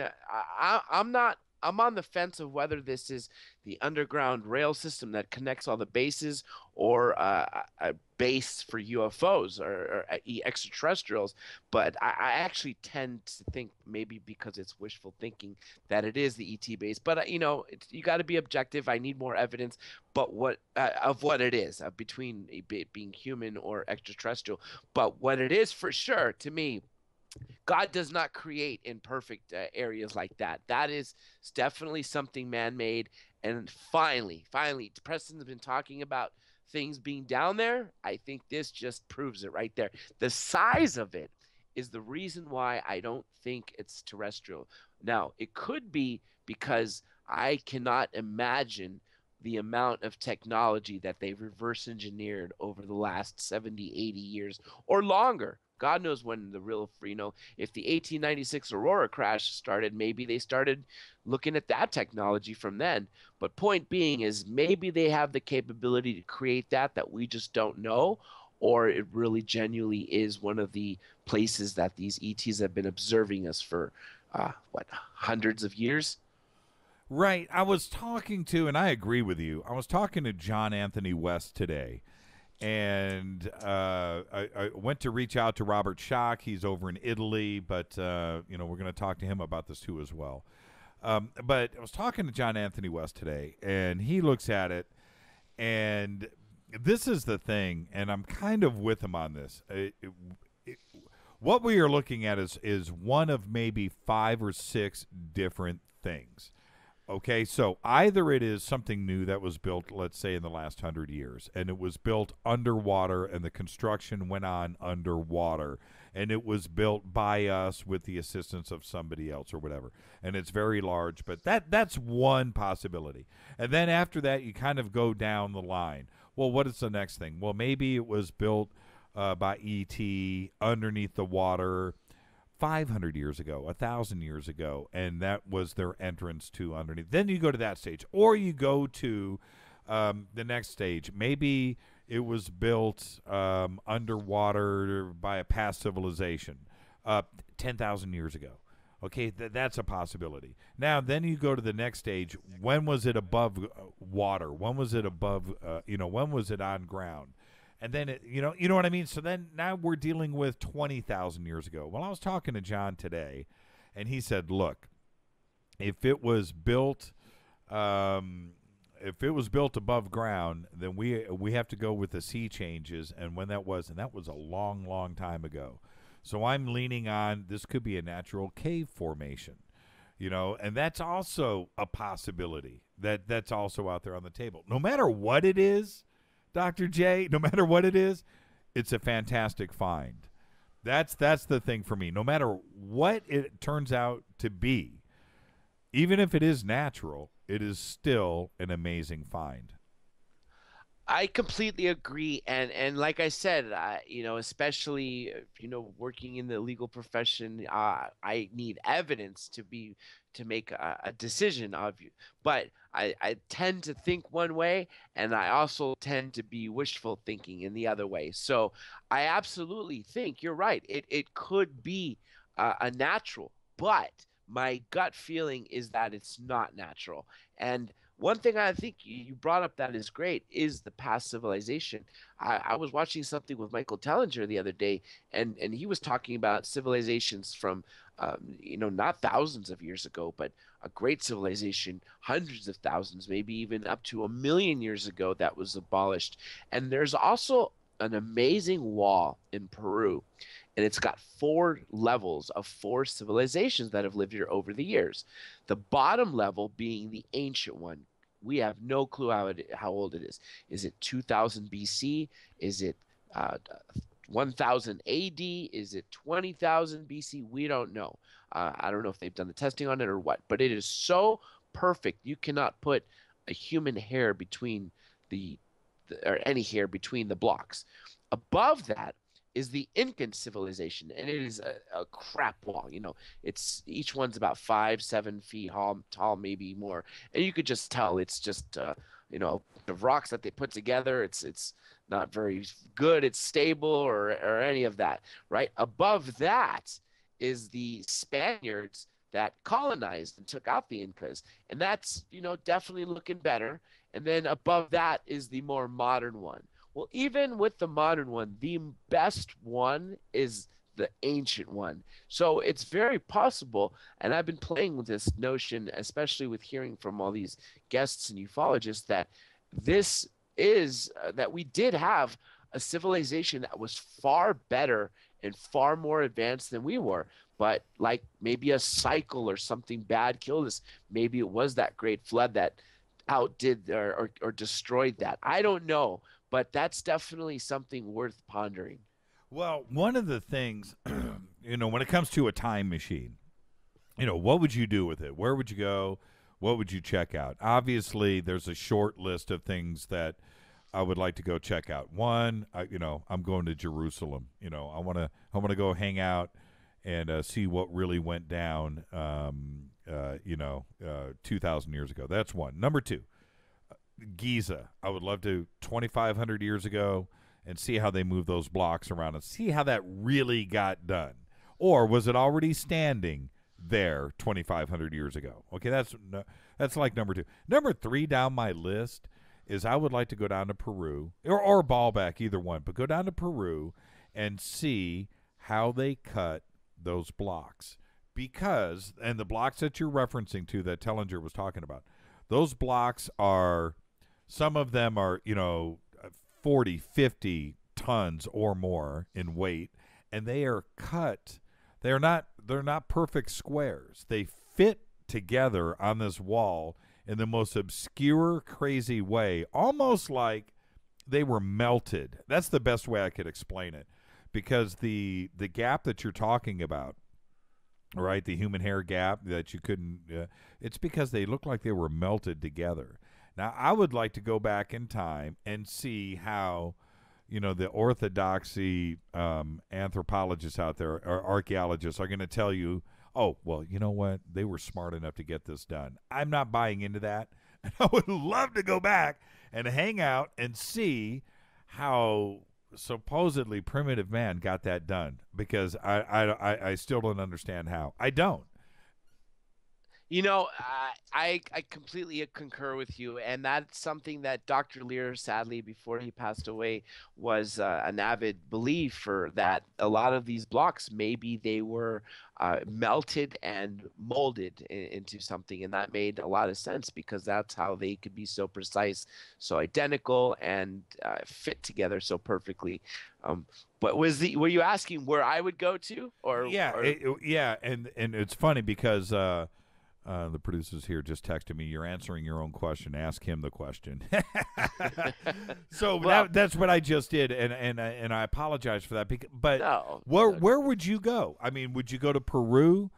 M: I'm on the fence of whether this is the underground rail system that connects all the bases, or a base for UFOs or extraterrestrials. But I actually tend to think, maybe because it's wishful thinking, that it is the ET base. But you got to be objective. I need more evidence. But what it is, between being human or extraterrestrial. But what it is for sure, to me, God does not create in perfect areas like that. That is definitely something man-made. And finally, Preston's been talking about things being down there. I think this just proves it right there. The size of it is the reason why I don't think it's terrestrial. Now, it could be because I cannot imagine the amount of technology that they've reverse engineered over the last 70, 80 years or longer. God knows when the real, if the 1896 Aurora crash started, maybe they started looking at that technology from then. But point being is maybe they have the capability to create that we just don't know, or it really genuinely is one of the places that these ETs have been observing us for, hundreds of years?
E: Right. I was talking to, and I agree with you, I was talking to John Anthony West today, and I went to reach out to Robert Schock. He's over in Italy, but, we're going to talk to him about this too as well. But I was talking to John Anthony West today, and he looks at it, and this is the thing, and I'm kind of with him on this. What we are looking at is one of maybe 5 or 6 different things. Okay, so either it is something new that was built, let's say, in the last 100 years, and it was built underwater, and the construction went on underwater, and it was built by us with the assistance of somebody else or whatever, and it's very large, but that's one possibility. And then after that, you kind of go down the line. Well, what is the next thing? Well, maybe it was built by ET underneath the water 500 years ago, 1,000 years ago, and that was their entrance to underneath. Then you go to that stage, or you go to the next stage. Maybe it was built underwater by a past civilization 10,000 years ago. Okay, that's a possibility. Now, then you go to the next stage. When was it above water? When was it above, when was it on ground? And then, you know what I mean? So then now we're dealing with 20,000 years ago. Well, I was talking to John today, and he said, look, if it was built above ground, then we have to go with the sea changes and when that was, and that was a long, long time ago. So I'm leaning on this could be a natural cave formation, and that's also a possibility that's also out there on the table. No matter what it is, Dr. J, no matter what it is, it's a fantastic find. That's the thing for me. No matter what it turns out to be, even if it is natural, it is still an amazing find.
M: I completely agree, and like I said, especially working in the legal profession, I need evidence to make a decision of you. But I tend to think one way, and I also tend to be wishful thinking in the other way. So I absolutely think you're right. It could be a natural, but my gut feeling is that it's not natural. And one thing I think you brought up that is great is the past civilization. I was watching something with Michael Tellinger the other day, and he was talking about civilizations from, not thousands of years ago, but a great civilization, hundreds of thousands, maybe even up to 1 million years ago that was abolished. And there's also an amazing wall in Peru, and it's got 4 levels of 4 civilizations that have lived here over the years. The bottom level being the ancient one. We have no clue how old it is. Is it 2000 BC? Is it 1000 AD? Is it 20,000 BC? We don't know. I don't know if they've done the testing on it or what, but it is so perfect. You cannot put a human hair between or any hair between the blocks. Above that is the Incan civilization, and it is a crap wall. It's each one's about 5-7 feet tall, maybe more, and you could just tell it's just the rocks that they put together. It's not very good. It's stable or any of that. Right above that is the Spaniards that colonized and took out the Incas, and that's definitely looking better. And then above that is the more modern one. Well, even with the modern one, the best one is the ancient one. So it's very possible, and I've been playing with this notion, especially with hearing from all these guests and ufologists, that this is that we did have a civilization that was far better and far more advanced than we were. But like maybe a cycle or something bad killed us. Maybe it was that great flood that outdid or destroyed that. I don't know. But that's definitely something worth pondering.
E: Well, one of the things when it comes to a time machine, what would you do with it? Where would you go? What would you check out? Obviously, there's a short list of things that I would like to go check out. One, I'm going to Jerusalem. I want to go hang out and see what really went down, 2,000 years ago. That's one. Number two, Giza. I would love to 2,500 years ago and see how they moved those blocks around and see how that really got done. Or was it already standing there 2,500 years ago? Okay, that's like number two. Number three down my list is I would like to go down to Peru or Baalbek, either one, but go down to Peru and see how they cut those blocks. Because, and the blocks that you're referencing to that Tellinger was talking about, those blocks are, some of them are, 40, 50 tons or more in weight, and they are cut. They're not perfect squares. They fit together on this wall in the most obscure, crazy way, almost like they were melted. That's the best way I could explain it, because the gap that you're talking about, right, the human hair gap that you couldn't, it's because they look like they were melted together. Now, I would like to go back in time and see how, the orthodoxy anthropologists out there or archaeologists are going to tell you, oh, well, you know what? They were smart enough to get this done. I'm not buying into that. And I would love to go back and hang out and see how supposedly primitive man got that done, because I still don't understand how. I don't.
M: I completely concur with you, and that's something that Dr. Lear, sadly, before he passed away, was an avid believer, that a lot of these blocks, maybe they were melted and molded into something, and that made a lot of sense, because that's how they could be so precise, so identical, and fit together so perfectly. But were you asking where I would go to, or
E: and it's funny because. The producers here just texted me, you're answering your own question. Ask him the question. So that's what I just did, and I apologize for that. But no, where would you go? I mean, would you go to Peru?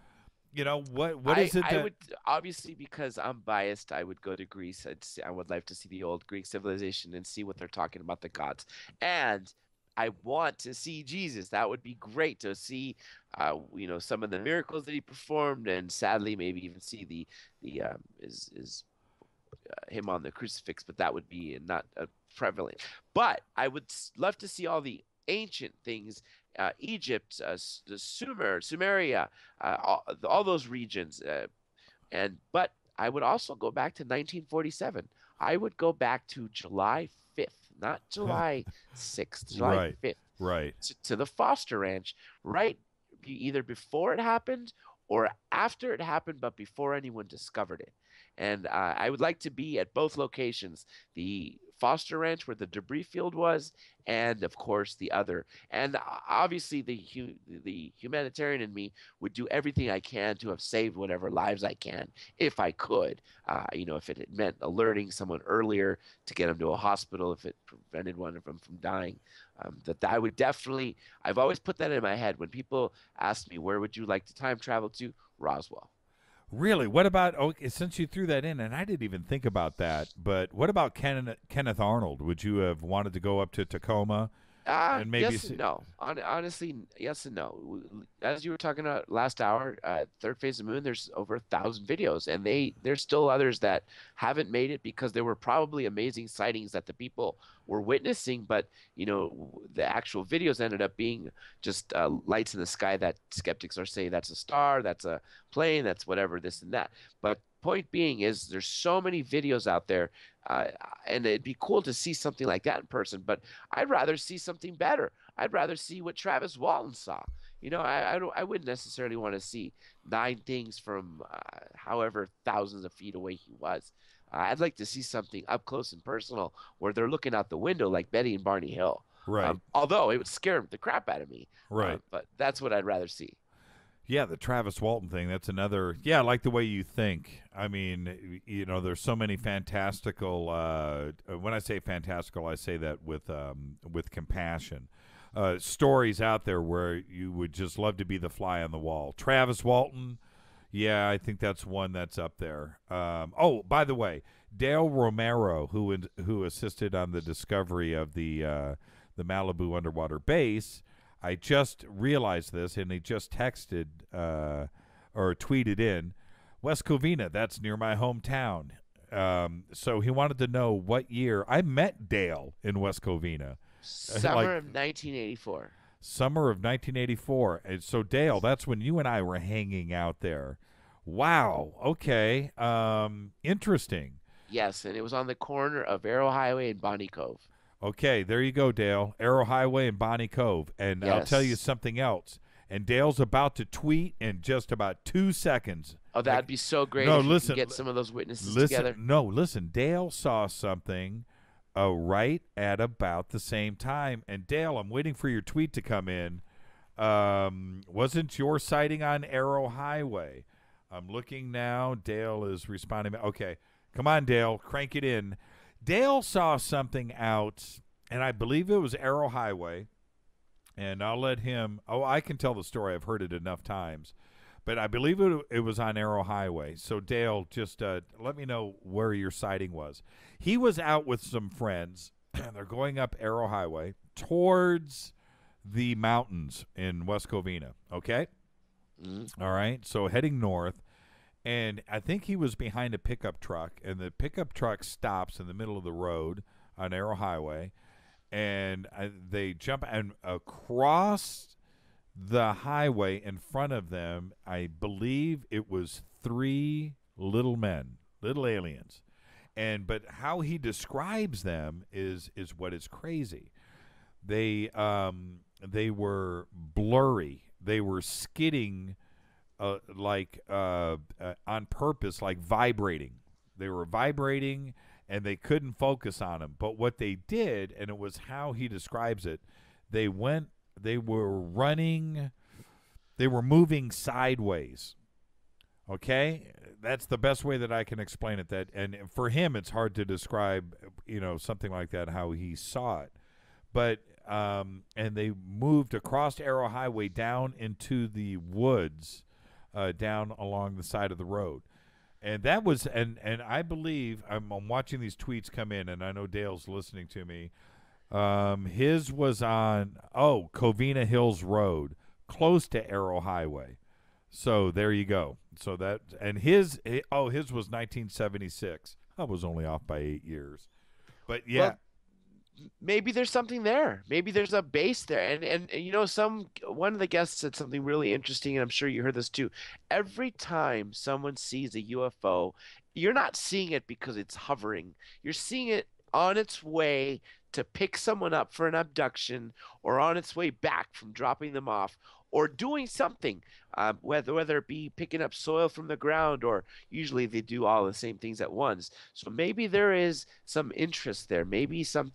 E: What is it?
M: I would, obviously, because I'm biased, I would go to Greece. I would like to see the old Greek civilization and see what they're talking about the gods. And I want to see Jesus. That would be great to see, some of the miracles that he performed, and sadly, maybe even see him on the crucifix. But that would be not prevalent. But I would love to see all the ancient things, Egypt, the Sumeria, all those regions, but I would also go back to 1947. I would go back to July 5th. Not July 6th, July 5th.
E: Right.
M: To the Foster Ranch, right, either before it happened or after it happened, but before anyone discovered it. And I would like to be at both locations, the Foster Ranch where the debris field was, and of course the other. And obviously the humanitarian in me would do everything I can to have saved whatever lives I can, if I could. If it meant alerting someone earlier to get them to a hospital, if it prevented one of them from dying, that I would definitely. I've always put that in my head when people ask me, where would you like to time travel to? Roswell.
E: Really? What about, since you threw that in, and I didn't even think about that, but what about Kenneth Arnold? Would you have wanted to go up to Tacoma? And maybe
M: yes and no. Honestly, yes and no. As you were talking about last hour, Third Phase of Moon, there's over 1,000 videos, and there's still others that haven't made it because there were probably amazing sightings that the people were witnessing, but the actual videos ended up being just lights in the sky that skeptics are saying that's a star, that's a plane, that's whatever, this and that. But point being is there's so many videos out there, and it'd be cool to see something like that in person, but I'd rather see something better. I'd rather see what Travis Walton saw. I wouldn't necessarily want to see 9 things from however thousands of feet away he was. I'd like to see something up close and personal where they're looking out the window like Betty and Barney Hill.
E: Right.
M: Although it would scare the crap out of me.
E: Right.
M: But that's what I'd rather see.
E: Yeah, the Travis Walton thing, that's another. Yeah, I like the way you think. I mean, there's so many fantastical. When I say fantastical, I say that with compassion. stories out there where you would just love to be the fly on the wall. Travis Walton, yeah, I think that's one that's up there. Oh, by the way, Dale Romero, who assisted on the discovery of the Malibu underwater base, I just realized this, and he just texted or tweeted in, West Covina, that's near my hometown. So he wanted to know what year. I met Dale in West Covina.
M: Summer of 1984.
E: Summer of 1984. And so, Dale, that's when you and I were hanging out there. Wow. Okay. Interesting.
M: Yes, and it was on the corner of Arrow Highway and Bonnie Cove.
E: Okay, there you go, Dale. Arrow Highway and Bonnie Cove. And
M: Yes.
E: I'll tell you something else. And Dale's about to tweet in just about 2 seconds.
M: Oh, that'd be so great
E: No,
M: if you
E: listen,
M: could get some of those witnesses
E: listen,
M: together.
E: No, listen. Dale saw something right at about the same time. And, Dale, I'm waiting for your tweet to come in. Wasn't your sighting on Arrow Highway? I'm looking now. Dale is responding. Okay. Come on, Dale. Crank it in. Dale saw something out, and I believe it was Arrow Highway. And I'll let him – oh, I can tell the story. I've heard it enough times. But I believe it was on Arrow Highway. So, Dale, just let me know where your sighting was. He was out with some friends, and they're going up Arrow Highway towards the mountains in West Covina, okay?
M: Mm-hmm.
E: All right, so heading north. And I think he was behind a pickup truck, and the pickup truck stops in the middle of the road on Arrow Highway. And they jump and across the highway in front of them. I believe it was 3 little men, little aliens. But how he describes them is what is crazy. They were blurry. They were skidding on purpose, like vibrating. They were vibrating. And they couldn't focus on him. But what they did, and it was how he describes it, they were moving sideways. Okay? That's the best way that I can explain it. And for him, it's hard to describe, something like that, how he saw it. But, and they moved across Arrow Highway down into the woods, down along the side of the road. And that was, and I believe, I'm watching these tweets come in, and I know Dale's listening to me. His was on, Covina Hills Road, close to Arrow Highway. So there you go. So that, and his was 1976. I was only off by 8 years. But yeah.
M: Well, maybe there's something there. Maybe there's a base there. And one of the guests said something really interesting, and I'm sure you heard this too. Every time someone sees a UFO, you're not seeing it because it's hovering. You're seeing it on its way to pick someone up for an abduction, or on its way back from dropping them off, or doing something, whether it be picking up soil from the ground, or usually they do all the same things at once. So maybe there is some interest there, maybe some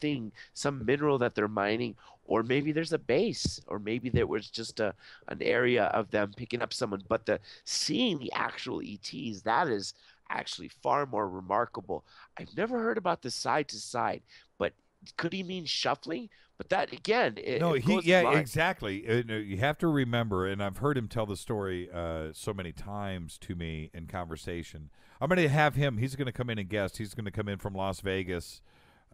M: mineral that they're mining, or maybe there's a base, or maybe there was just an area of them picking up someone. But seeing the actual ETs, that is actually far more remarkable. I've never heard about the side to side, but could he mean shuffling? But that, again,
E: exactly. You have to remember, and I've heard him tell the story so many times to me in conversation. I'm going to have him. He's going to come in and guest. He's going to come in from Las Vegas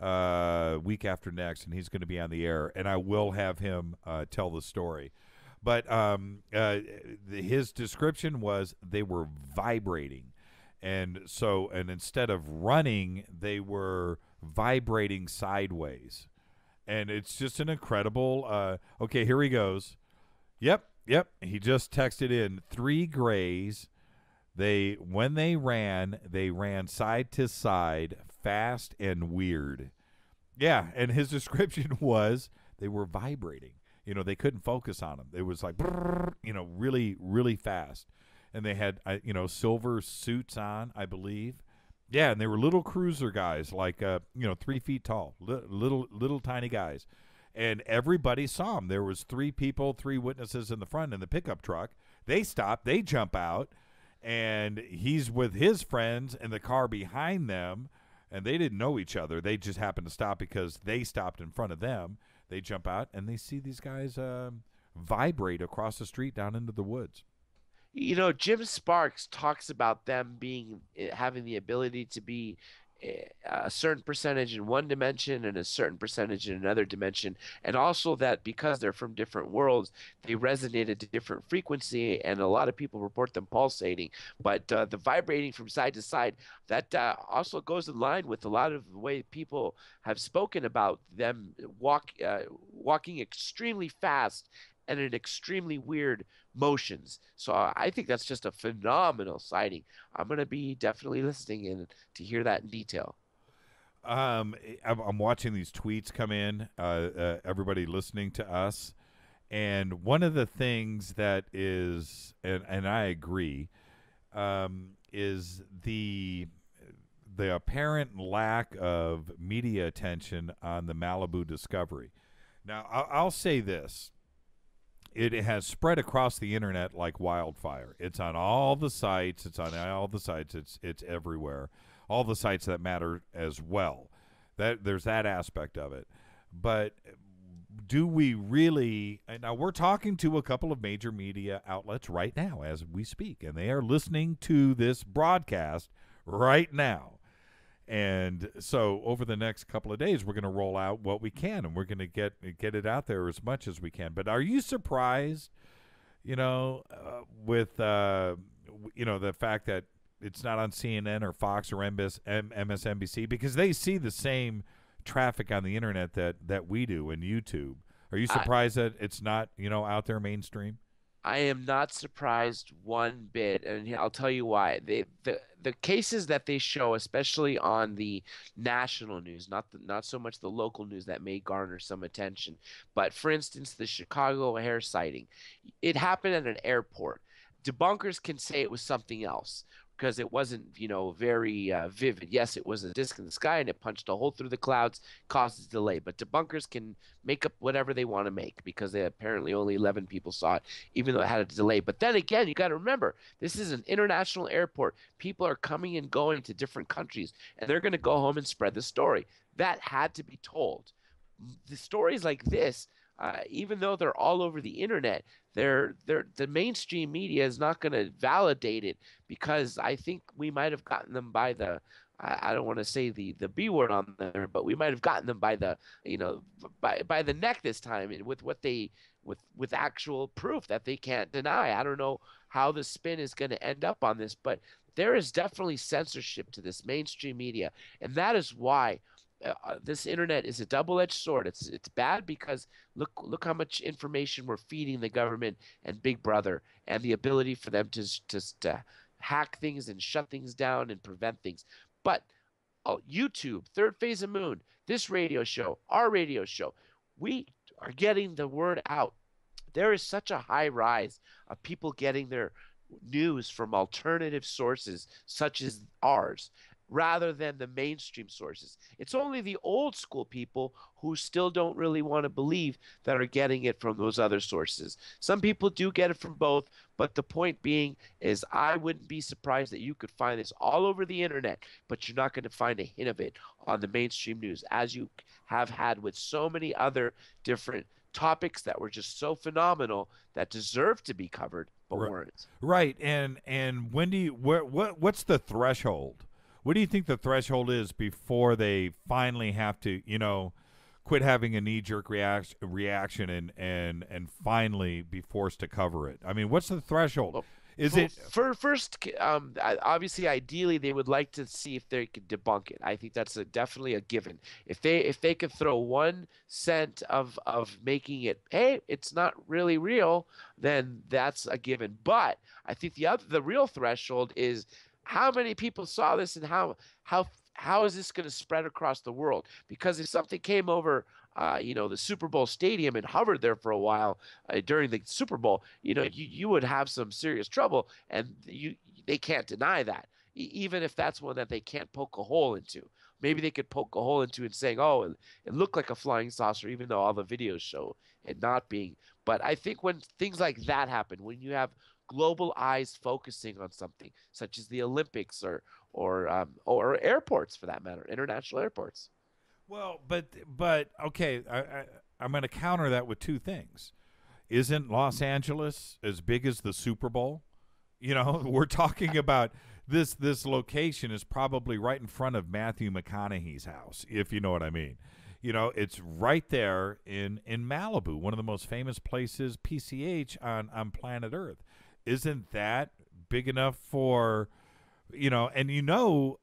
E: week after next, and he's going to be on the air. And I will have him tell the story. But his description was they were vibrating. And instead of running, they were vibrating sideways. And it's just an incredible, okay, here he goes. Yep, he just texted in 3 grays. When they ran side to side, fast and weird. Yeah, and his description was they were vibrating. They couldn't focus on them. It was like, really, really fast. And they had, silver suits on, I believe. Yeah, and they were little cruiser guys, like 3 feet tall, little tiny guys, and everybody saw them. There was 3 people, 3 witnesses in the front in the pickup truck. They stop, they jump out, and he's with his friends in the car behind them, and they didn't know each other. They just happened to stop because they stopped in front of them. they jump out and they see these guys vibrate across the street down into the woods.
M: You know, Jim Sparks talks about them having the ability to be a certain percentage in one dimension and a certain percentage in another dimension, and also that because they're from different worlds, they resonate at a different frequency, and a lot of people report them pulsating. But the vibrating from side to side, that also goes in line with a lot of the way people have spoken about them walking extremely fast and in extremely weird motions. So I think that's just a phenomenal sighting. I'm going to be definitely listening in to hear that in detail.
E: I'm watching these tweets come in, everybody listening to us. And one of the things that is, and I agree, is the apparent lack of media attention on the Malibu discovery. Now, I'll say this. It has spread across the internet like wildfire. It's on all the sites. It's everywhere. All the sites that matter as well. There's that aspect of it. But do we really? Now we're talking to a couple of major media outlets right now as we speak, and they are listening to this broadcast right now. And so over the next couple of days, we're going to roll out what we can, and we're going to get it out there as much as we can. But are you surprised, with, the fact that it's not on CNN or Fox or MSNBC? Because they see the same traffic on the internet that we do and YouTube. Are you surprised that it's not, out there mainstream?
M: I am not surprised one bit, and I'll tell you why. The cases that they show, especially on the national news, not so much the local news that may garner some attention, but for instance, the Chicago O'Hare sighting, it happened at an airport. Debunkers can say it was something else because it wasn't, very vivid. Yes, it was a disc in the sky and it punched a hole through the clouds, causes delay. But debunkers can make up whatever they want to make because they apparently only 11 people saw it, even though it had a delay. But then again, you got to remember, this is an international airport. People are coming and going to different countries, and they're going to go home and spread the story. That had to be told. The stories like this, even though they're all over the internet, the mainstream media is not going to validate it because I think we might have gotten them by the I don't want to say the B word on there, but we might have gotten them by the by the neck this time with what they with actual proof that they can't deny. I don't know how the spin is going to end up on this, but there is definitely censorship to this mainstream media, and that is why this internet is a double-edged sword. It's bad because look how much information we're feeding the government and Big Brother, and the ability for them to hack things and shut things down and prevent things. But YouTube, Third Phase of Moon, this radio show, our radio show, we are getting the word out. There is such a high rise of people getting their news from alternative sources such as ours, rather than the mainstream sources. It's only the old school people who still don't really want to believe that are getting it from those other sources. Some people do get it from both, but the point being is I wouldn't be surprised that you could find this all over the internet, but you're not going to find a hint of it on the mainstream news, as you have had with so many other different topics that were just so phenomenal that deserve to be covered, but weren't.
E: Right. And Wendy, what's the threshold? What do you think the threshold is before they finally have to, quit having a knee-jerk reaction and finally be forced to cover it? I mean, what's the threshold?
M: First, obviously, ideally, they would like to see if they could debunk it. I think that's definitely a given. If they could throw 1 cent of making it, hey, it's not really real, then that's a given. But I think the real threshold is how many people saw this, and how is this going to spread across the world? Because if something came over, the Super Bowl stadium and hovered there for a while during the Super Bowl, you would have some serious trouble, and they can't deny that, even if that's one that they can't poke a hole into. Maybe they could poke a hole into it saying, oh, it looked like a flying saucer, even though all the videos show it not being. But I think when things like that happen, when you have global eyes focusing on something such as the Olympics or airports for that matter, international airports.
E: Well, but okay, to counter that with two things. Isn't Los Angeles as big as the Super Bowl? You know, we're talking about this location is probably right in front of Matthew McConaughey's house, if you know what I mean. You know, it's right there in Malibu, one of the most famous places, PCH, on planet Earth. Isn't that big enough for, you know, and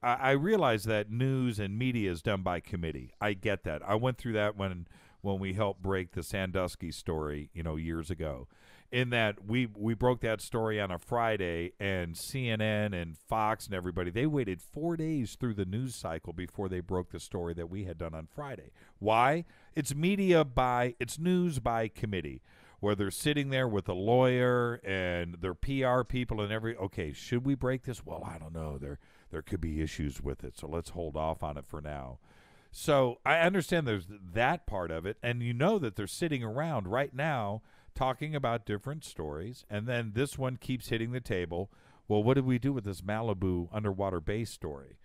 E: I realize that news and media is done by committee. I get that. I went through that when we helped break the Sandusky story, you know, years ago. In that we broke that story on a Friday, and CNN and Fox and everybody, they waited 4 days through the news cycle before they broke the story that we had done on Friday. Why? It's news by committee, where they're sitting there with a lawyer and their PR people and okay, should we break this? Well, I don't know. There could be issues with it, so let's hold off on it for now. So I understand there's that part of it, and you know that they're sitting around right now talking about different stories, and then this one keeps hitting the table. Well, what did we do with this Malibu underwater base story?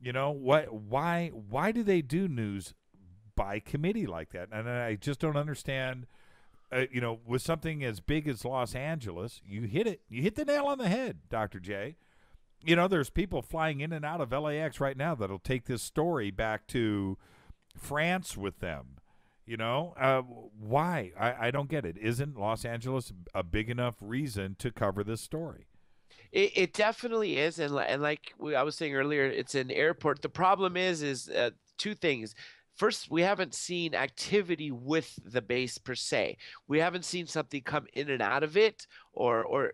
E: You know, why do they do news by committee like that? And I just don't understand. You know, with something as big as Los Angeles, you hit the nail on the head, Dr. J. You know, there's people flying in and out of LAX right now that'll take this story back to France with them. You know, why? I don't get it. Isn't Los Angeles a big enough reason to cover this story?
M: It definitely is, and like I was saying earlier, it's an airport. The problem is two things. First, we haven't seen activity with the base per se. We haven't seen something come in and out of it or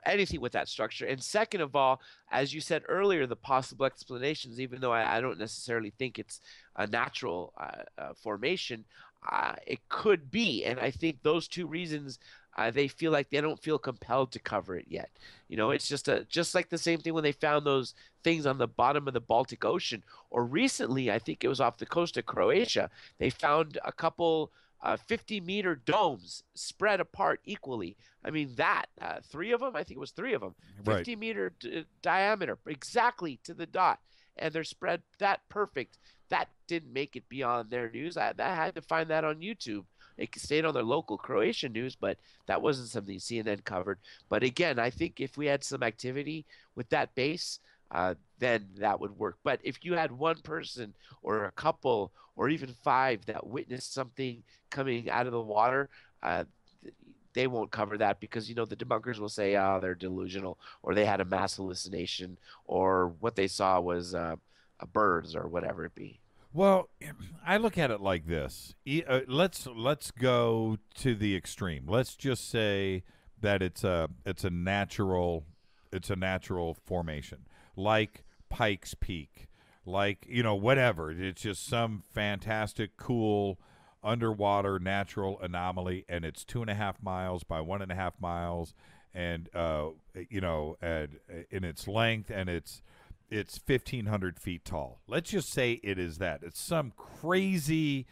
M: anything with that structure. And second of all, as you said earlier, the possible explanations, even though I don't necessarily think it's a natural formation, it could be. And I think those two reasons, they feel like they don't feel compelled to cover it yet. You know, it's just like the same thing when they found those things on the bottom of the Baltic Ocean, or recently, I think it was off the coast of Croatia, they found a couple 50-meter domes spread apart equally. I mean, three of them, I think it was three of them, 50-meter diameter, exactly to the dot, and they're spread that perfect. That didn't make it beyond their news. I had to find that on YouTube. It stayed on their local Croatian news, but that wasn't something CNN covered. But again, I think if we had some activity with that base, then that would work. But if you had one person or a couple or even five that witnessed something coming out of the water, they won't cover that because, you know, the debunkers will say, they're delusional, or they had a mass hallucination, or what they saw was birds or whatever it be.
E: Well, I look at it like this. Let's go to the extreme. Let's just say that it's a natural formation, like Pikes Peak, like, you know, whatever. It's just some fantastic, cool underwater natural anomaly, and it's 2.5 miles by 1.5 miles, and you know, and in its length, and it's 1,500 feet tall. Let's just say it is that. It's some crazy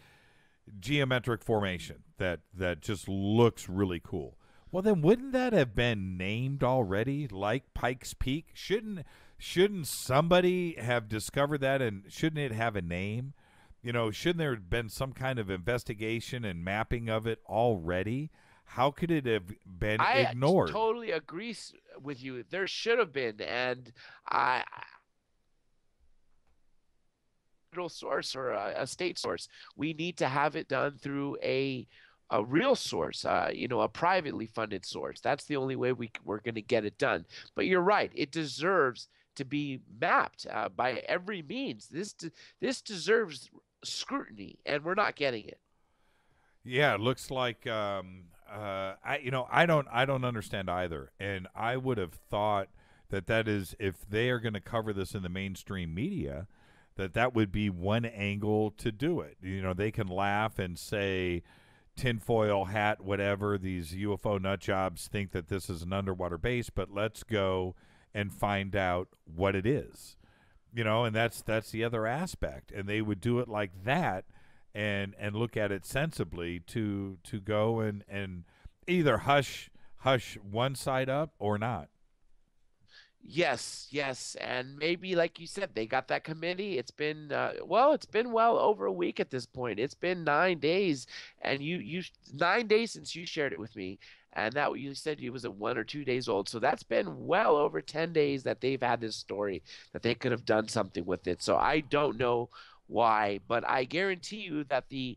E: geometric formation that just looks really cool. Well, then wouldn't that have been named already, like Pikes Peak? Shouldn't somebody have discovered that, and shouldn't it have a name? You know, shouldn't there have been some kind of investigation and mapping of it already? How could it have been ignored?
M: I totally agree with you. There should have been, and source or a state source. We need to have it done through a real source, you know, a privately funded source. That's the only way we're going to get it done. But you're right. It deserves to be mapped by every means. This deserves scrutiny, and we're not getting it.
E: Yeah, it looks like I don't understand either, and I would have thought that is, if they are going to cover this in the mainstream media, that would be one angle to do it. You know, they can laugh and say tinfoil hat, whatever, these UFO nut jobs think that this is an underwater base, but let's go and find out what it is. You know, and that's the other aspect. And they would do it like that and look at it sensibly to go and either hush one side up or not.
M: Yes, yes, and maybe like you said, they got that committee. It's been well over a week at this point. It's been 9 days, and you 9 days since you shared it with me, and that you said it was at 1 or 2 days old. So that's been well over 10 days that they've had this story that they could have done something with it. So I don't know why, but I guarantee you that the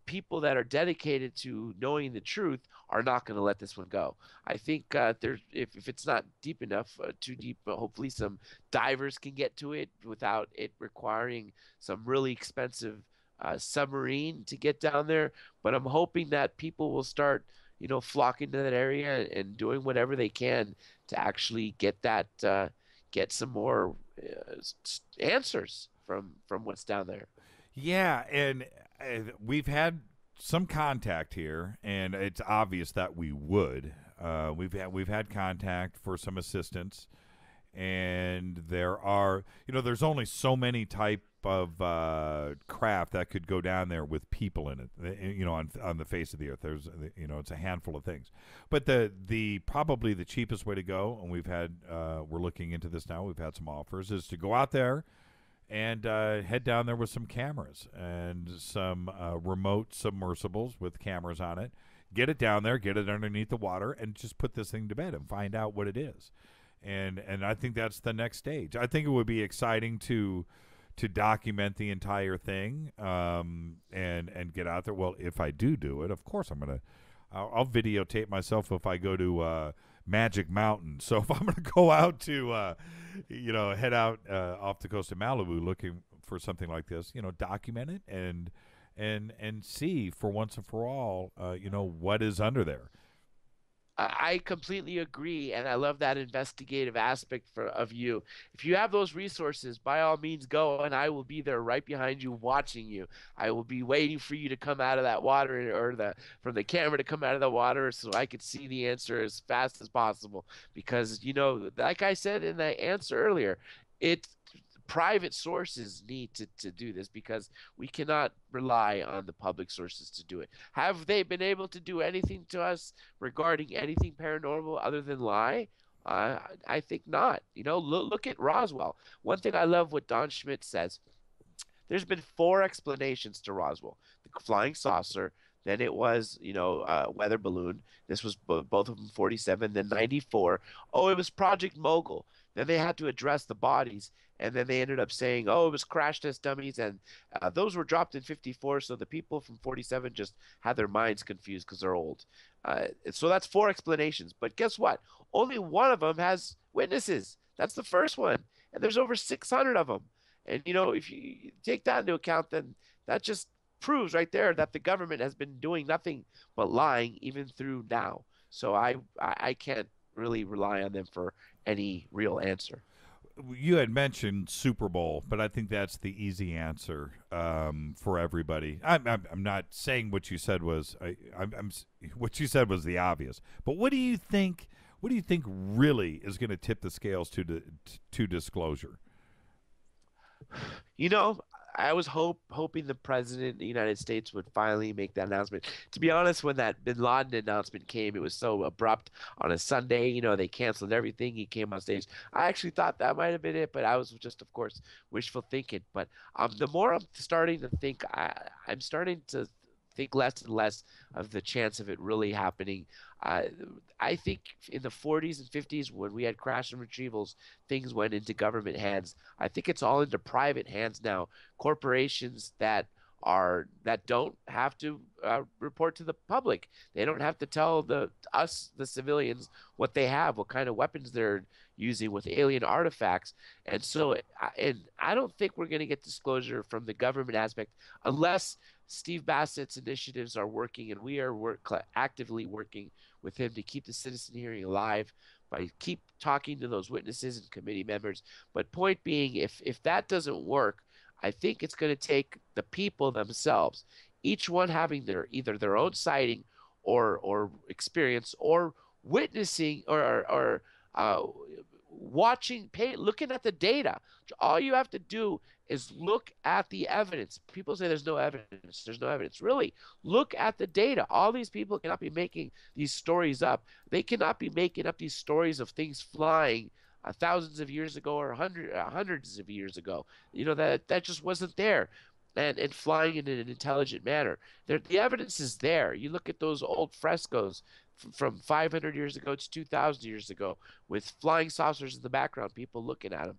M: people that are dedicated to knowing the truth are not going to let this one go. I think if it's not deep enough, too deep, hopefully some divers can get to it without it requiring some really expensive submarine to get down there. But I'm hoping that people will start, flocking to that area and doing whatever they can to actually get some more answers from what's down there.
E: Yeah, and we've had some contact here, and it's obvious that we would. We've had contact for some assistance, and there's only so many type of craft that could go down there with people in it. On the face of the earth, there's it's a handful of things, but the probably the cheapest way to go, and we're looking into this now. We've had some offers, is to go out there and head down there with some cameras and some remote submersibles with cameras on it. Get it down there, get it underneath the water, and just put this thing to bed and find out what it is. And I think that's the next stage. I think it would be exciting to document the entire thing and get out there. Well, if I do it, of course I'll videotape myself if I go to Magic Mountain. So if I'm going to go out to head out off the coast of Malibu looking for something like this, document it and see for once and for all, what is under there.
M: I completely agree, and I love that investigative aspect of you. If you have those resources, by all means go, and I will be there right behind you watching you. I will be waiting for you to come out of that water, or from the camera to come out of the water, so I could see the answer as fast as possible. Because, like I said in the answer earlier, private sources need to do this, because we cannot rely on the public sources to do it. Have they been able to do anything to us regarding anything paranormal other than lie? I think not. Look at Roswell. One thing I love what Don Schmidt says. There's been 4 explanations to Roswell: the flying saucer, then it was, weather balloon. This was both of them 47, then 94. Oh, it was Project Mogul. Then they had to address the bodies, and then they ended up saying, oh, it was crash test dummies, and those were dropped in 54, so the people from 47 just had their minds confused because they're old. So that's 4 explanations. But guess what? Only one of them has witnesses. That's the first one, and there's over 600 of them. And, if you take that into account, then that just proves right there that the government has been doing nothing but lying even through now. So I can't really rely on them for any real answer.
E: You had mentioned Super Bowl, but I think that's the easy answer for everybody. I'm not saying what you said was what you said was the obvious. But what do you think? What do you think really is going to tip the scales to disclosure?
M: I was hoping the president of the United States would finally make that announcement. To be honest, when that Bin Laden announcement came, it was so abrupt on a Sunday. They canceled everything. He came on stage. I actually thought that might have been it, but I was just, of course, wishful thinking. But the more I'm starting to think, I'm starting to think less and less of the chance of it really happening. I think in the 40s and 50s, when we had crash and retrievals, things went into government hands. I think it's all into private hands now. Corporations that don't have to report to the public. They don't have to tell the civilians, what they have, what kind of weapons they're using with alien artifacts. And so, I don't think we're going to get disclosure from the government aspect unless Steve Bassett's initiatives are working, and we are actively working with him to keep the citizen hearing alive by keep talking to those witnesses and committee members. But point being, if that doesn't work, I think it's going to take the people themselves, each one having either their own sighting or experience, or witnessing or watching, looking at the data. All you have to do is look at the evidence. People say there's no evidence. There's no evidence. Really, look at the data. All these people cannot be making these stories up. They cannot be making up these stories of things flying thousands of years ago or hundreds of years ago. That just wasn't there. And flying in an intelligent manner. The evidence is there. You look at those old frescoes from 500 years ago to 2,000 years ago with flying saucers in the background, people looking at them.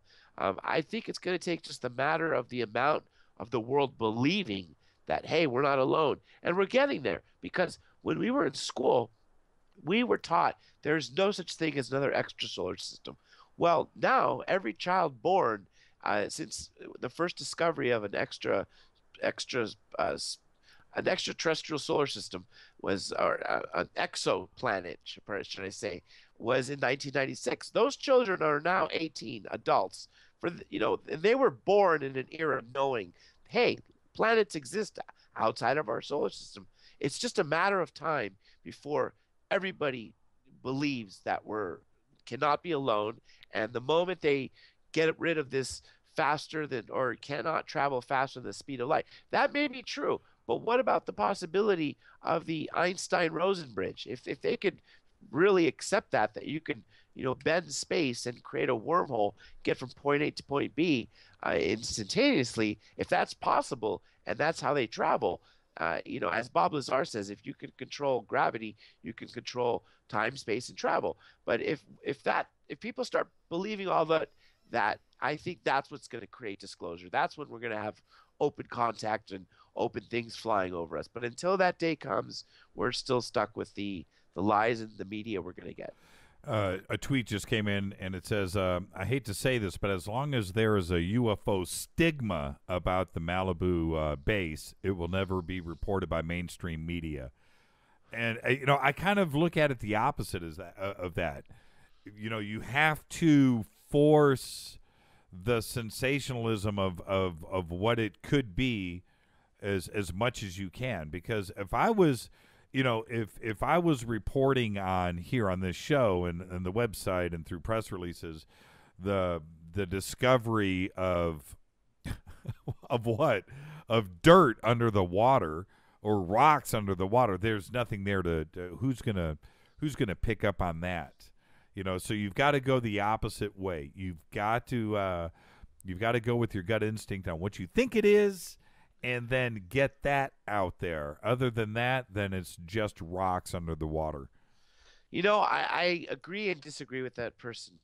M: I think it's going to take just a matter of the amount of the world believing that, hey, we're not alone. And we're getting there, because when we were in school, we were taught there's no such thing as another extrasolar system. Well, now every child born since the first discovery of an extraterrestrial solar system was, or an exoplanet, should I say, was in 1996. Those children are now 18 adults. They were born in an era knowing, hey, planets exist outside of our solar system. It's just a matter of time before everybody believes that we cannot be alone. And the moment they get rid of this or cannot travel faster than the speed of light, that may be true. But what about the possibility of the Einstein-Rosen bridge? If they could really accept that you can bend space and create a wormhole, get from point A to point B instantaneously, if that's possible and that's how they travel, as Bob Lazar says, if you can control gravity, you can control time, space, and travel. But if people start believing all that, I think that's what's going to create disclosure. That's when we're going to have open contact and open things flying over us. But until that day comes, we're still stuck with the lies and the media we're going to get.
E: A tweet just came in, and it says, I hate to say this, but as long as there is a UFO stigma about the Malibu base, it will never be reported by mainstream media. And, I kind of look at it the opposite of that. You have to force the sensationalism of what it could be as much as you can, because if I was if I was reporting on here on this show and the website and through press releases the discovery of dirt under the water or rocks under the water, there's nothing there to who's gonna pick up on that. So you've got to go the opposite way. You've got to go with your gut instinct on what you think it is, and then get that out there. Other than that, then it's just rocks under the water.
M: I agree and disagree with that person.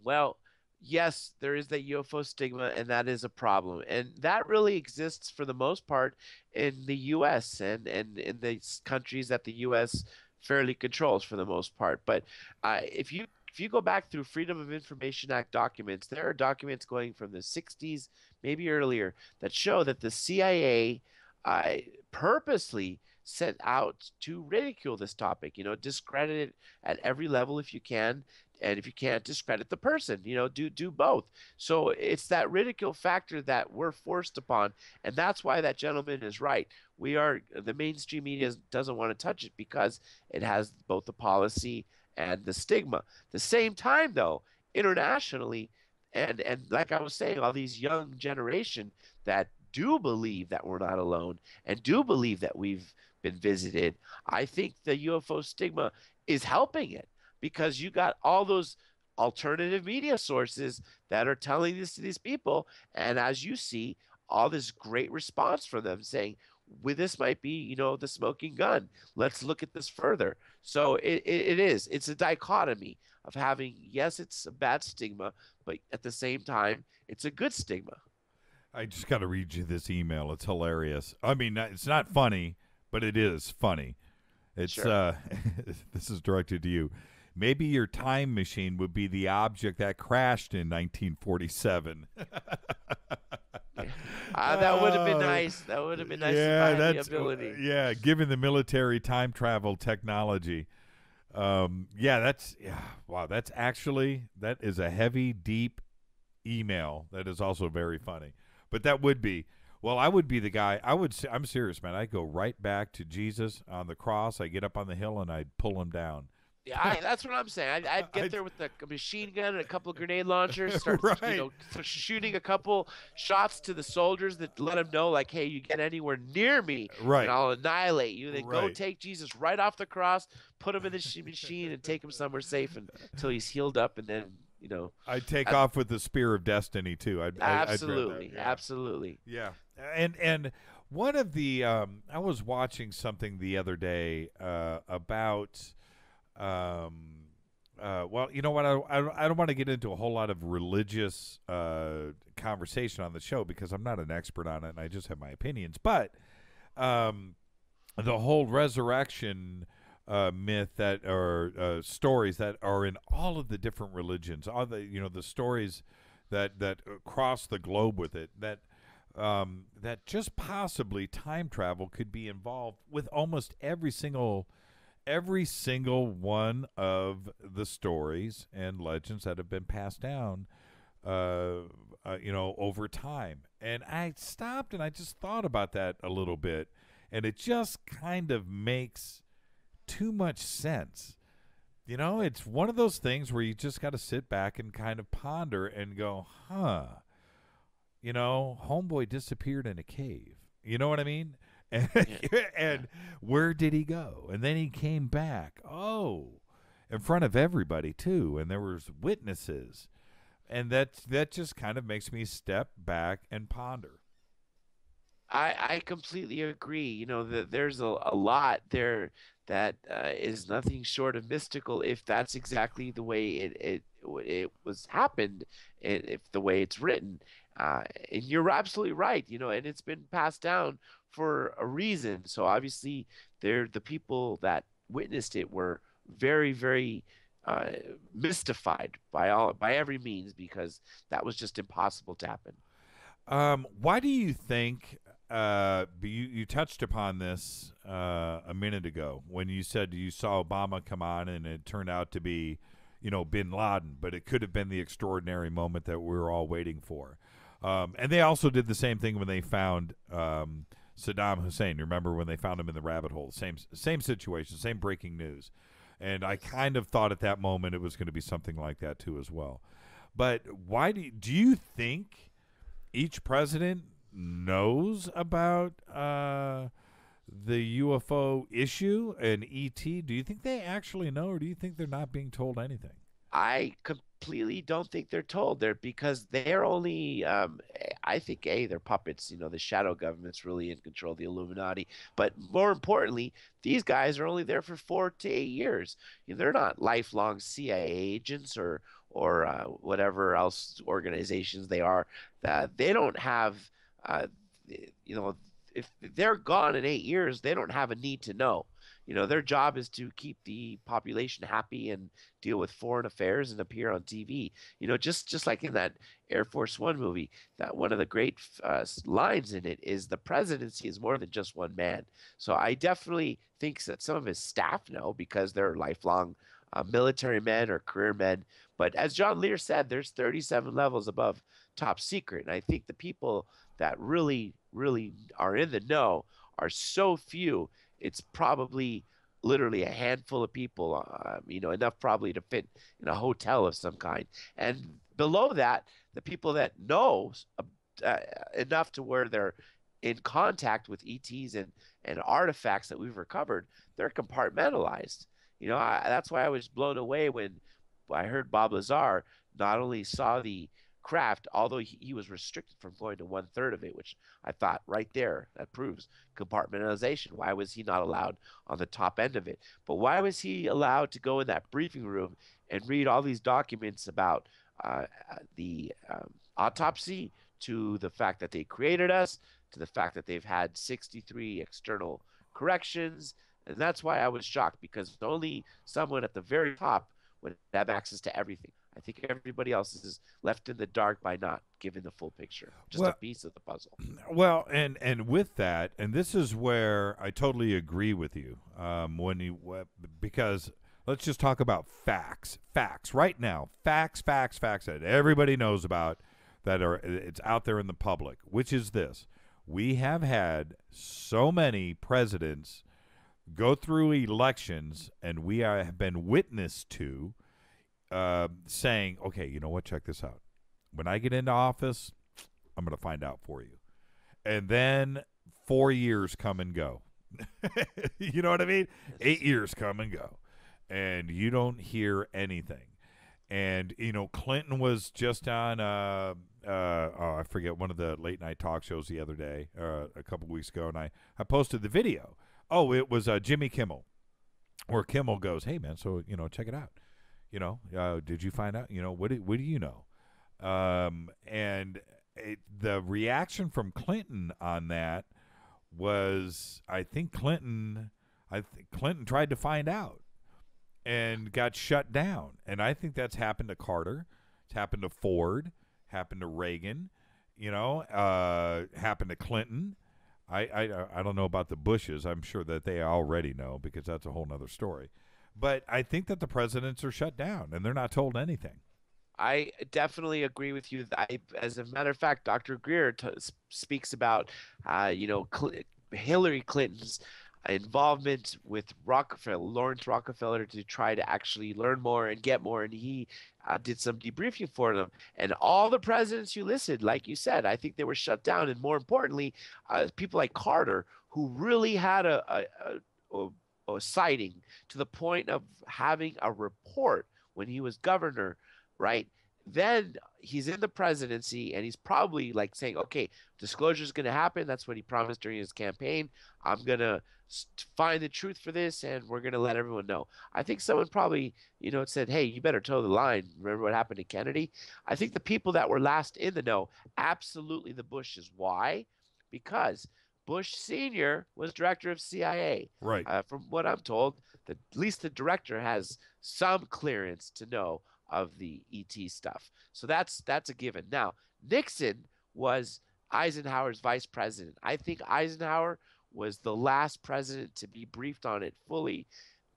M: Well, yes, there is that UFO stigma, and that is a problem. And that really exists for the most part in the U.S. and in the countries that the U.S. fairly controls for the most part. But if you go back through Freedom of Information Act documents, there are documents going from the 60s, maybe earlier, that show that the CIA purposely set out to ridicule this topic, discredit it at every level if you can. And if you can't, discredit the person, do both. So it's that ridicule factor that we're forced upon. And that's why that gentleman is right. The mainstream media doesn't want to touch it because it has both the policy and the stigma. At the same time, though, internationally, and like I was saying, all these young generation that do believe that we're not alone and do believe that we've been visited, I think the UFO stigma is helping it. Because you got all those alternative media sources that are telling this to these people. And as you see, all this great response from them saying, this might be, the smoking gun. Let's look at this further. So it's a dichotomy of having, yes, it's a bad stigma, but at the same time, it's a good stigma.
E: I just got to read you this email. It's hilarious. I mean, it's not funny, but it is funny. It's sure. This is directed to you. Maybe your time machine would be the object that crashed in 1947.
M: That would have been nice. That would have been nice.
E: Yeah,
M: that's the ability.
E: Given the military time travel technology. Wow. That is a heavy, deep email. That is also very funny. But that would be. Well, I would be the guy. I'm serious, man. I'd go right back to Jesus on the cross. I get up on the hill and I'd pull him down.
M: Yeah, that's what I'm saying. I'd get there with a machine gun and a couple of grenade launchers, start shooting a couple shots to the soldiers that let them know, like, hey, you get anywhere near me, and I'll annihilate you. Then go take Jesus right off the cross, put him in the machine, and take him somewhere safe until he's healed up, and then
E: I'd take off with the spear of destiny too.
M: Absolutely,
E: I'd that, yeah.
M: Absolutely.
E: Yeah, and one of the I was watching something the other day about. Well, you know what? I don't want to get into a whole lot of religious conversation on the show because I'm not an expert on it and I just have my opinions. But the whole resurrection myth that are stories that are in all of the different religions, all the the stories that cross the globe with it, that just possibly time travel could be involved with almost every single one of the stories and legends that have been passed down, over time. And I stopped and I just thought about that a little bit, and it just kind of makes too much sense. It's one of those things where you just got to sit back and kind of ponder and go, homeboy disappeared in a cave. You know what I mean? And where did he go? And then he came back. Oh, in front of everybody too, and there was witnesses, and that just kind of makes me step back and ponder.
M: I completely agree. That there's a lot there that is nothing short of mystical if that's exactly the way it was happened, if the way it's written. And you're absolutely right. And it's been passed down for a reason. So obviously, the people that witnessed it were very, very mystified by every means, because that was just impossible to happen.
E: Why do you think? You touched upon this a minute ago when you said you saw Obama come on and it turned out to be, bin Laden, but it could have been the extraordinary moment that we were all waiting for. And they also did the same thing when they found Saddam Hussein. Remember when they found him in the rabbit hole? Same situation, same breaking news. And I kind of thought at that moment it was going to be something like that too as well. But why do you think each president knows about the UFO issue and ET? Do you think they actually know, or do you think they're not being told anything?
M: I completely don't think they're told. Because they're only, I think, they're puppets. The shadow government's really in control of the Illuminati. But more importantly, these guys are only there for 4 to 8 years. They're not lifelong CIA agents or whatever else organizations they are. They don't have, if they're gone in 8 years, they don't have a need to know. Their job is to keep the population happy and deal with foreign affairs and appear on TV. Just like in that Air Force One movie, that one of the great lines in it is the presidency is more than just one man. So I definitely think that some of his staff know, because they're lifelong military men or career men. But as John Lear said, there's 37 levels above top secret. And I think the people that really, really are in the know are so few. It's probably literally a handful of people, enough probably to fit in a hotel of some kind. And below that, the people that know enough to where they're in contact with ETs and artifacts that we've recovered, they're compartmentalized. That's why I was blown away when I heard Bob Lazar not only saw the craft, although he was restricted from going to 1/3 of it, which I thought right there, that proves compartmentalization. Why was he not allowed on the top end of it? But why was he allowed to go in that briefing room and read all these documents about the autopsy, to the fact that they created us, to the fact that they've had 63 external corrections? And that's why I was shocked, because only someone at the very top would have access to everything. I think everybody else is left in the dark by not giving the full picture, just a piece of the puzzle.
E: Well, and with that, and this is where I totally agree with you, because let's just talk about facts right now, facts that everybody knows about, it's out there in the public, which is this: we have had so many presidents go through elections, and we have been witness to saying, okay, you know what, check this out. When I get into office, I'm going to find out for you. And then 4 years come and go. You know what I mean? 8 years come and go. And you don't hear anything. And, Clinton was just on, I forget, one of the late night talk shows the other day, a couple weeks ago, and I posted the video. Oh, it was Jimmy Kimmel, where Kimmel goes, hey, man, so, check it out. Did you find out? What do you know? And the reaction from Clinton on that was, I think Clinton tried to find out and got shut down. And I think that's happened to Carter. It's happened to Ford, happened to Reagan, happened to Clinton. I don't know about the Bushes. I'm sure that they already know, because that's a whole nother story. But I think that the presidents are shut down and they're not told anything.
M: I definitely agree with you. As a matter of fact, Dr. Greer speaks about, Hillary Clinton's involvement with Lawrence Rockefeller, to try to actually learn more and get more. And he did some debriefing for them. And all the presidents you listed, like you said, I think they were shut down. And more importantly, people like Carter, who really had a sighting to the point of having a report when he was governor, right? Then he's in the presidency, and he's probably like saying, okay, disclosure is going to happen. That's what he promised during his campaign. I'm going to find the truth for this, and we're going to let everyone know. I think someone probably, said, hey, you better toe the line. Remember what happened to Kennedy? I think the people that were last in the know, absolutely the Bushes. Why? Because Bush Sr. was director of CIA.
E: Right.
M: From what I'm told, at least the director has some clearance to know of the ET stuff. So that's a given. Now, Nixon was Eisenhower's vice president. I think Eisenhower was the last president to be briefed on it fully.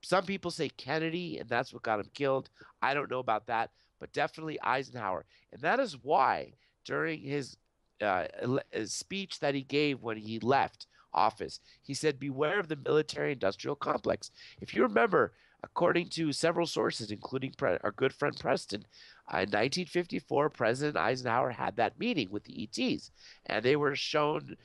M: Some people say Kennedy, and that's what got him killed. I don't know about that, but definitely Eisenhower. And that is why during his speech that he gave when he left office, he said, beware of the military-industrial complex. If you remember, according to several sources, including our good friend Preston, in 1954, President Eisenhower had that meeting with the ETs, and he was shown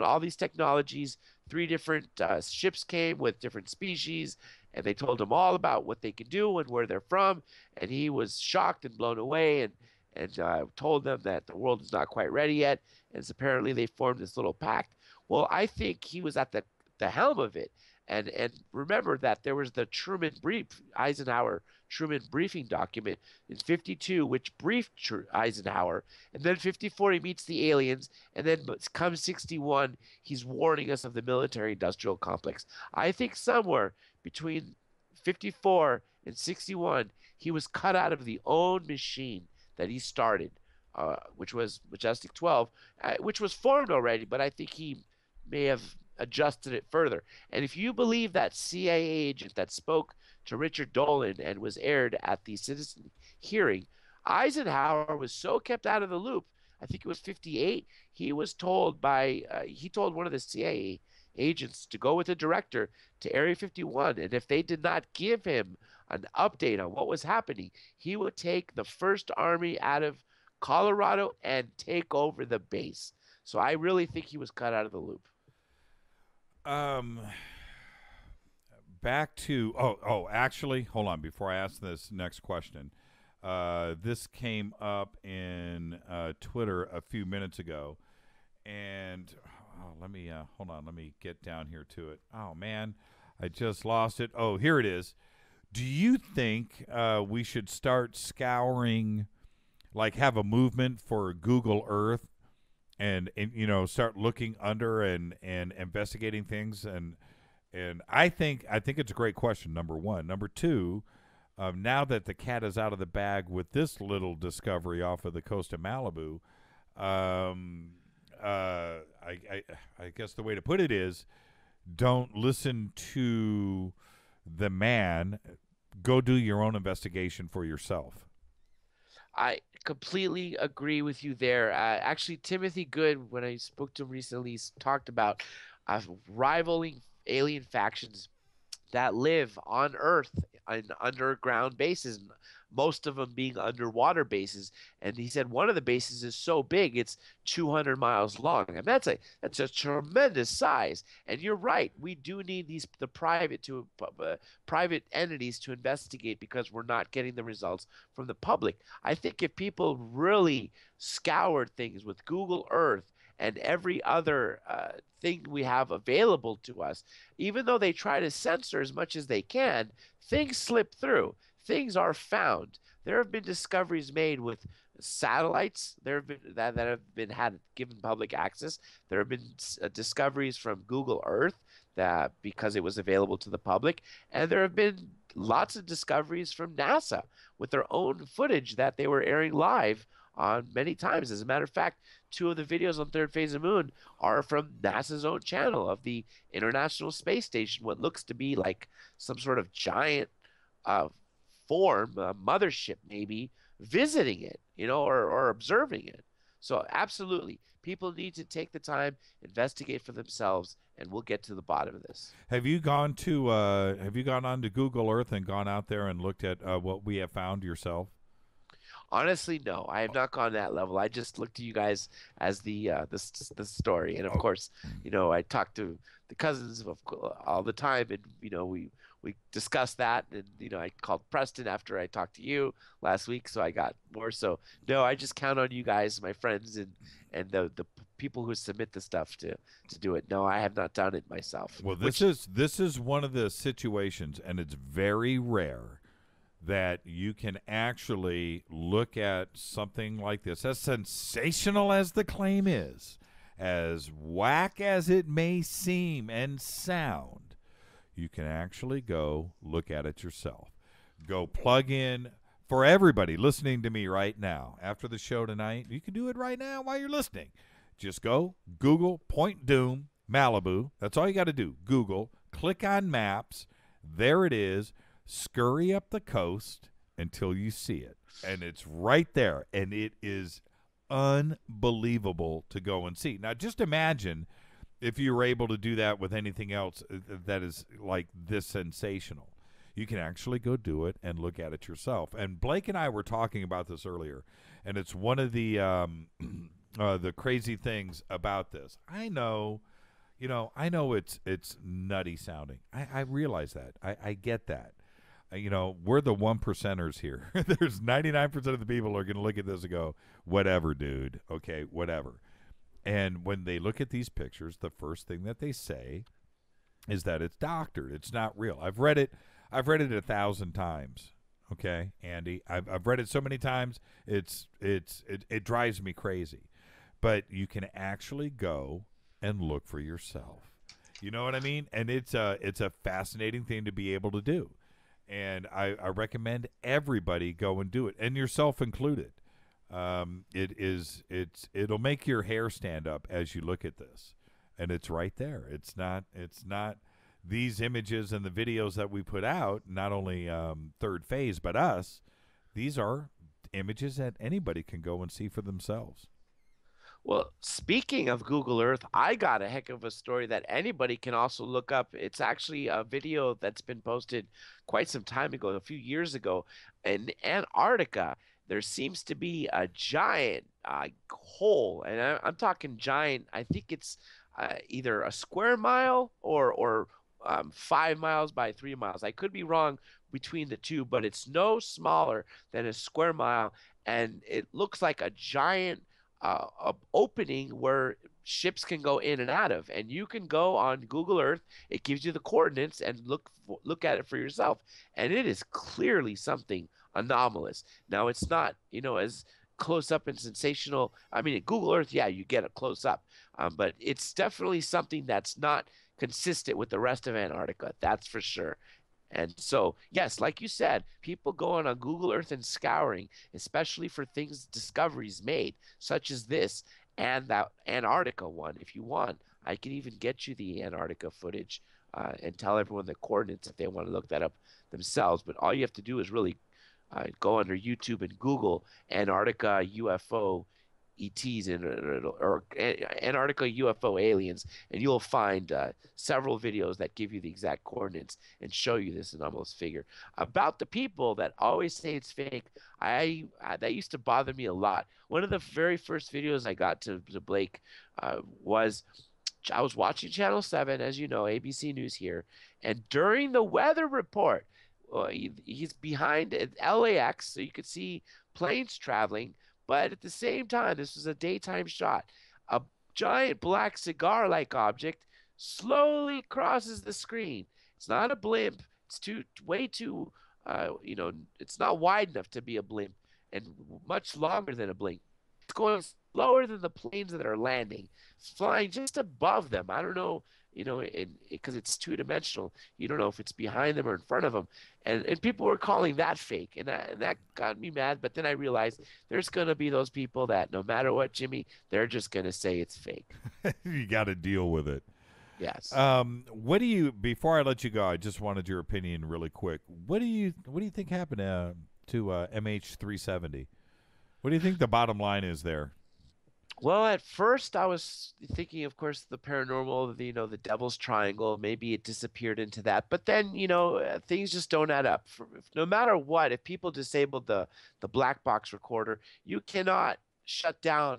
M: all these technologies. 3 different ships came with different species, and they told him all about what they could do and where they're from, and he was shocked and blown away, and told them that the world is not quite ready yet, and so apparently they formed this little pact. Well, I think he was at the helm of it. And remember that there was the Eisenhower-Truman briefing document in 52, which briefed Eisenhower. And then 54, he meets the aliens. And then comes 61, he's warning us of the military-industrial complex. I think somewhere between 54 and 61, he was cut out of the own machine that he started, which was Majestic 12, which was formed already, but I think he may have adjusted it further. And if you believe that CIA agent that spoke to Richard Dolan and was aired at the citizen hearing, Eisenhower was so kept out of the loop. I think it was 58. He was told he told one of the CIA agents to go with the director to Area 51, and if they did not give him an update on what was happening, he would take the First Army out of Colorado and take over the base. So I really think he was cut out of the loop.
E: Back to actually, hold on before I ask this next question. This came up in Twitter a few minutes ago, and let me hold on. Let me get down here to it. Oh man, I just lost it. Oh, here it is. Do you think we should start scouring, like have a movement for Google Earth? And start looking under and investigating things, and I think it's a great question. Number one, number two, now that the cat is out of the bag with this little discovery off of the coast of Malibu, I guess the way to put it is, don't listen to the man. Go do your own investigation for yourself.
M: I completely agree with you there. Actually, Timothy Good, when I spoke to him recently, talked about rivaling alien factions that live on Earth in underground bases, most of them being underwater bases. And he said one of the bases is so big it's 200 miles long. And that's a tremendous size. And you're right, we do need the private entities to investigate because we're not getting the results from the public. I think if people really scoured things with Google Earth and every other thing we have available to us, even though they try to censor as much as they can, things slip through. Things are found. There have been discoveries made with satellites. There have been that have been given public access. There have been discoveries from Google Earth that because it was available to the public, and there have been lots of discoveries from NASA with their own footage that they were airing live on many times. As a matter of fact, 2 of the videos on Third Phase of Moon are from NASA's own channel of the International Space Station, what looks to be like some sort of giant form, a mothership maybe, visiting it, or observing it. So absolutely, people need to take the time, investigate for themselves, and we'll get to the bottom of this.
E: Have you gone on to Google Earth and gone out there and looked at what we have found yourself?
M: Honestly, no, I have not gone that level. I just look to you guys as the story, and of course, I talk to the cousins all the time, and we discussed that, and I called Preston after I talked to you last week, so I got more. So no, I just count on you guys, my friends, and the people who submit the stuff to do it. No, I have not done it myself.
E: Well, this is one of the situations, and it's very rare that you can actually look at something like this, as sensational as the claim is, as whack as it may seem and sound. You can actually go look at it yourself. Go plug in. For everybody listening to me right now, after the show tonight, you can do it right now while you're listening. Just go Google Point Doom, Malibu. That's all you got to do. Google, click on maps. There it is. Scurry up the coast until you see it. And it's right there. And it is unbelievable to go and see. Now, just imagine if you were able to do that with anything else that is like this sensational. You can actually go do it and look at it yourself. And Blake and I were talking about this earlier, and it's one of the crazy things about this. I know it's nutty sounding. I realize that. I get that. We're the 1%ers here. There's 99% of the people are going to look at this and go, whatever, dude. Okay, whatever. And when they look at these pictures, the first thing that they say is that it's doctored. It's not real. I've read it 1,000 times. Okay, Andy, I've read it so many times. It drives me crazy. But you can actually go and look for yourself. You know what I mean? And it's a fascinating thing to be able to do. And I recommend everybody go and do it, and yourself included. It'll make your hair stand up as you look at this, and it's right there. It's not these images and the videos that we put out, not only Third Phase but us. These are images that anybody can go and see for themselves.
M: Well, speaking of Google Earth, I got a heck of a story that anybody can also look up. It's actually a video that's been posted quite some time ago, a few years ago. In Antarctica, there seems to be a giant hole, and I'm talking giant. I think it's either a square mile or 5 miles by 3 miles. I could be wrong between the two, but it's no smaller than a square mile, and it looks like a giant opening where ships can go in and out of. And you can go on Google Earth. It gives you the coordinates and look at it for yourself. And it is clearly something anomalous. Now, it's not, as close up and sensational. I mean, at Google Earth, yeah, you get a close up, but it's definitely something that's not consistent with the rest of Antarctica. That's for sure. And so, yes, like you said, people going on Google Earth and scouring, especially for discoveries made, such as this and that Antarctica one. If you want, I can even get you the Antarctica footage and tell everyone the coordinates if they want to look that up themselves. But all you have to do is really go under YouTube and Google Antarctica UFO ETs or Antarctica UFO aliens, and you'll find several videos that give you the exact coordinates and show you this anomalous figure. About the people that always say it's fake, that used to bother me a lot. One of the very first videos I got to Blake was I was watching Channel 7, as you know, ABC News here, and during the weather report, he's behind LAX, so you could see planes traveling, but at the same time, this was a daytime shot. A giant black cigar-like object slowly crosses the screen. It's not a blimp. It's way too, it's not wide enough to be a blimp, and much longer than a blimp. It's going slower than the planes that are landing, flying just above them. I don't know, because it's two-dimensional. You don't know if it's behind them or in front of them. And people were calling that fake, and that got me mad. But then I realized there's going to be those people that no matter what, Jimmy, they're just going to say it's fake.
E: You got to deal with it.
M: Yes.
E: Before I let you go, I just wanted your opinion really quick. What do you think happened to MH370? What do you think the bottom line is there?
M: Well, at first I was thinking, of course, the paranormal, the Devil's Triangle. Maybe it disappeared into that. But then, things just don't add up. No matter what, if people disabled the black box recorder, you cannot shut down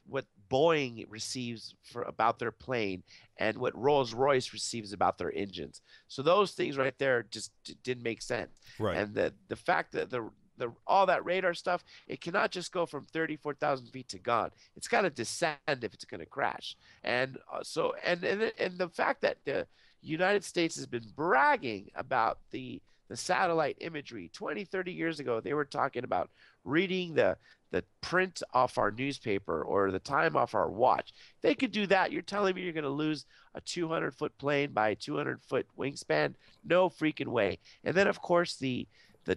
M: what Boeing receives about their plane and what Rolls-Royce receives about their engines. So those things right there just didn't make sense.
E: Right.
M: And the fact that all that radar stuff, it cannot just go from 34,000 feet to gone. It's got to descend if it's going to crash. And the fact that the United States has been bragging about the satellite imagery. 20, 30 years ago, they were talking about reading the print off our newspaper or the time off our watch. They could do that. You're telling me you're going to lose a 200-foot plane by a 200-foot wingspan? No freaking way. And then, of course, the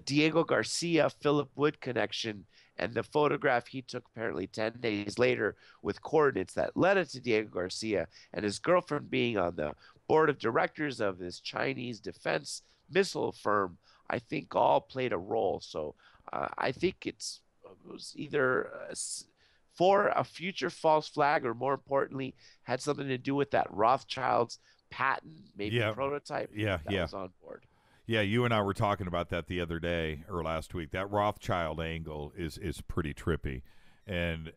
M: Diego Garcia Philip Wood connection and the photograph he took apparently 10 days later with coordinates that led it to Diego Garcia and his girlfriend being on the board of directors of this Chinese defense missile firm, I think all played a role. So I think it was either for a future false flag or, more importantly, had something to do with that Rothschild's patent, maybe prototype that was on board.
E: Yeah, you and I were talking about that the other day or last week. That Rothschild angle is pretty trippy, and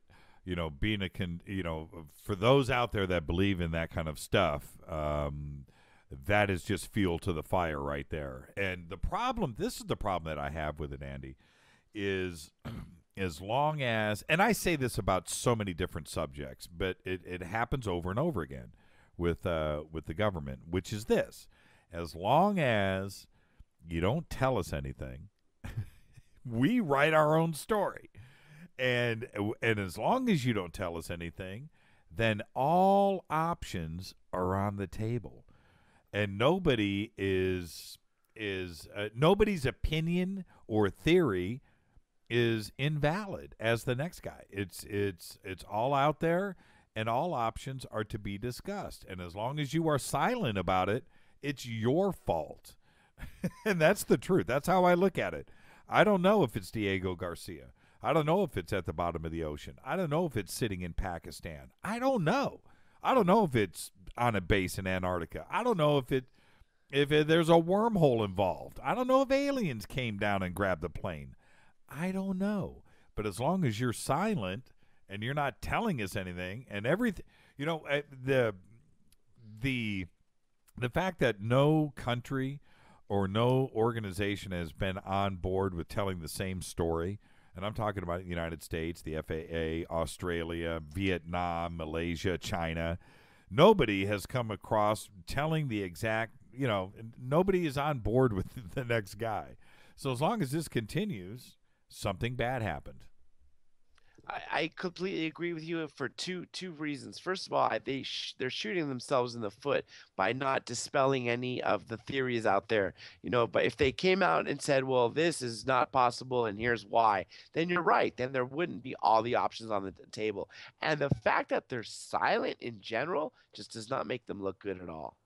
E: being for those out there that believe in that kind of stuff, that is just fuel to the fire right there. And this is the problem that I have with it, Andy, is as long as, and I say this about so many different subjects, but it happens over and over again with the government, which is this: as long as you don't tell us anything, we write our own story. And as long as you don't tell us anything, then all options are on the table. And nobody's opinion or theory is invalid as the next guy. It's all out there, and all options are to be discussed. And as long as you are silent about it, it's your fault. And that's the truth. That's how I look at it. I don't know if it's Diego Garcia. I don't know if it's at the bottom of the ocean. I don't know if it's sitting in Pakistan. I don't know. I don't know if it's on a base in Antarctica. I don't know if there's a wormhole involved. I don't know if aliens came down and grabbed the plane. I don't know. But as long as you're silent and you're not telling us anything and everything, the fact that no country or no organization has been on board with telling the same story, and I'm talking about the United States, the FAA, Australia, Vietnam, Malaysia, China, nobody has come across telling the exact, nobody is on board with the next guy. So as long as this continues, something bad happened.
M: I completely agree with you for two reasons. First of all, they're shooting themselves in the foot by not dispelling any of the theories out there. But if they came out and said, well, this is not possible and here's why, then you're right. Then there wouldn't be all the options on the table. And the fact that they're silent in general just does not make them look good at all.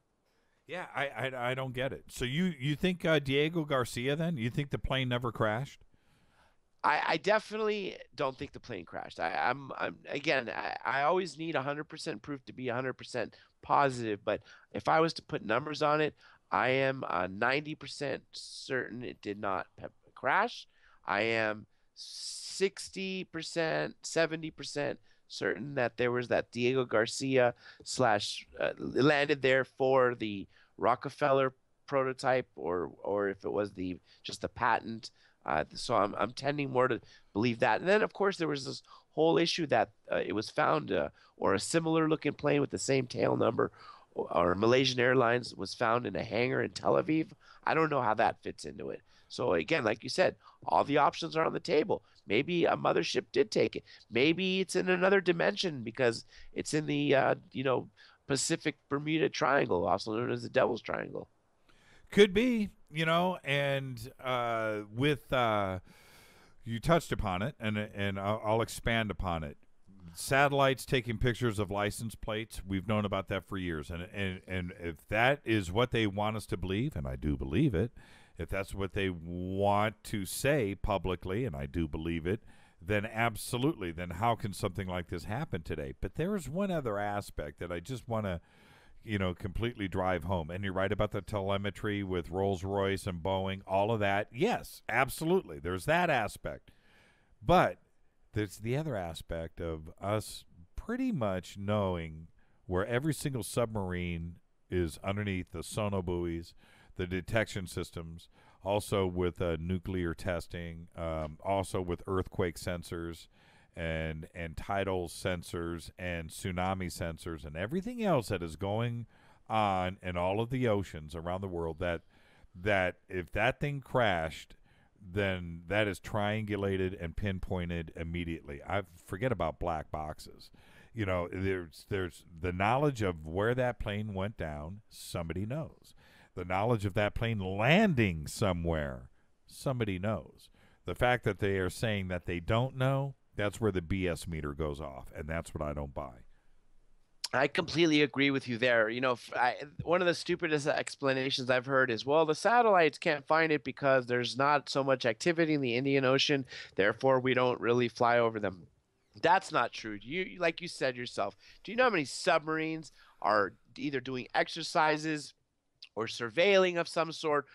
E: Yeah, I don't get it. So you think Diego Garcia then? You think the plane never crashed?
M: I definitely don't think the plane crashed. I always need 100% proof to be 100% positive. But if I was to put numbers on it, I am 90% certain it did not crash. I am 60%, 70% certain that there was that Diego Garcia slash landed there for the Rockefeller prototype, or if it was just the patent. So I'm tending more to believe that. And then of course there was this whole issue that it was found, or a similar looking plane with the same tail number, or Malaysian Airlines was found in a hangar in Tel Aviv. I don't know how that fits into it. So again, like you said, all the options are on the table. Maybe a mothership did take it. Maybe it's in another dimension because it's in the Pacific Bermuda Triangle, also known as the Devil's Triangle.
E: Could be, and with you touched upon it, and I'll expand upon it. Satellites taking pictures of license plates, we've known about that for years, and if that is what they want us to believe, and I do believe it, if that's what they want to say publicly, and I do believe it, then absolutely, then how can something like this happen today? But there is one other aspect that I just want to completely drive home. And you're right about the telemetry with Rolls-Royce and Boeing, all of that. Yes, absolutely. There's that aspect. But there's the other aspect of us pretty much knowing where every single submarine is underneath the sonobuoys, the detection systems, also with nuclear testing, also with earthquake sensors, and tidal sensors and tsunami sensors and everything else that is going on in all of the oceans around the world, that if that thing crashed, then that is triangulated and pinpointed immediately. I forget about black boxes. There's the knowledge of where that plane went down, somebody knows. The knowledge of that plane landing somewhere, somebody knows. The fact that they are saying that they don't know, that's where the BS meter goes off, and that's what I don't buy.
M: I completely agree with you there. One of the stupidest explanations I've heard is, well, the satellites can't find it because there's not so much activity in the Indian Ocean, therefore we don't really fly over them. That's not true. Like you said yourself, do you know how many submarines are either doing exercises or surveilling of some sort,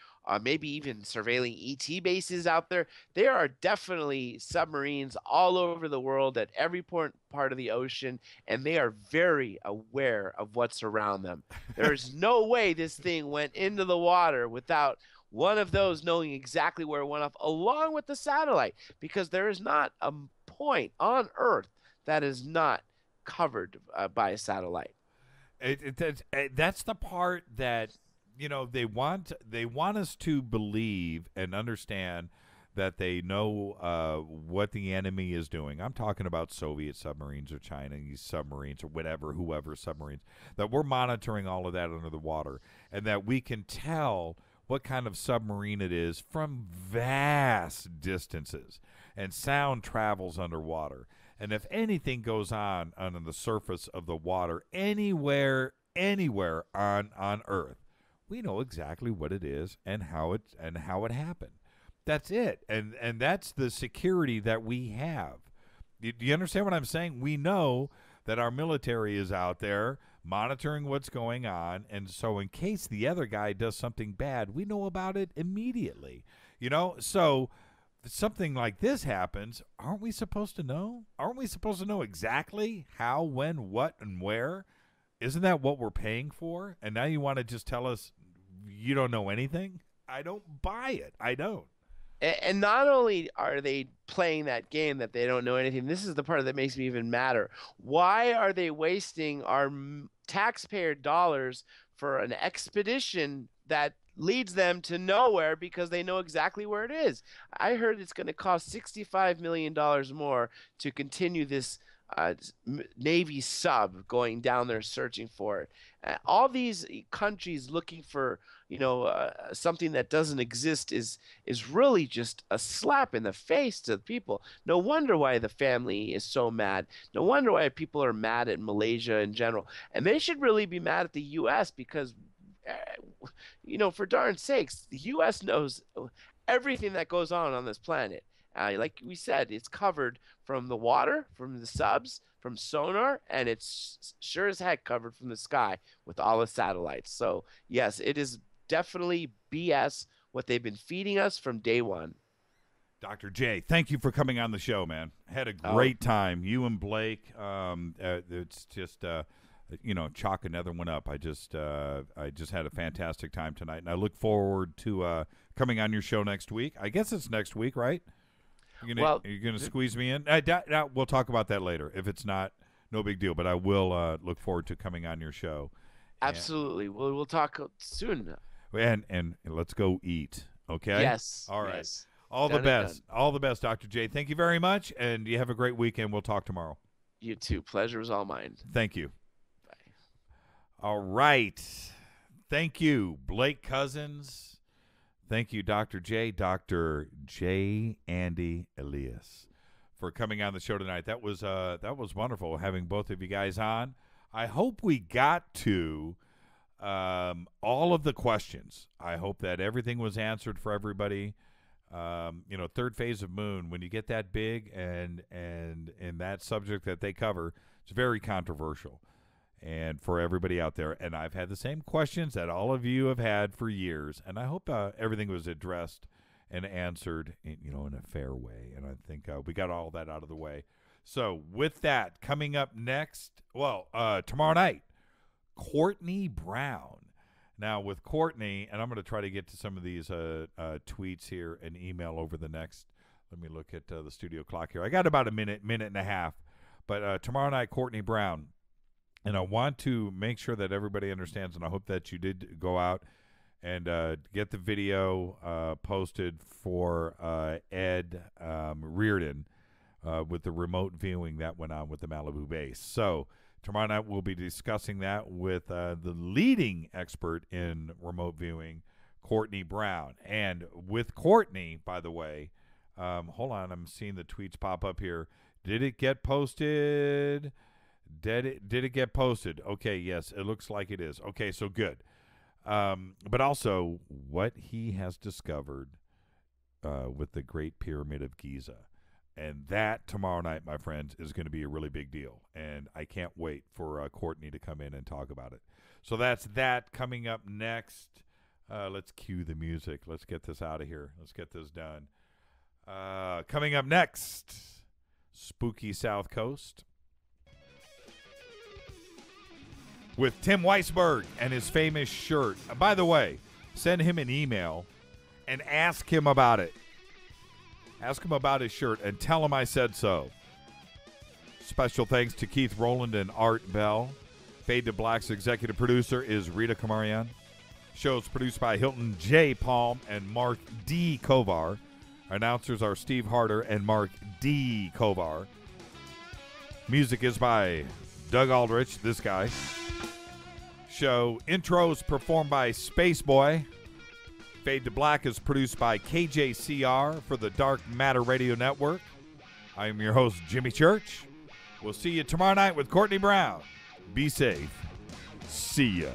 M: maybe even surveilling ET bases out there? There are definitely submarines all over the world at every part of the ocean, and they are very aware of what's around them. There's no way this thing went into the water without one of those knowing exactly where it went off, along with the satellite, because there is not a point on Earth that is not covered by a satellite.
E: That's the part that they want us to believe and understand that they know what the enemy is doing. I'm talking about Soviet submarines or Chinese submarines or whoever submarines, that we're monitoring all of that under the water, and that we can tell what kind of submarine it is from vast distances, and sound travels underwater. And if anything goes on under the surface of the water anywhere on Earth, we know exactly what it is and how it happened. That's it, and that's the security that we have. Do you understand what I'm saying? We know that our military is out there monitoring what's going on, and so in case the other guy does something bad, we know about it immediately. So if something like this happens, aren't we supposed to know? Aren't we supposed to know exactly how, when, what, and where? Isn't that what we're paying for? And now you want to just tell us you don't know anything? I don't buy it. I don't.
M: And not only are they playing that game that they don't know anything, this is the part that makes me even madder. Why are they wasting our taxpayer dollars for an expedition that leads them to nowhere because they know exactly where it is? I heard it's going to cost $65 million more to continue this Navy sub going down there searching for it. All these countries looking for something that doesn't exist is really just a slap in the face to the people. No wonder why the family is so mad. No wonder why people are mad at Malaysia in general. And they should really be mad at the U.S. because, for darn sakes, the U.S. knows everything that goes on this planet. Like we said, it's covered from the water, from the subs, from sonar, and it's sure as heck covered from the sky with all the satellites. So yes, it is definitely BS what they've been feeding us from day one.
E: Dr. J, thank you for coming on the show, man. Had a great time. You and Blake, it's just, chalk another one up. I just had a fantastic time tonight, and I look forward to coming on your show next week. I guess it's next week, right? You're gonna squeeze me in? We'll talk about that later. If it's not, no big deal. But I will look forward to coming on your show.
M: Absolutely. We'll talk soon.
E: And let's go eat. Okay.
M: Yes.
E: All right.
M: Yes.
E: All the best. All the best, Dr. J. Thank you very much, and you have a great weekend. We'll talk tomorrow.
M: You too. Pleasure was all mine.
E: Thank you.
M: Bye.
E: All right. Thank you, Blake Cousins. Thank you, Dr. Dr. J. Andy Ilias, for coming on the show tonight. That was wonderful having both of you guys on. I hope we got to all of the questions. I hope that everything was answered for everybody. Third phase of Moon, when you get that big and in that subject that they cover, it's very controversial. And for everybody out there, and I've had the same questions that all of you have had for years, and I hope everything was addressed and answered in a fair way. And I think we got all that out of the way. So with that, coming up next, tomorrow night, Courtney Brown. Now with Courtney, and I'm going to try to get to some of these tweets here and email over the next. Let me look at the studio clock here. I got about a minute and a half. But tomorrow night, Courtney Brown. And I want to make sure that everybody understands, and I hope that you did go out and get the video posted for Ed Reardon with the remote viewing that went on with the Malibu base. So tomorrow night we'll be discussing that with the leading expert in remote viewing, Courtney Brown. And with Courtney, by the way, hold on, I'm seeing the tweets pop up here. Did it get posted? Did it get posted? Okay, yes, it looks like it is. Okay, so good. But also what he has discovered with the Great Pyramid of Giza. And that tomorrow night, my friends, is going to be a really big deal. And I can't wait for Courtney to come in and talk about it. So that's that coming up next. Let's cue the music. Let's get this out of here. Let's get this done. Coming up next, Spooky South Coast with Tim Weisberg and his famous shirt. By the way, send him an email and ask him about it. Ask him about his shirt and tell him I said so. Special thanks to Keith Rowland and Art Bell. Fade to Black's executive producer is Rita Kamarian. Show's produced by Hilton J. Palm and Mark D. Kovar. Announcers are Steve Harder and Mark D. Kovar. Music is by Doug Aldrich, this guy. Show intros performed by Space Boy. Fade to Black is produced by KJCR for the Dark Matter Radio Network. I am your host, Jimmy Church. We'll see you tomorrow night with Courtney Brown. Be safe. See ya.